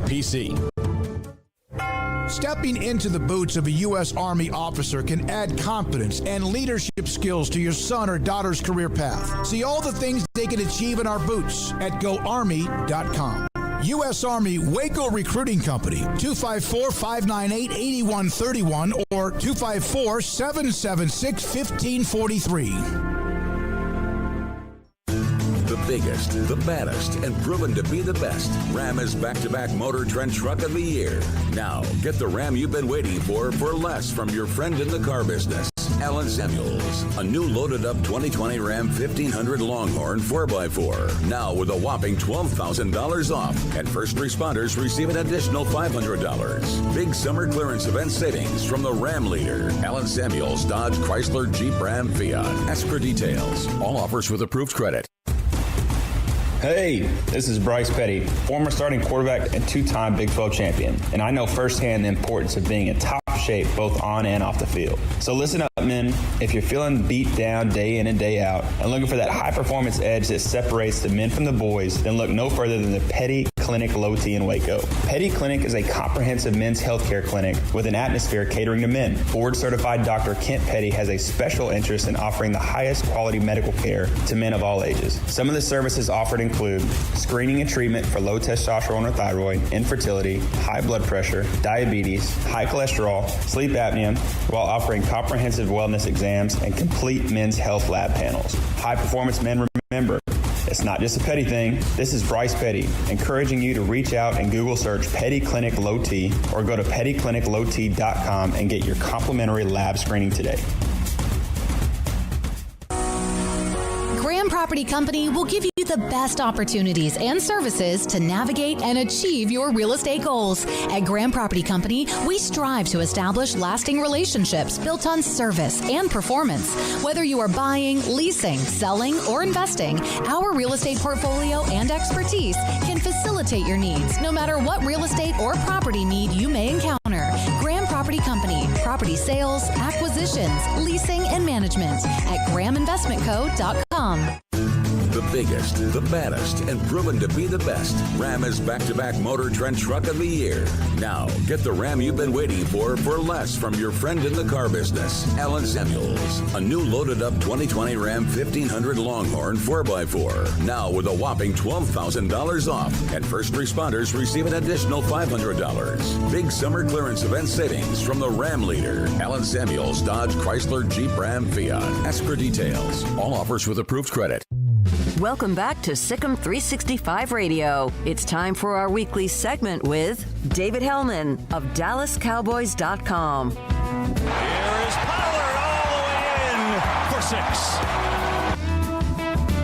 Stepping into the boots of a U.S. Army officer can add confidence and leadership skills to your son or daughter's career path. See all the things they can achieve in our boots at GoArmy.com. U.S. Army Waco Recruiting Company, 254-598-8131 or 254-776-1543. The biggest, the baddest, and proven to be the best. Ram is back-to-back Motor Trend Truck of the Year. Now, get the Ram you've been waiting for less from your friend in the car business, Alan Samuels. A new loaded-up 2020 Ram 1500 Longhorn 4x4. Now with a whopping $12,000 off, and first responders receive an additional $500. Big summer clearance event savings from the Ram leader, Alan Samuels, Dodge, Chrysler, Jeep, Ram, Fiat. Ask for details. All offers with approved credit. Hey, this is Bryce Petty, former starting quarterback and two-time Big 12 champion, and I know firsthand the importance of being in top shape both on and off the field. So listen up, men. If you're feeling beat down day in and day out and looking for that high-performance edge that separates the men from the boys, then look no further than the Petty Clinic Low T in Waco. Petty Clinic is a comprehensive men's healthcare clinic with an atmosphere catering to men. Board-certified Dr. Kent Petty has a special interest in offering the highest quality medical care to men of all ages. Some of the services offered include screening and treatment for low testosterone or thyroid, infertility, high blood pressure, diabetes, high cholesterol, sleep apnea, while offering comprehensive wellness exams and complete men's health lab panels. High performance men, remember, it's not just a Petty thing. This is Bryce Petty, encouraging you to reach out and Google search Petty Clinic Low T or go to pettycliniclowt.com and get your complimentary lab screening today. Graham Property Company will give you the best opportunities and services to navigate and achieve your real estate goals. At Graham Property Company, we strive to establish lasting relationships built on service and performance. Whether you are buying, leasing, selling, or investing, our real estate portfolio and expertise can facilitate your needs no matter what real estate or property need you may encounter. Graham Property Company, property sales, acquisitions, leasing, and management at GrahamInvestmentCo.com. The biggest, the baddest, and proven to be the best. Ram is back-to-back Motor Trend Truck of the Year. Now, get the Ram you've been waiting for less from your friend in the car business, Alan Samuels. A new loaded-up 2020 Ram 1500 Longhorn 4x4. Now with a whopping $12,000 off, and first responders receive an additional $500. Big summer clearance event savings from the Ram leader, Alan Samuels, Dodge, Chrysler, Jeep, Ram, Fiat. Ask for details. All offers with approved credit. Welcome back to Sikkim 365 Radio. It's time for our weekly segment with David Hellman of DallasCowboys.com. Here is Pollard all the way in for 6.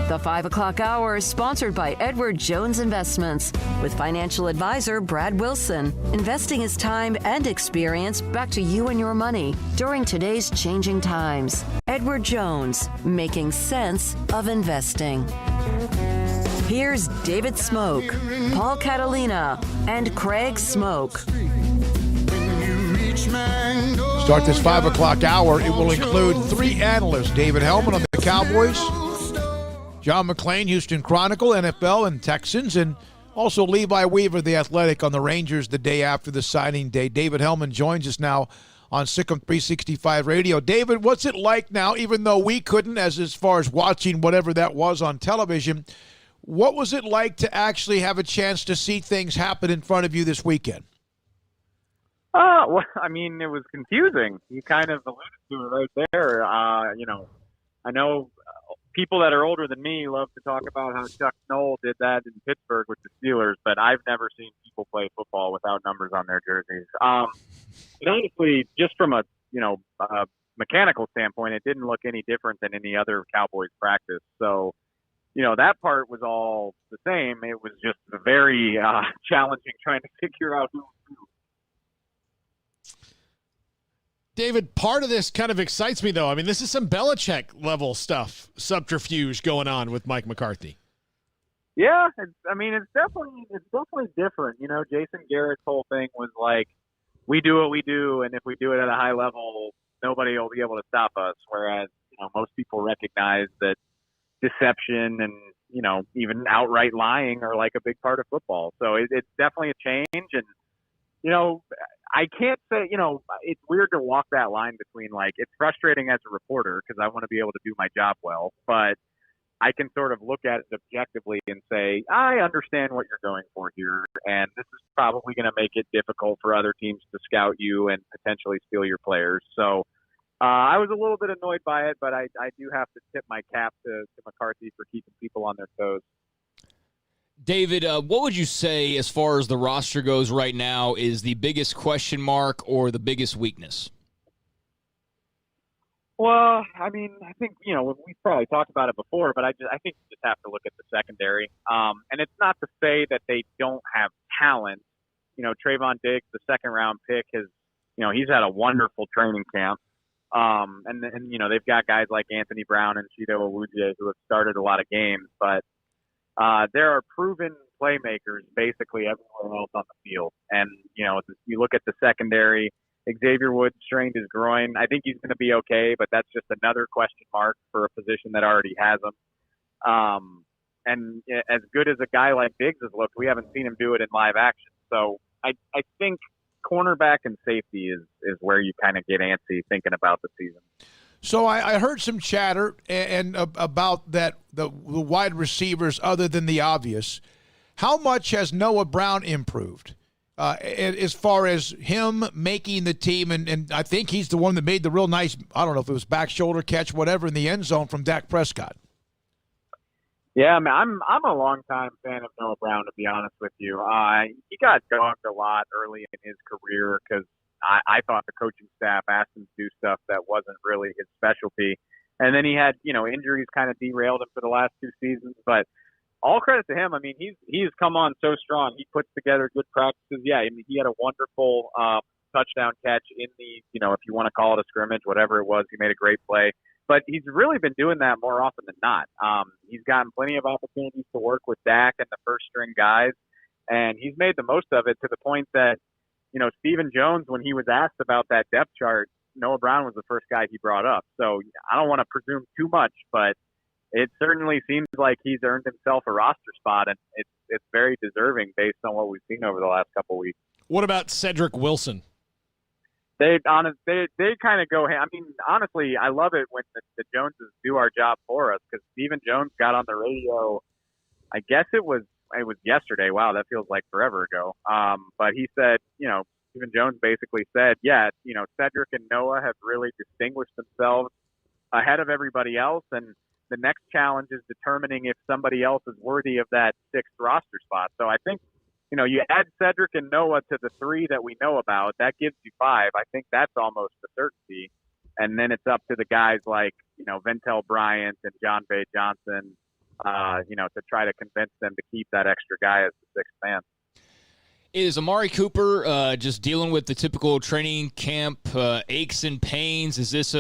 The 5 o'clock hour is sponsored by Edward Jones Investments with financial advisor Brad Wilson. Investing is time and experience back to you and your money during today's changing times. Edward Jones, making sense of investing. Here's David Smoke, Paul Catalina, and Craig Smoke. Start this 5 o'clock hour. It will include 3 analysts: David Hellman on the Cowboys, John McClain, Houston Chronicle, NFL, and Texans, and also Levi Weaver, the Athletic, on the Rangers the day after the signing day. David Hellman joins us now on Sikkim 365 Radio. David, what's it like now, even though we couldn't, as far as watching whatever that was on television, what was it like to actually have a chance to see things happen in front of you this weekend? Well, I mean, it was confusing. You kind of alluded to it right there. I know people that are older than me love to talk about how Chuck Knoll did that in Pittsburgh with the Steelers, but I've never seen people play football without numbers on their jerseys. But honestly, just from a mechanical standpoint, it didn't look any different than any other Cowboys practice. So, that part was all the same. It was just very challenging trying to figure out who. David, part of this kind of excites me, though. I mean, this is some Belichick level stuff, subterfuge going on with Mike McCarthy. Yeah, it's definitely different. Jason Garrett's whole thing was like, we do what we do, and if we do it at a high level, nobody will be able to stop us. Whereas, most people recognize that deception and, even outright lying are like a big part of football. So it's definitely a change. And, I can't say, it's weird to walk that line between, like, it's frustrating as a reporter because I want to be able to do my job well, but I can sort of look at it objectively and say, I understand what you're going for here, and this is probably going to make it difficult for other teams to scout you and potentially steal your players. So I was a little bit annoyed by it, but I do have to tip my cap to McCarthy for keeping people on their toes. David, what would you say as far as the roster goes right now is the biggest question mark or the biggest weakness? Well, I mean, I think, we've probably talked about it before, but I think you just have to look at the secondary. And it's not to say that they don't have talent. Trayvon Diggs, the second-round pick, he's had a wonderful training camp. And they've got guys like Anthony Brown and Chido Awuzie who have started a lot of games, but there are proven playmakers basically everywhere else on the field. And, you look at the secondary, Xavier Woods strained his groin. I think he's going to be okay, but that's just another question mark for a position that already has him. And as good as a guy like Diggs has looked, we haven't seen him do it in live action. So I think cornerback and safety is where you kind of get antsy thinking about the season. So I heard some chatter and about that the wide receivers other than the obvious. How much has Noah Brown improved as far as him making the team? And I think he's the one that made the real nice, I don't know if it was back shoulder catch, whatever, in the end zone from Dak Prescott. Yeah, I mean, I'm a longtime fan of Noah Brown, to be honest with you. He got dogged a lot early in his career because I thought the coaching staff asked him to do stuff that wasn't really his specialty. And then he had, injuries kind of derailed him for the last two seasons. But all credit to him. I mean, he's come on so strong. He puts together good practices. Yeah, I mean, he had a wonderful touchdown catch in the, if you want to call it a scrimmage, whatever it was, he made a great play. But he's really been doing that more often than not. He's gotten plenty of opportunities to work with Dak and the first-string guys, and he's made the most of it to the point that, Stephen Jones, when he was asked about that depth chart, Noah Brown was the first guy he brought up. So I don't want to presume too much, but it certainly seems like he's earned himself a roster spot, and it's very deserving based on what we've seen over the last couple of weeks. What about Cedric Wilson? They kind of go. I mean, honestly, I love it when the Joneses do our job for us because Stephen Jones got on the radio. I guess it was yesterday. Wow, that feels like forever ago. But he said, Stephen Jones basically said, yeah, Cedric and Noah have really distinguished themselves ahead of everybody else, and the next challenge is determining if somebody else is worthy of that sixth roster spot. So I think, you add Cedric and Noah to the three that we know about, that gives you five. I think that's almost a certainty. And then it's up to the guys like, Ventel Bryant and John Bay Johnson, to try to convince them to keep that extra guy as the sixth man. Is Amari Cooper just dealing with the typical training camp aches and pains? Is this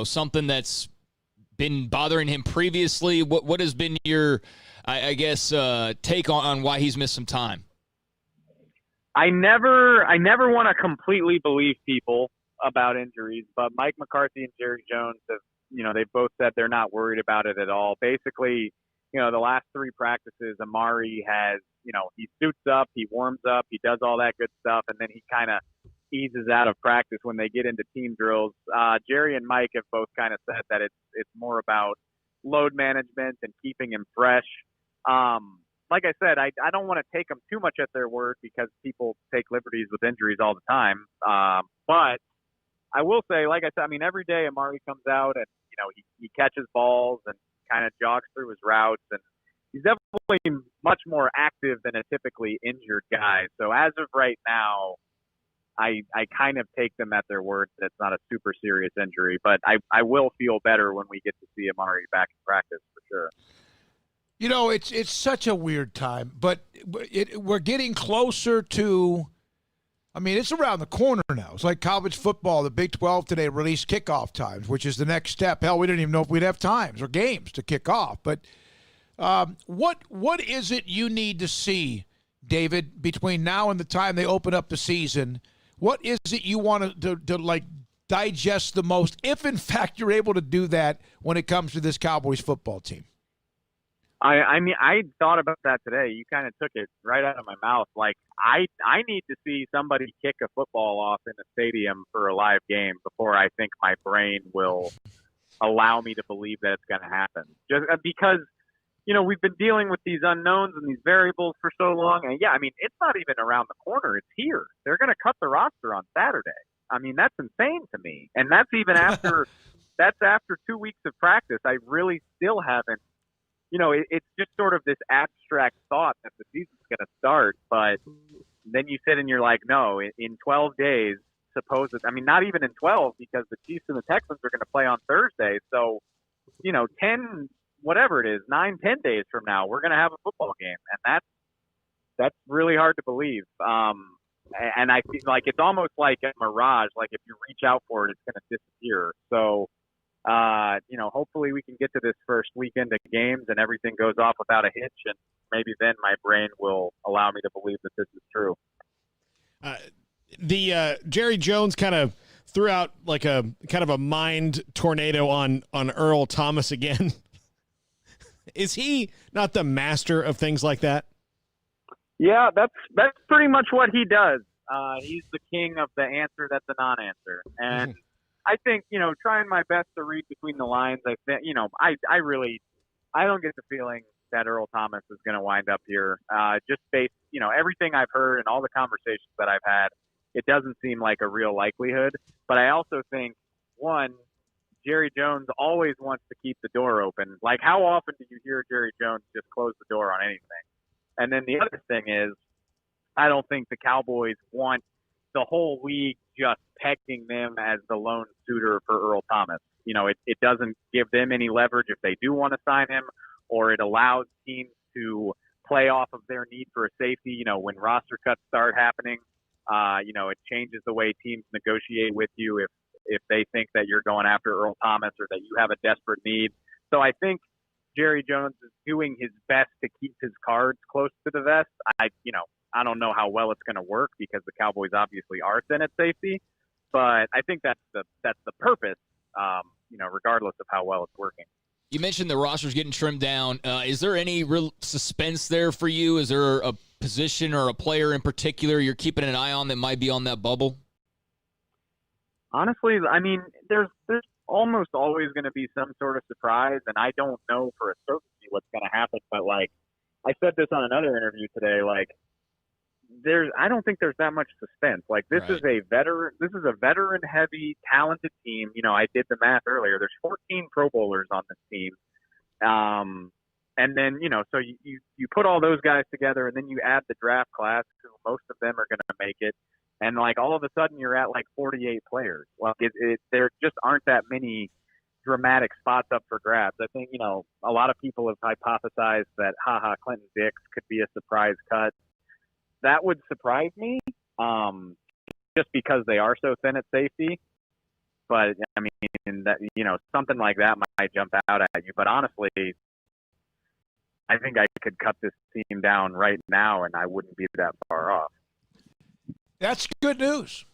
something that's been bothering him previously? What has been your, take on why he's missed some time? I never want to completely believe people about injuries, but Mike McCarthy and Jerry Jones have, they've both said they're not worried about it at all. Basically, the last three practices, Amari has, he suits up, he warms up, he does all that good stuff, and then he kind of eases out of practice when they get into team drills. Jerry and Mike have both kind of said that it's more about load management and keeping him fresh. Like I said, I don't want to take them too much at their word because people take liberties with injuries all the time. But I will say, like I said, I mean, every day Amari comes out and, he catches balls and kind of jogs through his routes, and he's definitely much more active than a typically injured guy. So as of right now, I kind of take them at their word that it's not a super serious injury, but I will feel better when we get to see Amari back in practice for sure. It's such a weird time, but we're getting closer to. I mean, it's around the corner now. It's like college football. The Big 12 today released kickoff times, which is the next step. Hell, we didn't even know if we'd have times or games to kick off. But what is it you need to see, David, between now and the time they open up the season? What is it you want to like digest the most, if in fact you're able to do that when it comes to this Cowboys football team? I mean, I thought about that today. You kind of took it right out of my mouth. Like, I need to see somebody kick a football off in a stadium for a live game before I think my brain will allow me to believe that it's going to happen. Just because, we've been dealing with these unknowns and these variables for so long. And yeah, I mean, it's not even around the corner. It's here. They're going to cut the roster on Saturday. I mean, that's insane to me. And that's even after, after 2 weeks of practice. I really still haven't. It's just sort of this abstract thought that the season's going to start, but then you sit and you're like, no, in 12 days, not even in 12, because the Chiefs and the Texans are going to play on Thursday. So, 10, whatever it is, 9, 10 days from now, we're going to have a football game. And that's really hard to believe. And I feel like it's almost like a mirage. Like if you reach out for it, it's going to disappear. So, hopefully we can get to this first weekend of games and everything goes off without a hitch, and maybe then my brain will allow me to believe that this is true. The Jerry Jones kind of threw out like a kind of a mind tornado on Earl Thomas again. Is he not the master of things like that? Yeah, that's pretty much what he does. He's the king of the answer that's a non-answer, and I think, trying my best to read between the lines, I think, I don't get the feeling that Earl Thomas is going to wind up here. Just based, everything I've heard and all the conversations that I've had, it doesn't seem like a real likelihood. But I also think, one, Jerry Jones always wants to keep the door open. Like, how often do you hear Jerry Jones just close the door on anything? And then the other thing is, I don't think the Cowboys want the whole league just pegging them as the lone suitor for Earl Thomas. It doesn't give them any leverage if they do want to sign him, or it allows teams to play off of their need for a safety. When roster cuts start happening, it changes the way teams negotiate with you if they think that you're going after Earl Thomas or that you have a desperate need. So I think Jerry Jones is doing his best to keep his cards close to the vest. I don't know how well it's going to work because the Cowboys obviously are thin at safety, but I think that's the purpose, regardless of how well it's working. You mentioned the roster's getting trimmed down. Is there any real suspense there for you? Is there a position or a player in particular you're keeping an eye on that might be on that bubble? Honestly, I mean, there's almost always going to be some sort of surprise, and I don't know for a certainty what's going to happen. But like I said this on another interview today, like I don't think there's that much suspense. Like this is a veteran heavy, talented team. I did the math earlier. There's 14 Pro Bowlers on this team. And then, so you put all those guys together and then you add the draft class, who most of them are going to make it. And like all of a sudden you're at like 48 players. Well, there just aren't that many dramatic spots up for grabs. I think, a lot of people have hypothesized that Clinton Dix could be a surprise cut. That would surprise me, just because they are so thin at safety. But I mean, that something like that might jump out at you. But honestly, I think I could cut this team down right now, and I wouldn't be that far off. That's good news.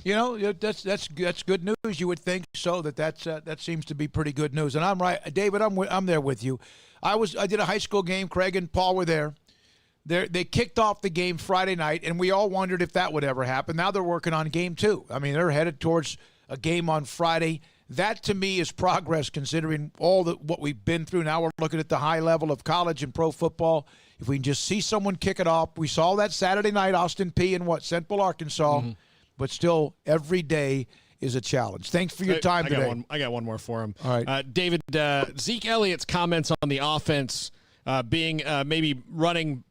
That's good news. You would think so. That seems to be pretty good news. And I'm right, David. I'm there with you. I did a high school game. Craig and Paul were there. They kicked off the game Friday night, and we all wondered if that would ever happen. Now they're working on game 2. I mean, they're headed towards a game on Friday. That, to me, is progress considering what we've been through. Now we're looking at the high level of college and pro football. If we can just see someone kick it off. We saw that Saturday night, Austin Peay in Central Arkansas. Mm-hmm. But still, every day is a challenge. Thanks for your time today. I got one more for him. All right. David, Zeke Elliott's comments on the offense being maybe running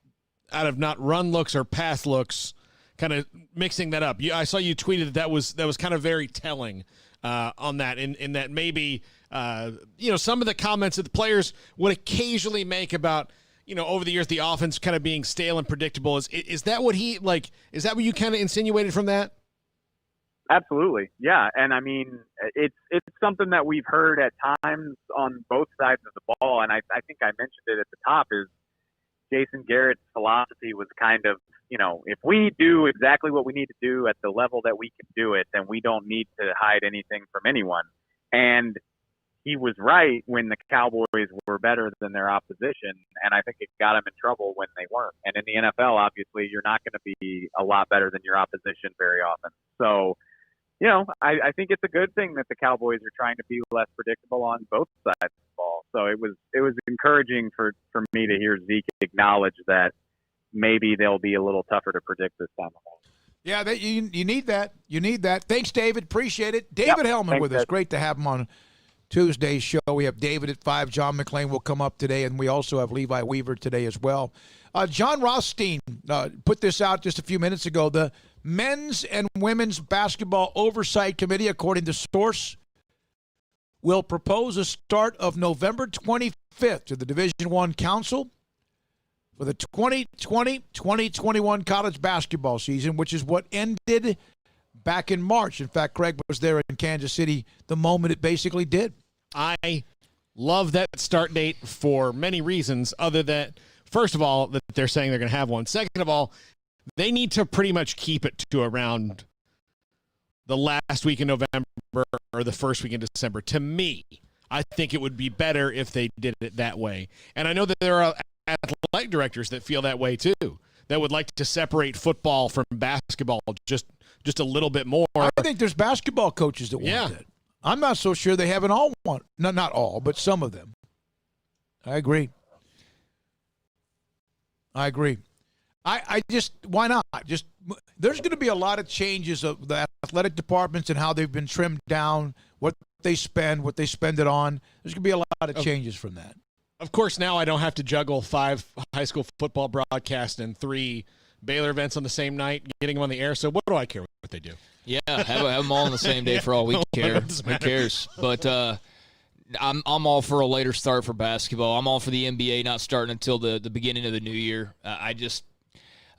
out of not run looks or pass looks, kind of mixing that up. I saw you tweeted that was kind of very telling on that, in that maybe some of the comments that the players would occasionally make about over the years the offense kind of being stale and predictable. Is that what is that what you kind of insinuated from that? Absolutely. Yeah. And I mean, it's something that we've heard at times on both sides of the ball. And I think I mentioned it at the top is Jason Garrett's philosophy was kind of, if we do exactly what we need to do at the level that we can do it, then we don't need to hide anything from anyone. And he was right when the Cowboys were better than their opposition. And I think it got him in trouble when they weren't. And in the NFL, obviously, you're not going to be a lot better than your opposition very often. So, I think it's a good thing that the Cowboys are trying to be less predictable on both sides of the ball. So it was encouraging for me to hear Zeke acknowledge that maybe they'll be a little tougher to predict this time around. Yeah, you need that. You need that. Thanks, David. Appreciate it. David Hellman with us. Great to have him on Tuesday's show. We have David at 5. John McClain will come up today, and we also have Levi Weaver today as well. John Rothstein put this out just a few minutes ago. The Men's and Women's Basketball Oversight Committee, according to Source, will propose a start of November 25th to the Division I Council for the 2020-2021 college basketball season, which is what ended back in March. In fact, Craig was there in Kansas City the moment it basically did. I love that start date for many reasons, other than, first of all, that they're saying they're going to have one. Second of all, they need to pretty much keep it to around the last week in November or the first week in December. To me, I think it would be better if they did it that way. And I know that there are athletic directors that feel that way too, that would like to separate football from basketball just a little bit more. I think there's basketball coaches that want it. I'm not so sure they haven't all want. No, not all, but some of them. I agree. I just, why not? Just, there's going to be a lot of changes of the athletic departments and how they've been trimmed down, what they spend it on. There's going to be a lot of changes from that. Of course, now I don't have to juggle 5 high school football broadcasts and 3 Baylor events on the same night, getting them on the air. So what do I care what they do? Yeah, have them all on the same day for all we care. Who cares? But I'm all for a later start for basketball. I'm all for the NBA not starting until the beginning of the new year.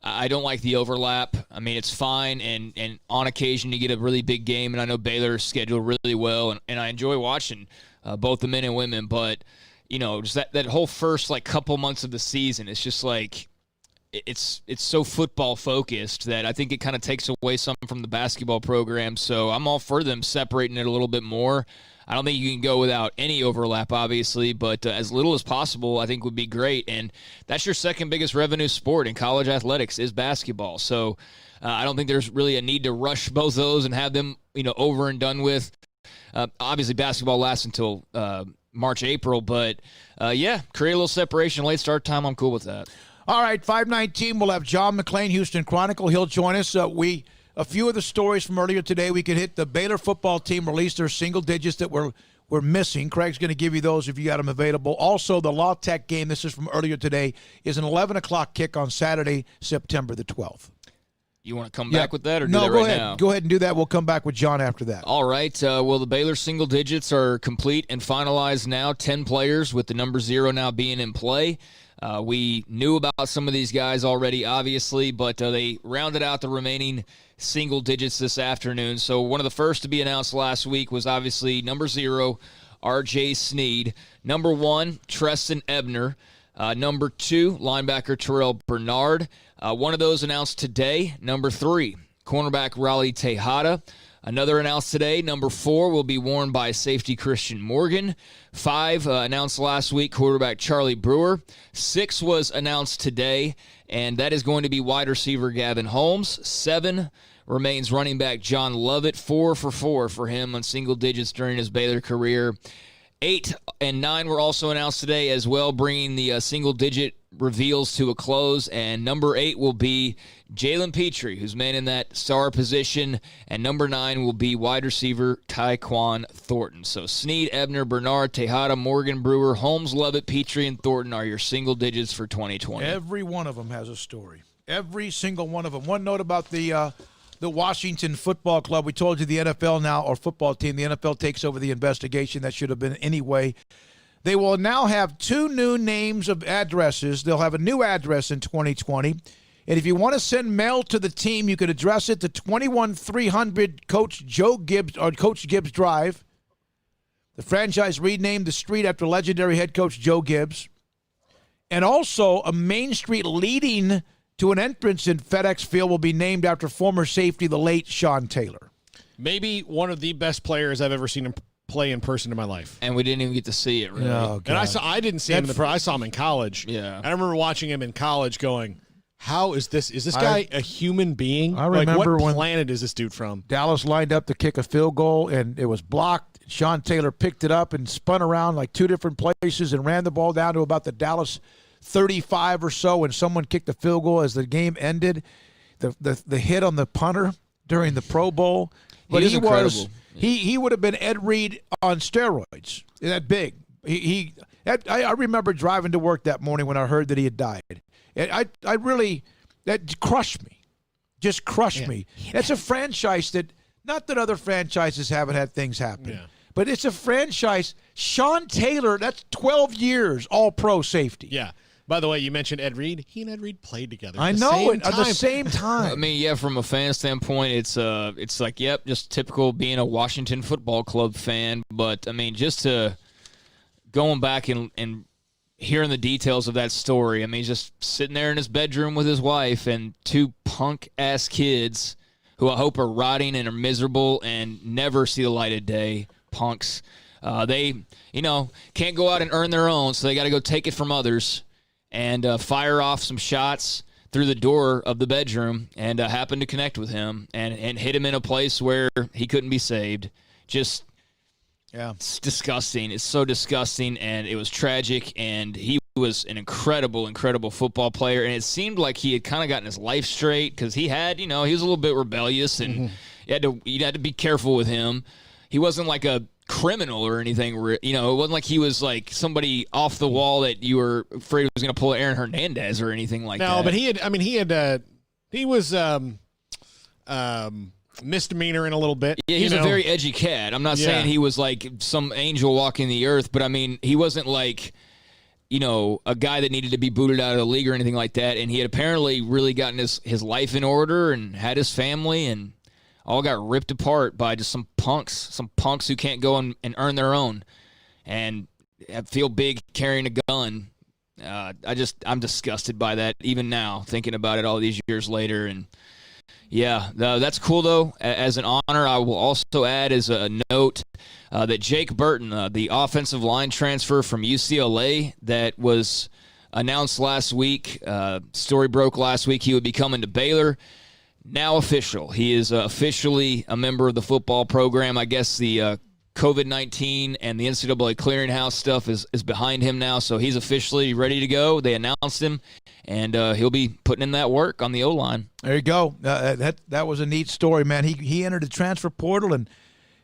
I don't like the overlap. I mean, it's fine, and on occasion you get a really big game, and I know Baylor's scheduled really well, and I enjoy watching both the men and women, but, just that whole first, couple months of the season, it's just it's so football focused that I think it kind of takes away something from the basketball program, so I'm all for them separating it a little bit more. I don't think you can go without any overlap, obviously, but as little as possible I think would be great. And that's your second biggest revenue sport in college athletics is basketball. So I don't think there's really a need to rush both those and have them, over and done with. Obviously, basketball lasts until March, April, but create a little separation, late start time. I'm cool with that. All right, 5:19, we'll have John McClain, Houston Chronicle. He'll join us. A few of the stories from earlier today, we could hit. The Baylor football team released their single digits that were missing. Craig's going to give you those if you got them available. Also, the La Tech game, this is from earlier today, is an 11 o'clock kick on Saturday, September the 12th. You want to come back with that or do that right now? Go ahead and do that. We'll come back with John after that. All right. The Baylor single digits are complete and finalized now. 10 players with the number 0 now being in play. We knew about some of these guys already, obviously, but they rounded out the remaining single digits this afternoon. So one of the first to be announced last week was obviously number 0, R.J. Sneed. Number 1, Treston Ebner. Number 2, linebacker Terrell Bernard. One of those announced today. Number 3, cornerback Raleigh Tejada. Another announced today, number 4 will be worn by safety Christian Morgan. 5 announced last week, quarterback Charlie Brewer. 6 was announced today, and that is going to be wide receiver Gavin Holmes. 7 remains running back John Lovett, 4 for 4 for him on single digits during his Baylor career. 8 and 9 were also announced today as well, bringing the single-digit reveals to a close. And number 8 will be Jalen Petrie, who's man in that star position. And number 9 will be wide receiver Tyquan Thornton. So Snead, Ebner, Bernard, Tejada, Morgan, Brewer, Holmes, Lovett, Petrie, and Thornton are your single digits for 2020. Every one of them has a story. Every single one of them. One note about the Washington Football Club. We told you the NFL now, or football team, the NFL takes over the investigation. That should have been anyway. They will now have 2 new names of addresses. They'll have a new address in 2020. And if you want to send mail to the team, you can address it to 21300 Coach Gibbs Drive. The franchise renamed the street after legendary head coach Joe Gibbs. And also a main street leading to an entrance in FedEx Field will be named after former safety, the late Sean Taylor. Maybe one of the best players I've ever seen him play in person in my life. And we didn't even get to see it, really. No, and I didn't see him in the I saw him in college. Yeah. I remember watching him in college going, how is this? Is this guy a human being? I remember what when planet is this dude from? Dallas lined up to kick a field goal, and it was blocked. Sean Taylor picked it up and spun around like 2 different places and ran the ball down to about the Dallas 35 or so, and someone kicked the field goal as the game ended. The hit on the punter during the Pro Bowl. But he was he would have been Ed Reed on steroids. That big. I remember driving to work that morning when I heard that he had died. And I really, that crushed me. Just crushed me. It's a franchise that, not that other franchises haven't had things happen, but it's a franchise. Sean Taylor, that's 12 years all-pro safety. Yeah. By the way, you mentioned Ed Reed. He and Ed Reed played together. I know it at the same time. I mean, yeah, from a fan standpoint, it's like, yep, just typical being a Washington Football Club fan. But, I mean, just going back and hearing the details of that story, I mean, just sitting there in his bedroom with his wife and 2 punk-ass kids who I hope are rotting and are miserable and never see the light of day, punks. They, can't go out and earn their own, so they got to go take it from others. And fire off some shots through the door of the bedroom and happened to connect with him and hit him in a place where he couldn't be saved. Just, it's disgusting. It's so disgusting, and it was tragic, and he was an incredible, incredible football player, and it seemed like he had kind of gotten his life straight because he had, he was a little bit rebellious, and you had to be careful with him. He wasn't like a criminal or anything, it wasn't like he was like somebody off the wall that you were afraid was going to pull Aaron Hernandez or anything like that. No, but he was misdemeanor in a little bit. Yeah, he's a very edgy cat. I'm not saying he was like some angel walking the earth, but I mean, he wasn't like, a guy that needed to be booted out of the league or anything like that. And he had apparently really gotten his life in order and had his family, and all got ripped apart by just some punks who can't go and earn their own and feel big carrying a gun. I'm disgusted by that even now, thinking about it all these years later. And yeah, that's cool though. As an honor, I will also add as a note that Jake Burton, the offensive line transfer from UCLA that was announced last week, story broke last week, he would be coming to Baylor. Now official. He is officially a member of the football program. I guess the COVID-19 and the NCAA clearinghouse stuff is behind him now, so he's officially ready to go. They announced him, and he'll be putting in that work on the O-line. There you go. That was a neat story, man. He entered the transfer portal, and,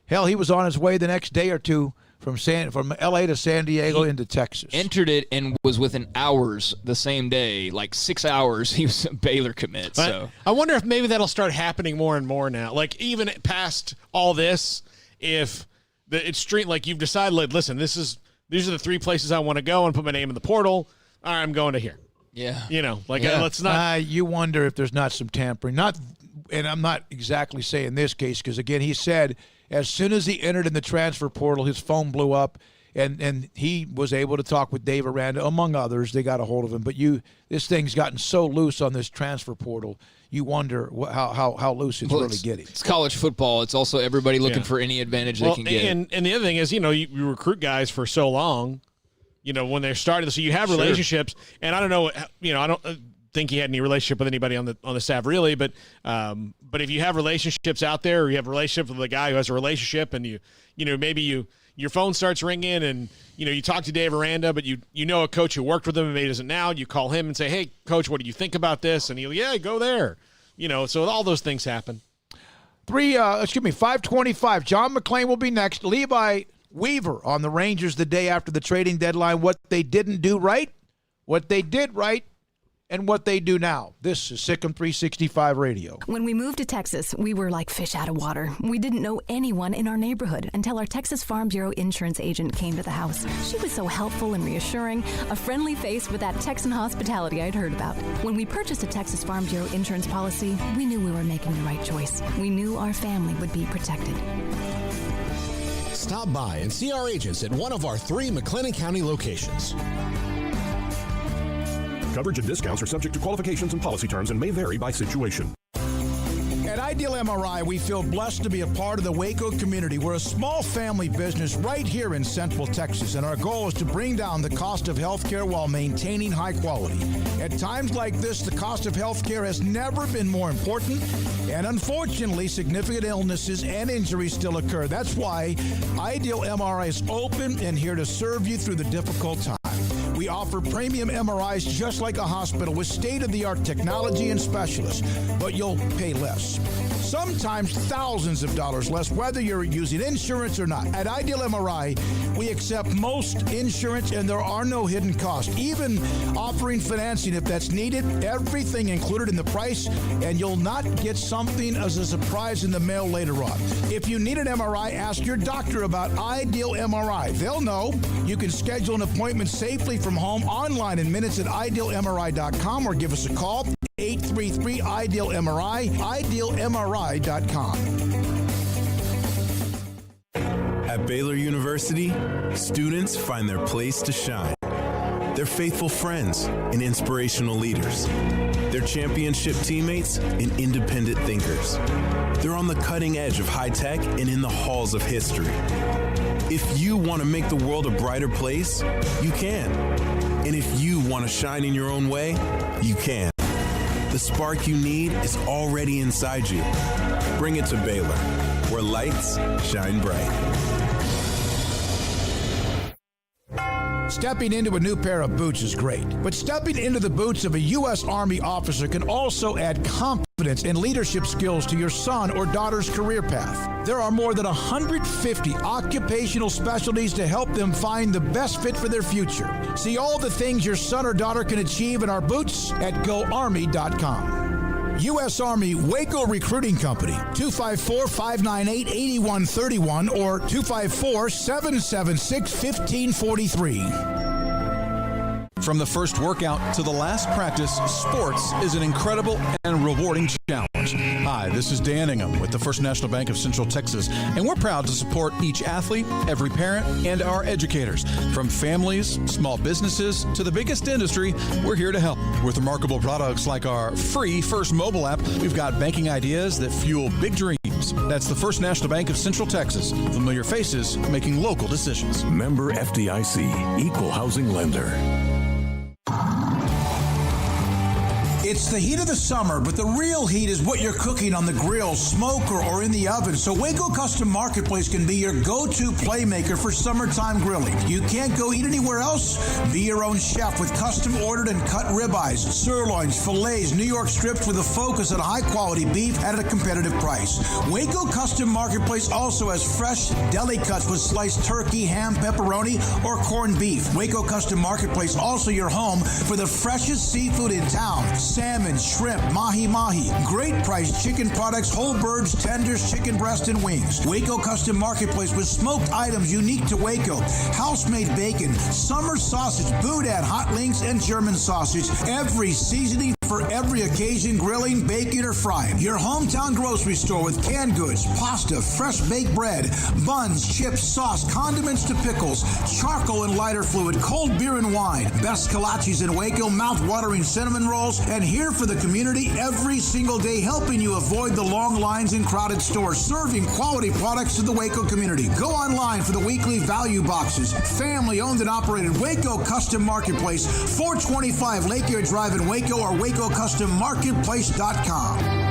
hell, he was on his way the next day or two from L.A. to San Diego into Texas. Entered it and was within hours the same day, like 6 hours, he was a Baylor commit. So I wonder if maybe that'll start happening more and more now. Like, even past all this, if it's street, like you've decided, like, listen, these are the 3 places I want to go and put my name in the portal. All right, I'm going to here. Yeah. Let's not. You wonder if there's not some tampering. And I'm not exactly saying this case because, again, he said as soon as he entered in the transfer portal, his phone blew up, And he was able to talk with Dave Aranda, among others. They got a hold of him. But this thing's gotten so loose on this transfer portal, you wonder how loose it's really getting. It's college football. It's also everybody looking for any advantage they can get. And the other thing is, you recruit guys for so long, when they're starting. So you have relationships. And I don't know, I don't think he had any relationship with anybody on the staff really, but if you have relationships out there, or you have a relationship with a guy who has a relationship, and maybe your phone starts ringing, and you talk to Dave Aranda, but you know a coach who worked with him and maybe doesn't now. You call him and say, "Hey, coach, what do you think about this?" And he'll, go there. So all those things happen. 5:25. John McClain will be next. Levi Weaver on the Rangers the day after the trading deadline. What they didn't do right, what they did right, and what they do now. This is Sikkim 365 Radio. When we moved to Texas, we were like fish out of water. We didn't know anyone in our neighborhood until our Texas Farm Bureau insurance agent came to the house. She was so helpful and reassuring, a friendly face with that Texan hospitality I'd heard about. When we purchased a Texas Farm Bureau insurance policy, we knew we were making the right choice. We knew our family would be protected. Stop by and see our agents at one of our 3 McLennan County locations. Coverage and discounts are subject to qualifications and policy terms and may vary by situation. At Ideal MRI, we feel blessed to be a part of the Waco community. We're a small family business right here in Central Texas, and our goal is to bring down the cost of healthcare while maintaining high quality. At times like this, the cost of healthcare has never been more important, and unfortunately, significant illnesses and injuries still occur. That's why Ideal MRI is open and here to serve you through the difficult time. We offer premium MRIs just like a hospital with state-of-the-art technology and specialists, but you'll pay less. Sometimes thousands of dollars less, whether you're using insurance or not. At Ideal MRI, we accept most insurance and there are no hidden costs, even offering financing if that's needed. Everything included in the price, and you'll not get something as a surprise in the mail later on. If you need an MRI, ask your doctor about Ideal MRI. They'll know. You can schedule an appointment safely from home online in minutes at idealmri.com or give us a call, 833-IDEAL-MRI, idealmri.com. At Baylor University, students find their place to shine. They're faithful friends and inspirational leaders. They're championship teammates and independent thinkers. They're on the cutting edge of high tech and in the halls of history. If you want to make the world a brighter place, you can. And if you want to shine in your own way, you can. The spark you need is already inside you. Bring it to Baylor, where lights shine bright. Stepping into a new pair of boots is great, but stepping into the boots of a U.S. Army officer can also add confidence and leadership skills to your son or daughter's career path. There are more than 150 occupational specialties to help them find the best fit for their future. See all the things your son or daughter can achieve in our boots at GoArmy.com. U.S. Army Waco Recruiting Company, 254-598-8131 or 254-776-1543. From the first workout to the last practice, sports is an incredible and rewarding challenge. Hi, this is Dan Ingham with the First National Bank of Central Texas, and we're proud to support each athlete, every parent, and our educators. From families, small businesses, to the biggest industry, we're here to help. With remarkable products like our free First mobile app, we've got banking ideas that fuel big dreams. That's the First National Bank of Central Texas. Familiar faces making local decisions. Member FDIC, Equal Housing Lender. It's the heat of the summer, but the real heat is what you're cooking on the grill, smoker, or in the oven. So Waco Custom Marketplace can be your go-to playmaker for summertime grilling. You can't go eat anywhere else? Be your own chef with custom ordered and cut ribeyes, sirloins, fillets, New York strips with a focus on high-quality beef at a competitive price. Waco Custom Marketplace also has fresh deli cuts with sliced turkey, ham, pepperoni, or corned beef. Waco Custom Marketplace also your home for the freshest seafood in town. Salmon, shrimp, mahi-mahi, great priced chicken products, whole birds, tenders, chicken breast, and wings. Waco Custom Marketplace with smoked items unique to Waco, house-made bacon, summer sausage, boudin, hot links, and German sausage. Every seasoning for every occasion, grilling, baking, or frying. Your hometown grocery store with canned goods, pasta, fresh baked bread, buns, chips, sauce, condiments to pickles, charcoal and lighter fluid, cold beer and wine, best kolaches in Waco, mouth-watering cinnamon rolls, and here for the community every single day, helping you avoid the long lines in crowded stores, serving quality products to the Waco community. Go online for the weekly value boxes. Family owned and operated Waco Custom Marketplace, 425 Lake Air Drive in Waco, or WacoCustomMarketplace.com.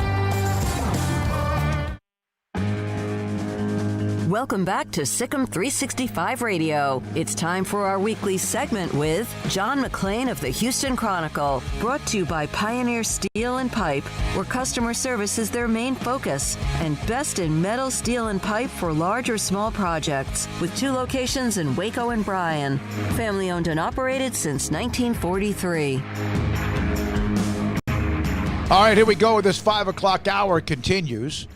Welcome back to Sikkim 365 Radio. It's time for our weekly segment with John McClain of the Houston Chronicle, brought to you by Pioneer Steel and Pipe, where customer service is their main focus, and best in metal, steel, and pipe for large or small projects, with 2 locations in Waco and Bryan. Family owned and operated since 1943. All right, here we go. This 5 o'clock hour continues.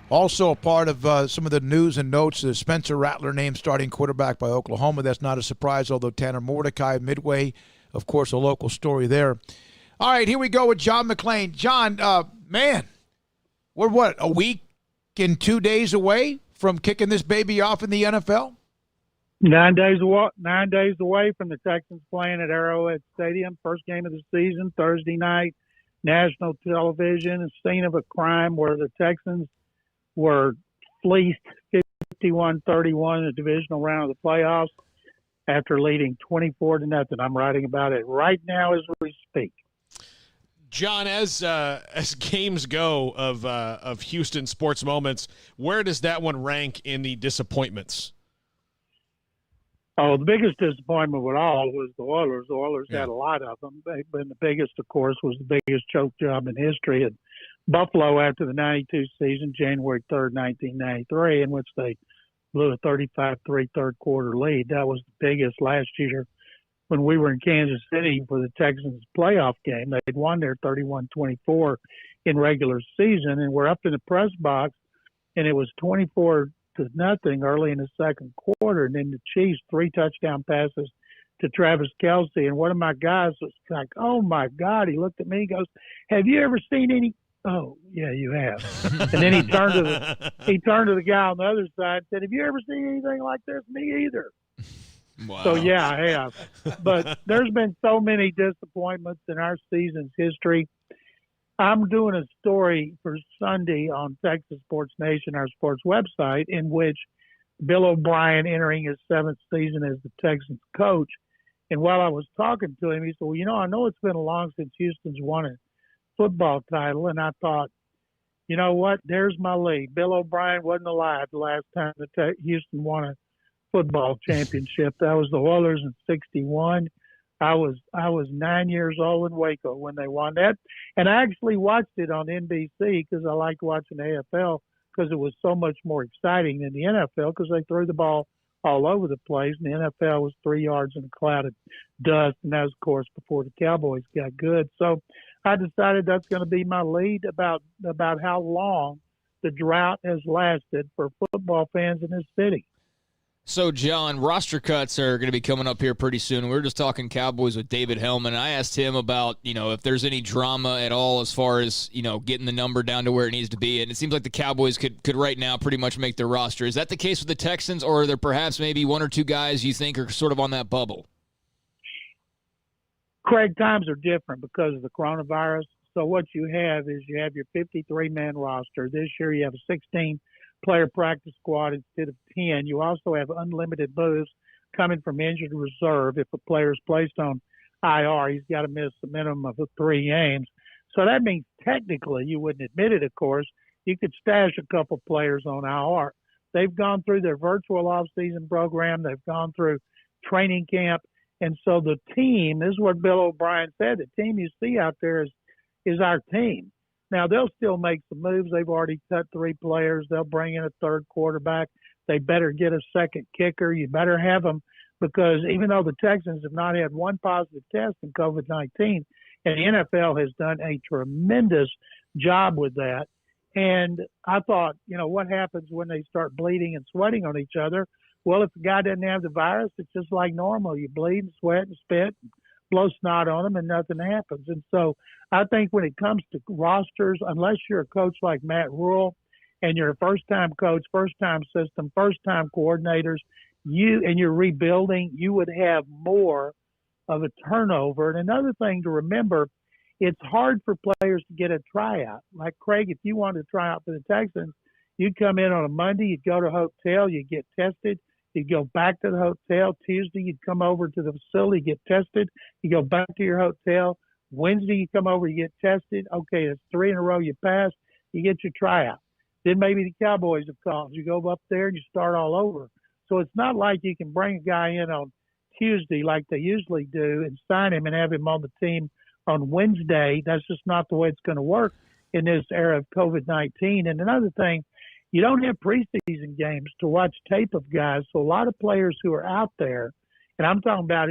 Also a part of some of the news and notes, the Spencer Rattler named starting quarterback by Oklahoma. That's not a surprise, although Tanner Mordecai, Midway, of course, a local story there. All right, here we go with John McClain. John, man, we're what, a week and 2 days away from kicking this baby off in the NFL? 9 days away from the Texans playing at Arrowhead Stadium. First game of the season, Thursday night, national television, a scene of a crime where the Texans were fleeced 51-31 in the divisional round of the playoffs after leading 24-0. I'm writing about it right now as we speak. John, as games go of Houston sports moments, where does that one rank in the disappointments? Oh, the biggest disappointment with all was the Oilers. The Oilers had a lot of them, but the biggest, of course, was the biggest choke job in history at Buffalo after the 92 season, January 3rd, 1993, in which they blew a 35-3 third quarter lead. That was the biggest last year when we were in Kansas City for the Texans playoff game. They'd won their 31-24 in regular season, and we're up in the press box, and it was 24-0 early in the second quarter, and then the Chiefs 3 touchdown passes to Travis Kelce, and one of my guys was like, "Oh my God!" He looked at me, he goes, "Have you ever seen any?" Oh, yeah, you have. And then he turned to the guy on the other side and said, "Have you ever seen anything like this?" "Me either." Wow. So, yeah, I have. But there's been so many disappointments in our season's history. I'm doing a story for Sunday on Texas Sports Nation, our sports website, in which Bill O'Brien entering his 7th season as the Texans coach. And while I was talking to him, he said, "Well, I know it's been long since Houston's won a football title." And I thought, you know what? There's my lead. Bill O'Brien wasn't alive the last time that Houston won a football championship. That was the Oilers in '61. I was 9 years old in Waco when they won that, and I actually watched it on NBC because I liked watching the AFL because it was so much more exciting than the NFL because they threw the ball all over the place, and the NFL was 3 yards in a cloud of dust, and that was, of course, before the Cowboys got good. So I decided that's going to be my lead about how long the drought has lasted for football fans in this city. So, John, roster cuts are going to be coming up here pretty soon. We were just talking Cowboys with David Hellman, and I asked him about, if there's any drama at all as far as, getting the number down to where it needs to be. And it seems like the Cowboys could right now pretty much make their roster. Is that the case with the Texans, or are there perhaps maybe 1 or 2 guys you think are sort of on that bubble? Craig, times are different because of the coronavirus. So what you have is you have your 53-man roster. This year you have a 16-player practice squad instead of 10. You also have unlimited moves coming from injured reserve. If a player is placed on IR, he's got to miss a minimum of 3 games. So that means technically, you wouldn't admit it, of course, you could stash a couple players on IR. They've gone through their virtual off-season program. They've gone through training camp. And so the team, this is what Bill O'Brien said, the team you see out there is our team. Now, they'll still make some moves. They've already cut 3 players. They'll bring in a 3rd quarterback. They better get a 2nd kicker. You better have them because even though the Texans have not had 1 positive test in COVID-19, and the NFL has done a tremendous job with that. And I thought, what happens when they start bleeding and sweating on each other? Well, if the guy doesn't have the virus, it's just like normal. You bleed and sweat and spit and blow snot on them and nothing happens. And so I think when it comes to rosters, unless you're a coach like Matt Rhoades and you're a first-time coach, first-time system, first-time coordinators, you're rebuilding, you would have more of a turnover. And another thing to remember, it's hard for players to get a tryout. Like Craig, if you wanted to try out for the Texans, you'd come in on a Monday, you'd go to a hotel, you'd get tested, you'd go back to the hotel. Tuesday, you'd come over to the facility, get tested, you go back to your hotel. Wednesday, you come over, you get tested. Okay, that's 3 in a row you pass, you get your tryout. Then maybe the Cowboys have called. You go up there and you start all over. So it's not like you can bring a guy in on Tuesday like they usually do and sign him and have him on the team on Wednesday. That's just not the way it's going to work in this era of COVID-19. And another thing, you don't have preseason games to watch tape of guys. So a lot of players who are out there, and I'm talking about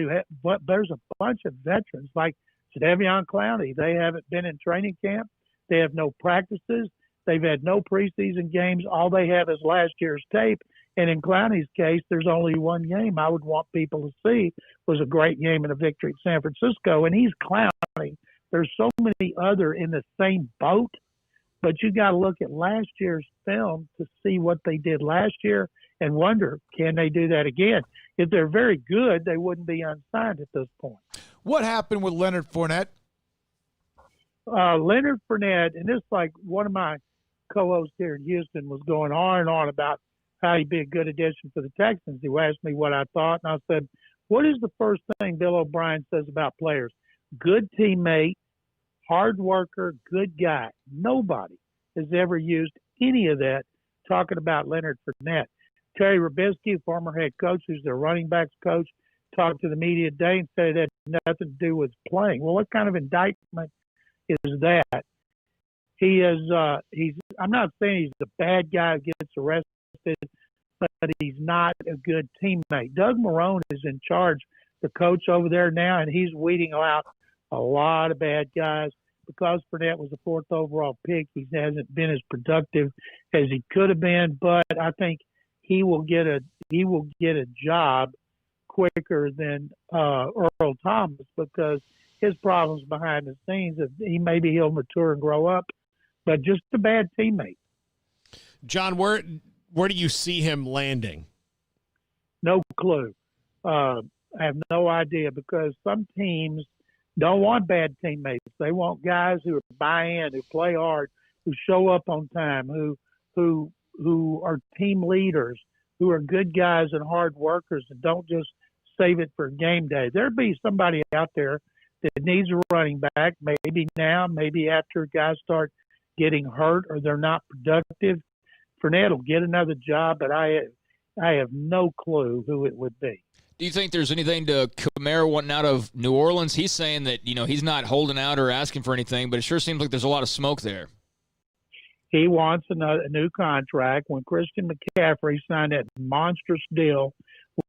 there's a bunch of veterans like Jadeveon Clowney. They haven't been in training camp. They have no practices. They've had no preseason games. All they have is last year's tape. And in Clowney's case, there's only one game I would want people to see was a great game and a victory at San Francisco. And he's Clowney. There's so many other in the same boat, but you got to look at last year's film to see what they did last year and wonder, can they do that again? If they're very good, they wouldn't be unsigned at this point. What happened with Leonard Fournette? Leonard Fournette, and this like one of my co-hosts here in Houston was going on and on about how he'd be a good addition for the Texans. He asked me what I thought, and I said, what is the first thing Bill O'Brien says about players? Good teammate, hard worker, good guy. Nobody has ever used any of that talking about Leonard Fournette. Terry Robisky, former head coach, who's their running backs coach, talked to the media today and said it had nothing to do with playing. Well, what kind of indictment is that? He is. I'm not saying he's the bad guy who gets arrested, but he's not a good teammate. Doug Marrone is in charge, the coach over there now, and he's weeding out a lot of bad guys. Because Fournette was the 4th overall pick, he hasn't been as productive as he could have been. But I think he will get a job quicker than Earl Thomas because his problems behind the scenes. Maybe he'll mature and grow up, but just a bad teammate. John, where do you see him landing? No clue. I have no idea because some teams don't want bad teammates. They want guys who buy in, who play hard, who show up on time, who are team leaders, who are good guys and hard workers and don't just save it for game day. There'll be somebody out there that needs a running back, maybe now, maybe after guys start getting hurt or they're not productive. Fournette will get another job, but I have no clue who it would be. Do you think there's anything to Kamara wanting out of New Orleans? He's saying that, he's not holding out or asking for anything, but it sure seems like there's a lot of smoke there. He wants a new contract. When Christian McCaffrey signed that monstrous deal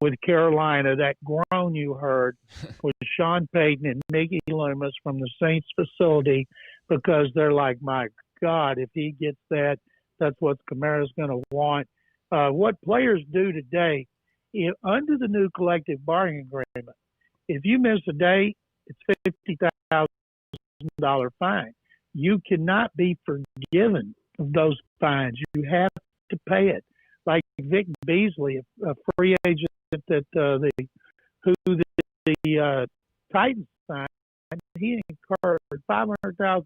with Carolina, that groan you heard was Sean Payton and Mickey Loomis from the Saints facility because they're like, my God, if he gets that, that's what Kamara's going to want. What players do today, under the new collective bargaining agreement, if you miss a day, it's $50,000 fine. You cannot be forgiven of those fines. You have to pay it. Like Vic Beasley, a free agent that the Titans signed, he incurred $500,000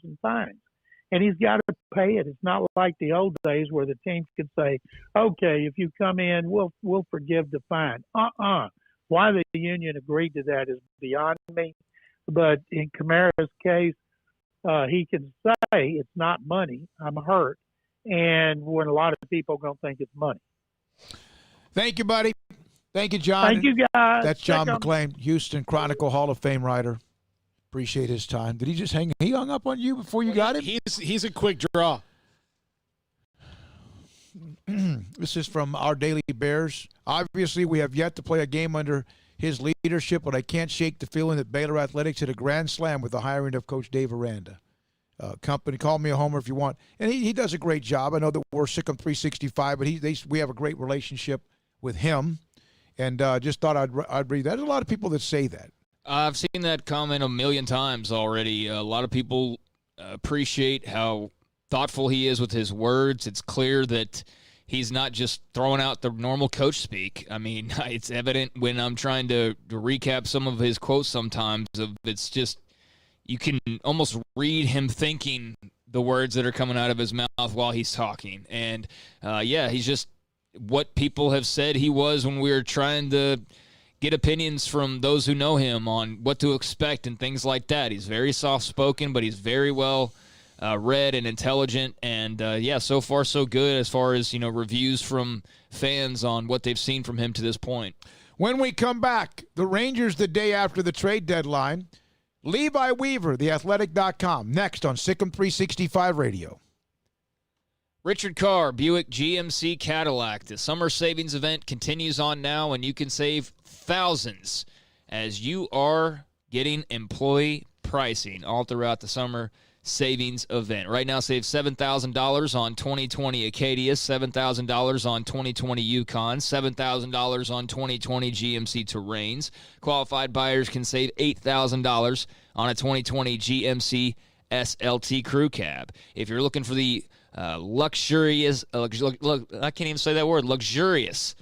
in fines. And he's got to pay it. It's not like the old days where the teams could say, okay, if you come in, we'll forgive the fine. Why the union agreed to that is beyond me. But in Kamara's case, he can say it's not money. I'm hurt. And when a lot of people don't think it's money. Thank you, buddy. Thank you, John. Thank you, guys. That's John McClain, Houston Chronicle Hall of Fame writer. Appreciate his time. Did he just he hung up on you before you got him? He's a quick draw. This is from our Daily Bears. Obviously, we have yet to play a game under his leadership, but I can't shake the feeling that Baylor Athletics hit a grand slam with the hiring of Coach Dave Aranda. Company, call me a homer if you want. And he does a great job. I know that we're sick of 365, but we have a great relationship with him. And just thought I'd read that. There's a lot of people that say that. I've seen that comment a million times already. A lot of people appreciate how thoughtful he is with his words. It's clear that he's not just throwing out the normal coach speak. I mean, it's evident when I'm trying to recap some of his quotes sometimes. It's just, you can almost read him thinking the words that are coming out of his mouth while he's talking. And, he's just what people have said he was when we were trying to get opinions from those who know him on what to expect and things like that. He's very soft-spoken, but he's very well read and intelligent. And, so far so good as far as, reviews from fans on what they've seen from him to this point. When we come back, the Rangers the day after the trade deadline. Levi Weaver, theathletic.com, next on Sikkim 365 Radio. Richard Carr, Buick GMC Cadillac. The summer savings event continues on now, and you can save thousands as you are getting employee pricing all throughout the summer savings event. Right now, save $7,000 on 2020 Acadia, $7,000 on 2020 Yukon, $7,000 on 2020 GMC Terrains. Qualified buyers can save $8,000 on a 2020 GMC SLT Crew Cab. If you're looking for the luxurious, I can't even say that word, luxurious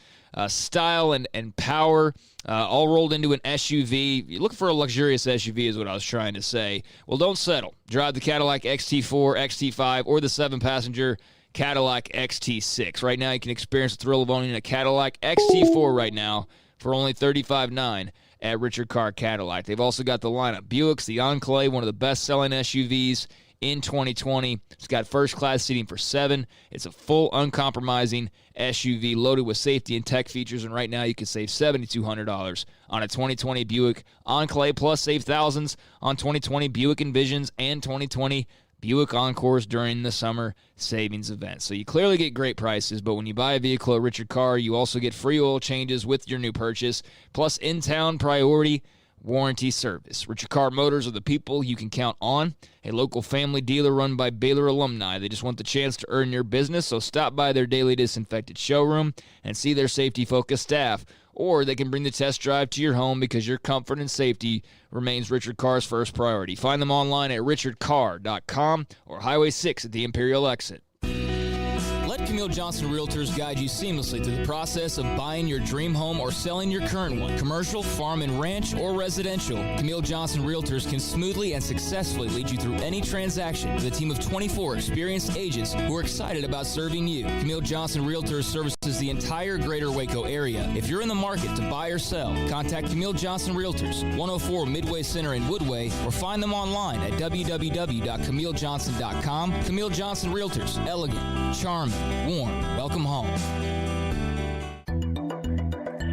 style and power, all rolled into an SUV. You look for a luxurious SUV is what I was trying to say. Well, don't settle. Drive the Cadillac XT4, XT5, or the 7-passenger Cadillac XT6. Right now, you can experience the thrill of owning a Cadillac XT4 right now for only $35,900 at Richard Carr Cadillac. They've also got the lineup Buicks, the Enclave, one of the best-selling SUVs in 2020. It's got first-class seating for 7. It's a full, uncompromising SUV loaded with safety and tech features, and right now you can save $7,200 on a 2020 Buick Enclave, plus save thousands on 2020 Buick Envisions and 2020 Buick Encores during the summer savings event. So you clearly get great prices, but when you buy a vehicle at Richard Carr, you also get free oil changes with your new purchase, plus in-town priority warranty service. Richard Carr Motors are the people you can count on, a local family dealer run by Baylor alumni. They just want the chance to earn your business, so stop by their daily disinfected showroom and see their safety-focused staff, or they can bring the test drive to your home because your comfort and safety remains Richard Carr's first priority. Find them online at richardcarr.com or Highway 6 at the Imperial exit. Let Camille Johnson Realtors guide you seamlessly through the process of buying your dream home or selling your current one. Commercial, farm and ranch, or residential, Camille Johnson Realtors can smoothly and successfully lead you through any transaction with a team of 24 experienced agents who are excited about serving you. Camille Johnson Realtors services the entire greater Waco area. If you're in the market to buy or sell, contact Camille Johnson Realtors, 104 Midway Center in Woodway, or find them online at www.camillejohnson.com. Camille Johnson Realtors, elegant, charming, warm. Welcome home.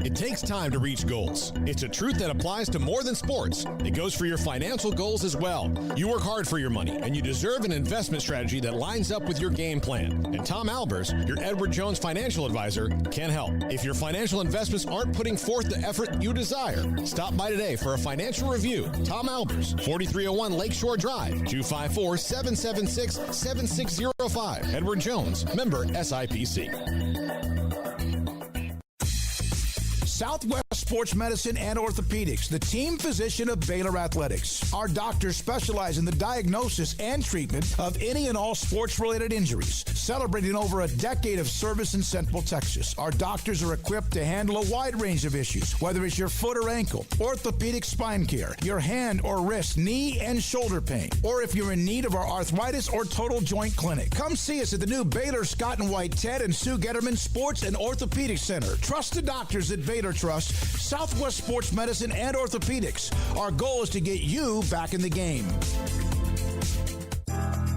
It takes time to reach goals. It's a truth that applies to more than sports. It goes for your financial goals as well. You work hard for your money, and you deserve an investment strategy that lines up with your game plan. And Tom Albers, your Edward Jones financial advisor, can help. If your financial investments aren't putting forth the effort you desire, stop by today for a financial review. Tom Albers, 4301 Lakeshore Drive, 254-776-7605. Edward Jones, member SIPC. Southwest Sports Medicine and Orthopedics, the team physician of Baylor Athletics. Our doctors specialize in the diagnosis and treatment of any and all sports-related injuries. Celebrating over a decade of service in Central Texas, our doctors are equipped to handle a wide range of issues, whether it's your foot or ankle, orthopedic spine care, your hand or wrist, knee and shoulder pain, or if you're in need of our arthritis or total joint clinic. Come see us at the new Baylor Scott and White Ted and Sue Getterman Sports and Orthopedic Center. Trust the doctors at Baylor Trust, Southwest Sports Medicine and Orthopedics. Our goal is to get you back in the game.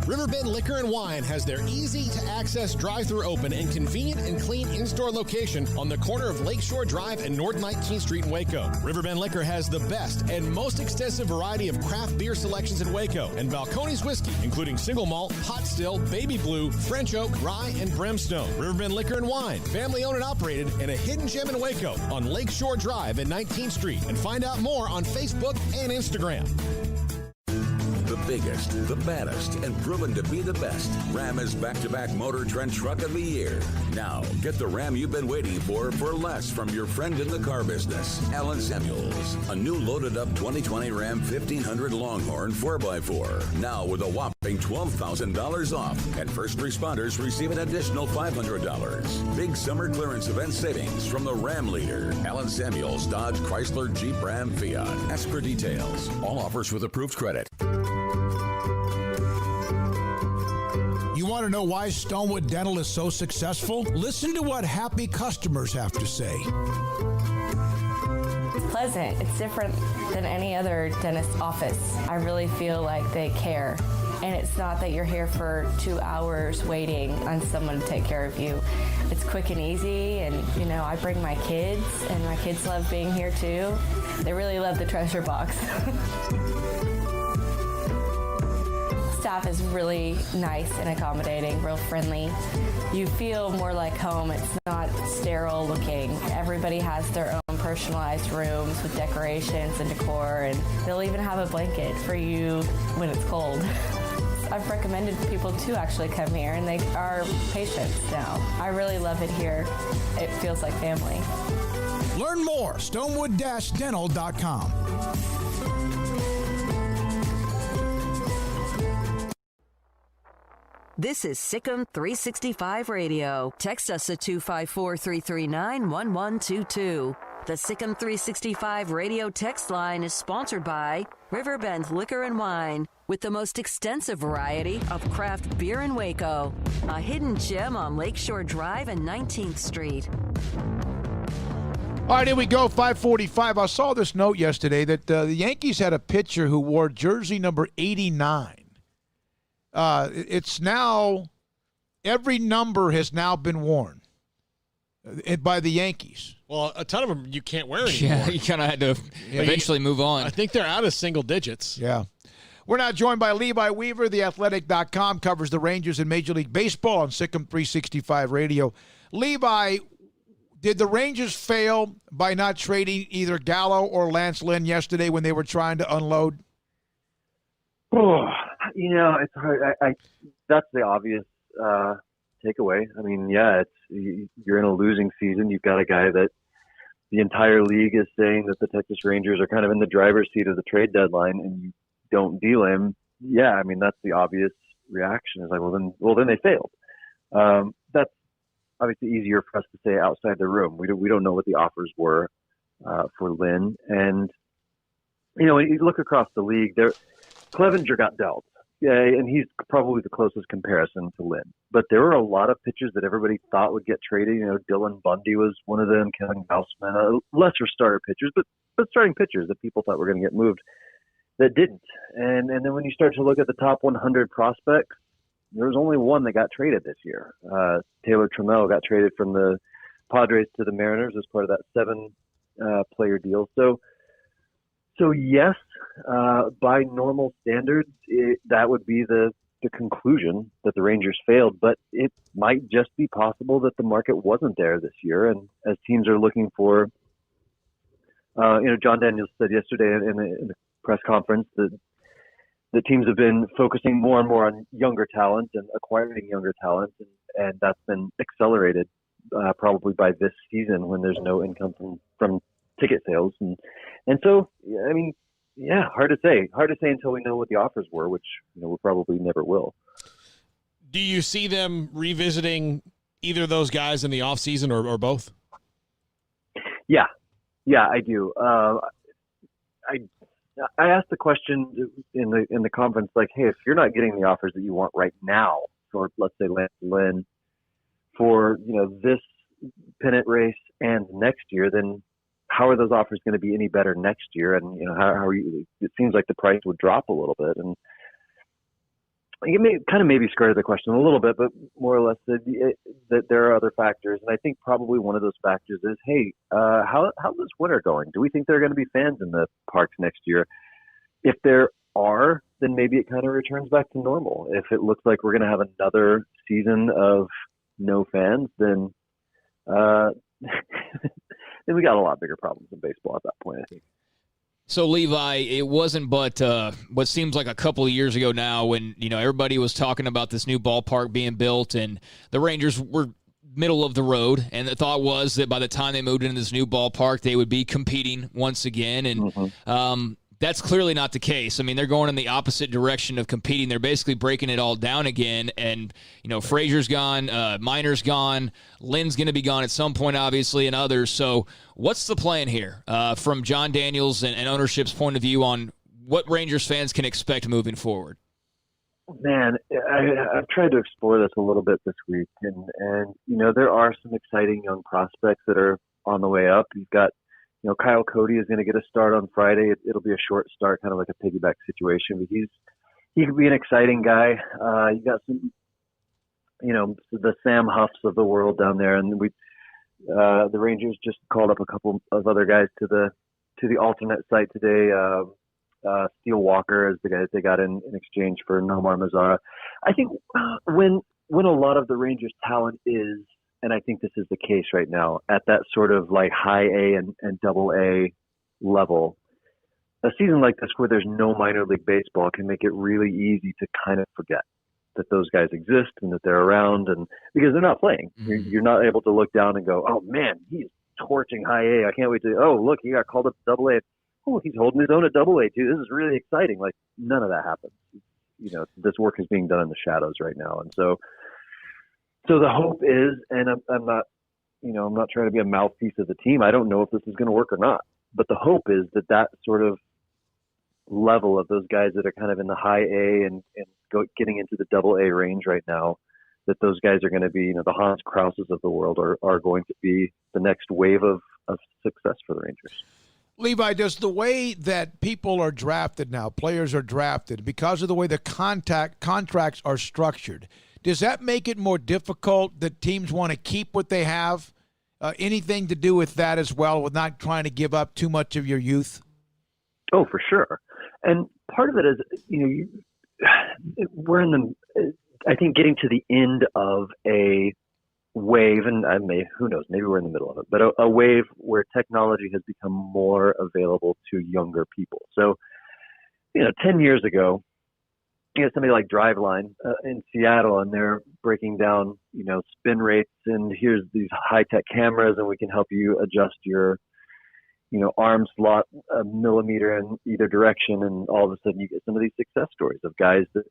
Riverbend Liquor and Wine has their easy-to-access drive-thru open and convenient and clean in-store location on the corner of Lakeshore Drive and North 19th Street in Waco. Riverbend Liquor has the best and most extensive variety of craft beer selections in Waco and Balcones whiskey, including single malt, pot still, baby blue, French oak, rye, and brimstone. Riverbend Liquor and Wine, family-owned and operated, and a hidden gem in Waco on Lakeshore Drive and 19th Street. And find out more on Facebook and Instagram. The biggest, the baddest, and proven to be the best. Ram is back-to-back Motor Trend Truck of the Year. Now, get the Ram you've been waiting for less from your friend in the car business, Alan Samuels. A new loaded-up 2020 Ram 1500 Longhorn 4x4. Now with a whopping $12,000 off, and first responders receive an additional $500. Big summer clearance event savings from the Ram leader, Alan Samuels, Dodge, Chrysler, Jeep, Ram, Fiat. Ask for details. All offers with approved credit. You want to know why Stonewood Dental is so successful? Listen to what happy customers have to say. It's pleasant. It's different than any other dentist office. I really feel like they care. And it's not that you're here for 2 hours waiting on someone to take care of you. It's quick and easy, and I bring my kids, and my kids love being here too. They really love the treasure box. Staff is really nice and accommodating, real friendly. You feel more like home. It's not sterile looking. Everybody has their own personalized rooms with decorations and decor, and they'll even have a blanket for you when it's cold. I've recommended people to actually come here, and they are patients now. I really love it here. It feels like family. Learn more, stonewood-dental.com. This is Sikkim 365 Radio. Text us at 254-339-1122. The Sikkim 365 Radio text line is sponsored by Riverbend Liquor and Wine, with the most extensive variety of craft beer in Waco. A hidden gem on Lakeshore Drive and 19th Street. All right, here we go, 5:45. I saw this note yesterday that the Yankees had a pitcher who wore jersey number 89. It's now, every number has now been worn by the Yankees. Well, a ton of them you can't wear anymore. Yeah, you kind of had to eventually move on. I think they're out of single digits. Yeah. We're now joined by Levi Weaver. TheAthletic.com covers the Rangers in Major League Baseball on Sikkim 365 Radio. Levi, did the Rangers fail by not trading either Gallo or Lance Lynn yesterday when they were trying to unload? Oh, it's hard. That's the obvious takeaway. I mean, yeah, you're in a losing season. You've got a guy that the entire league is saying that the Texas Rangers are kind of in the driver's seat of the trade deadline, and you don't deal him. Yeah, I mean, that's the obvious reaction. Is like, well, then they failed. That's obviously easier for us to say outside the room. We don't know what the offers were for Lynn, and when you look across the league, Clevenger got dealt. Yeah, and he's probably the closest comparison to Lynn. But there were a lot of pitchers that everybody thought would get traded. Dylan Bundy was one of them, Kevin Gausman, lesser starter pitchers, but starting pitchers that people thought were going to get moved that didn't. And then when you start to look at the top 100 prospects, there was only one that got traded this year. Taylor Trammell got traded from the Padres to the Mariners as part of that 7-player deal. So yes, by normal standards, that would be the conclusion that the Rangers failed. But it might just be possible that the market wasn't there this year. And as teams are looking for, John Daniels said yesterday in the press conference that the teams have been focusing more and more on younger talent and acquiring younger talent. And that's been accelerated probably by this season when there's no income from ticket sales. And so, I mean, yeah, hard to say until we know what the offers were, which we probably never will. Do you see them revisiting either of those guys in the offseason or both? Yeah, I do. I asked the question in the conference, like, hey, if you're not getting the offers that you want right now for, let's say, Lance Lynn for this pennant race and next year, then how are those offers going to be any better next year? And how are you? It seems like the price would drop a little bit, and it maybe skirted the question a little bit, but more or less that there are other factors. And I think probably one of those factors is, hey, how's this winter going? Do we think there are going to be fans in the parks next year? If there are, then maybe it kind of returns back to normal. If it looks like we're going to have another season of no fans, then then we got a lot bigger problems in baseball at that point, I think. So, Levi, it wasn't but what seems like a couple of years ago now when, everybody was talking about this new ballpark being built and the Rangers were middle of the road. And the thought was that by the time they moved into this new ballpark, they would be competing once again. And that's clearly not the case. I mean, they're going in the opposite direction of competing. They're basically breaking it all down again. And, Frazier's gone, Miner's gone, Lynn's going to be gone at some point, obviously, and others. So what's the plan here from John Daniels and ownership's point of view on what Rangers fans can expect moving forward? Man, I've tried to explore this a little bit this week. And there are some exciting young prospects that are on the way up. You've got Kyle Cody is going to get a start on Friday. It'll be a short start, kind of like a piggyback situation, but he could be an exciting guy. You got some, the Sam Huffs of the world down there, and the Rangers just called up a couple of other guys to the alternate site today. Steele Walker is the guy that they got in exchange for Nomar Mazara. I think when a lot of the Rangers' talent is, and I think this is the case right now, at that sort of like high A and double A level, a season like this where there's no minor league baseball can make it really easy to kind of forget that those guys exist and that they're around, and because they're not playing. You're not able to look down and go, oh man, he's torching high A. I can't wait to, oh, look, he got called up to double A. Oh, he's holding his own at double A too. This is really exciting. Like, none of that happens. This work is being done in the shadows right now. And so the hope is, and I'm not, I'm not trying to be a mouthpiece of the team. I don't know if this is going to work or not, but the hope is that sort of level of those guys that are kind of in the high A and getting into the double A range right now, that those guys are going to be, the Hans Krauses of the world are going to be the next wave of success for the Rangers. Levi, does the way that people are drafted now, players are drafted, because of the way the contracts are structured, does that make it more difficult that teams want to keep what they have? Anything to do with that as well, with not trying to give up too much of your youth? Oh, for sure. And part of it is, we're in I think getting to the end of a wave, and who knows, maybe we're in the middle of it, but a wave where technology has become more available to younger people. So, 10 years ago, somebody like Driveline in Seattle, and they're breaking down, spin rates, and here's these high-tech cameras, and we can help you adjust your, arm slot a millimeter in either direction, and all of a sudden you get some of these success stories of guys that,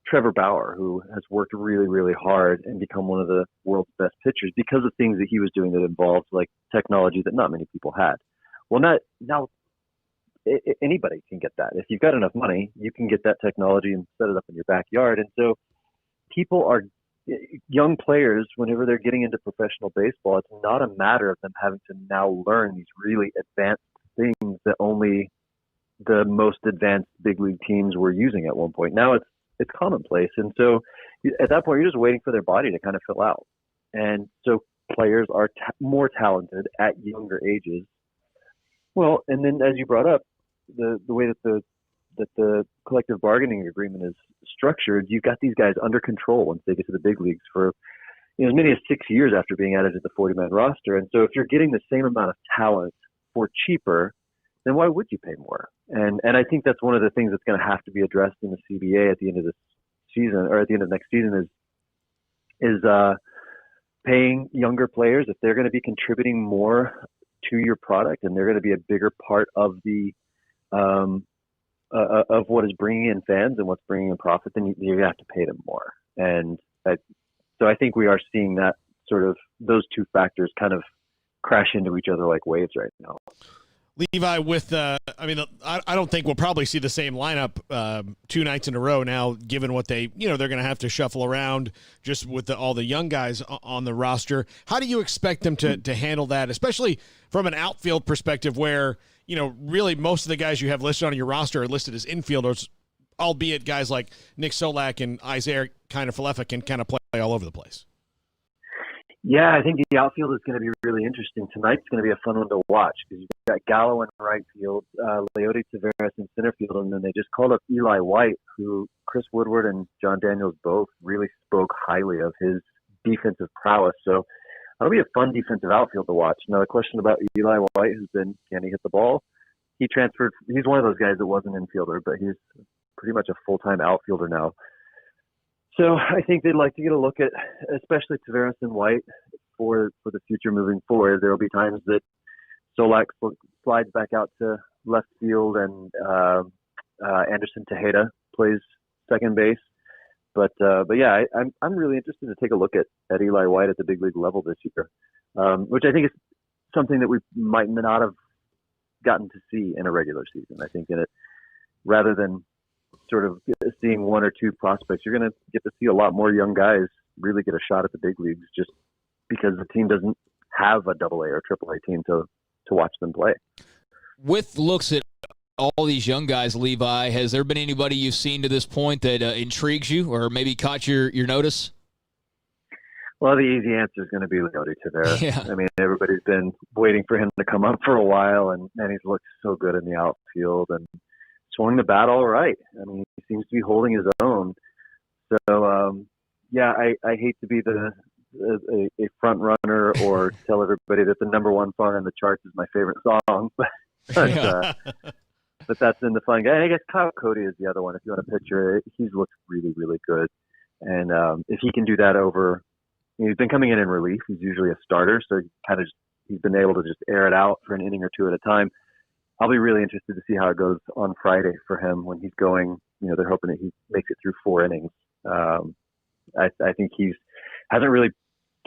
Trevor Bauer, who has worked really, really hard and become one of the world's best pitchers because of things that he was doing that involved like technology that not many people had. Well, now anybody can get that. If you've got enough money, you can get that technology and set it up in your backyard. And so young players, whenever they're getting into professional baseball, it's not a matter of them having to now learn these really advanced things that only the most advanced big league teams were using at one point. Now it's commonplace. And so at that point, you're just waiting for their body to kind of fill out. And so players are more talented at younger ages. Well, and then as you brought up, the way that the collective bargaining agreement is structured, you've got these guys under control once they get to the big leagues for as many as 6 years after being added to the 40-man roster. And so if you're getting the same amount of talent for cheaper, then why would you pay more? And I think that's one of the things that's going to have to be addressed in the CBA at the end of this season, or at the end of next season, is paying younger players if they're going to be contributing more to your product and they're going to be a bigger part of the of what is bringing in fans and what's bringing in profit, then you have to pay them more. And so I think we are seeing that sort of those two factors kind of crash into each other like waves right now. Levi, I don't think we'll probably see the same lineup 2 nights in a row now, given what they're going to have to shuffle around just with all the young guys on the roster. How do you expect them to handle that, especially from an outfield perspective where, really most of the guys you have listed on your roster are listed as infielders, albeit guys like Nick Solak and Isaiah Falefa can kind of play all over the place? Yeah, I think the outfield is going to be really interesting. Tonight's going to be a fun one to watch because you've got Gallo in right field, Leody Taveras in center field, and then they just called up Eli White, who Chris Woodward and John Daniels both really spoke highly of his defensive prowess. So that'll be a fun defensive outfield to watch. Now, the question about Eli White has been, can he hit the ball? he transferred. He's one of those guys that was an infielder, but he's pretty much a full-time outfielder now. So I think they'd like to get a look at, especially Taveras and White, for the future moving forward. There will be times that Solak slides back out to left field and Anderson Tejeda plays second base. But yeah, I'm really interested to take a look at Eli White at the big league level this year, which I think is something that we might not have gotten to see in a regular season. I think in it, rather than sort of seeing one or two prospects, you're going to get to see a lot more young guys really get a shot at the big leagues, just because the team doesn't have a AA or AAA team to watch them play. With looks at all these young guys, Levi, has there been anybody you've seen to this point that intrigues you or maybe caught your notice? Well, the easy answer is going to be Leody Taveras. Yeah. I mean, everybody's been waiting for him to come up for a while, and he's looked so good in the outfield and swung the bat all right. I mean, he seems to be holding his own. So, yeah, I hate to be a front runner or tell everybody that the number one song on the charts is my favorite song, but that's in the fun guy. I guess Kyle Cody is the other one. If you want to picture it, he's looked really, really good. And if he can do that over, he's been coming in relief. He's usually a starter, so he's been able to just air it out for an inning or two at a time. I'll be really interested to see how it goes on Friday for him when he's going. They're hoping that he makes it through 4 innings. I think hasn't really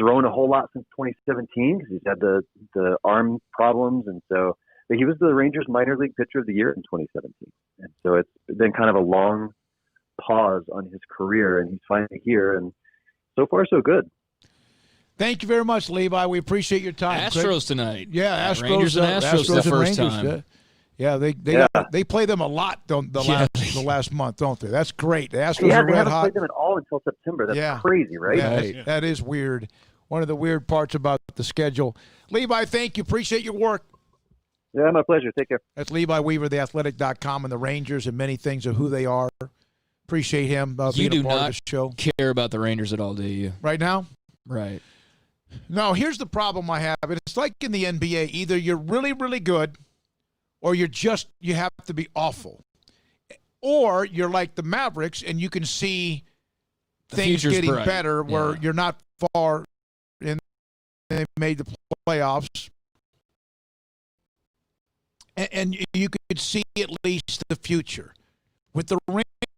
thrown a whole lot since 2017 because he's had the arm problems, and so. But he was the Rangers minor league pitcher of the year in 2017, and so it's been kind of a long pause on his career, and he's finally here, and so far so good. Thank you very much, Levi. We appreciate your time. Astros Craig. tonight. Yeah, Astros. Rangers and Astros the first Rangers, time. Yeah, they play them a lot the last month, don't they? That's great. The Astros are they red haven't hot. played them at all until September. That's crazy, right? Yeah, that is weird. One of the weird parts about the schedule. Levi, thank you. Appreciate your work. Yeah, my pleasure. Take care. That's Levi Weaver, theathletic.com, and the Rangers and many things of who they are. Appreciate him being a part of the show. You do not care about the Rangers at all, do you? Right now? Right. No, here's the problem I have. It's like in the NBA. Either you're really, really good or you have to be awful. Or you're like the Mavericks and you can see things getting bright. better where you're not far in. They made the playoffs. And you could see at least the future. With the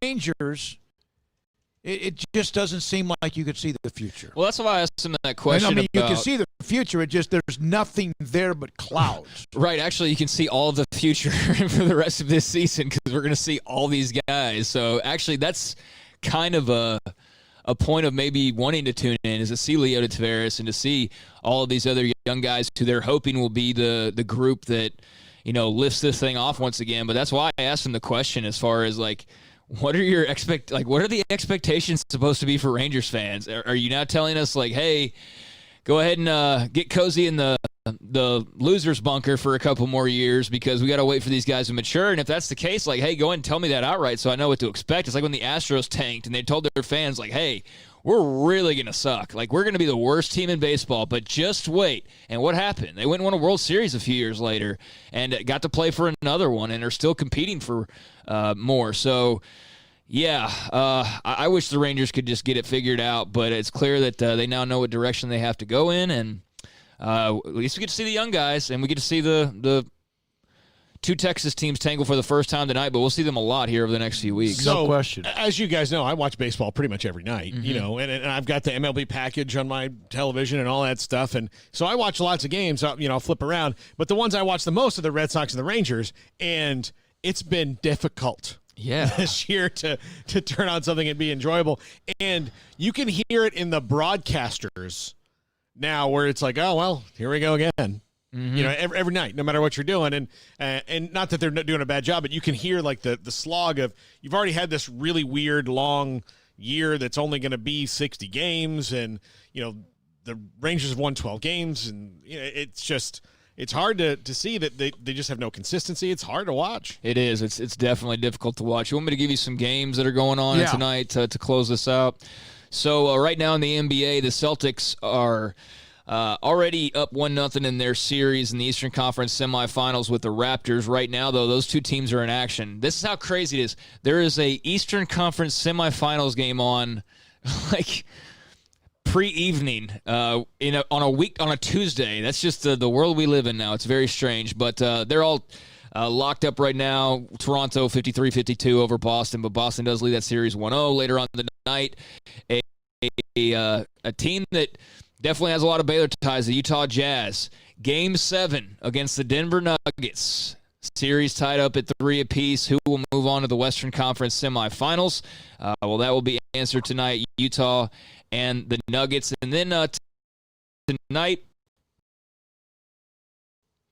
Rangers, it just doesn't seem like you could see the future. Well, that's why I asked him that question. You can see the future. It just there's nothing there but clouds. Right. Actually, you can see all of the future for the rest of this season because we're going to see all these guys. So actually, that's kind of a point of maybe wanting to tune in is to see Leody Taveras and to see all of these other young guys who they're hoping will be the group that lifts this thing off once again. But that's why I asked him the question as far as what are the expectations supposed to be for Rangers fans? Are you now telling us hey, go ahead and get cozy in the loser's bunker for a couple more years because we got to wait for these guys to mature? And if that's the case, hey, go ahead and tell me that outright so I know what to expect. It's like when the Astros tanked and they told their fans hey, we're really going to suck. We're going to be the worst team in baseball, but just wait. And what happened? They went and won a World Series a few years later and got to play for another one and are still competing for more. So, yeah, I wish the Rangers could just get it figured out, but it's clear that they now know what direction they have to go in, and at least we get to see the young guys, and we get to see the two Texas teams tangle for the first time tonight, but we'll see them a lot here over the next few weeks. So, as you guys know, I watch baseball pretty much every night, and I've got the MLB package on my television and all that stuff, and so I watch lots of games, I'll flip around, but the ones I watch the most are the Red Sox and the Rangers, and it's been difficult this year to turn on something and be enjoyable, and you can hear it in the broadcasters now where it's oh, well, here we go again. Every night, no matter what you're doing, and not that they're not doing a bad job, but you can hear the slog of you've already had this really weird long year that's only going to be 60 games, and the Rangers have won 12 games, and it's hard to see that they just have no consistency. It's hard to watch. It is. It's definitely difficult to watch. You want me to give you some games that are going on tonight to close this out? So right now in the NBA, the Celtics are already up 1-0 in their series in the Eastern Conference semifinals with the Raptors. Right now, though, those two teams are in action. This is how crazy it is. There is a Eastern Conference semifinals game on, like, pre-evening on a Tuesday. That's just the world we live in now. It's very strange, but they're all locked up right now. Toronto 53-52 over Boston, but Boston does lead that series 1-0 later on the night. A team that definitely has a lot of Baylor ties, the Utah Jazz. Game 7 against the Denver Nuggets. Series tied up at 3 apiece. Who will move on to the Western Conference semifinals? Well, that will be answered tonight. Utah and the Nuggets. And then tonight,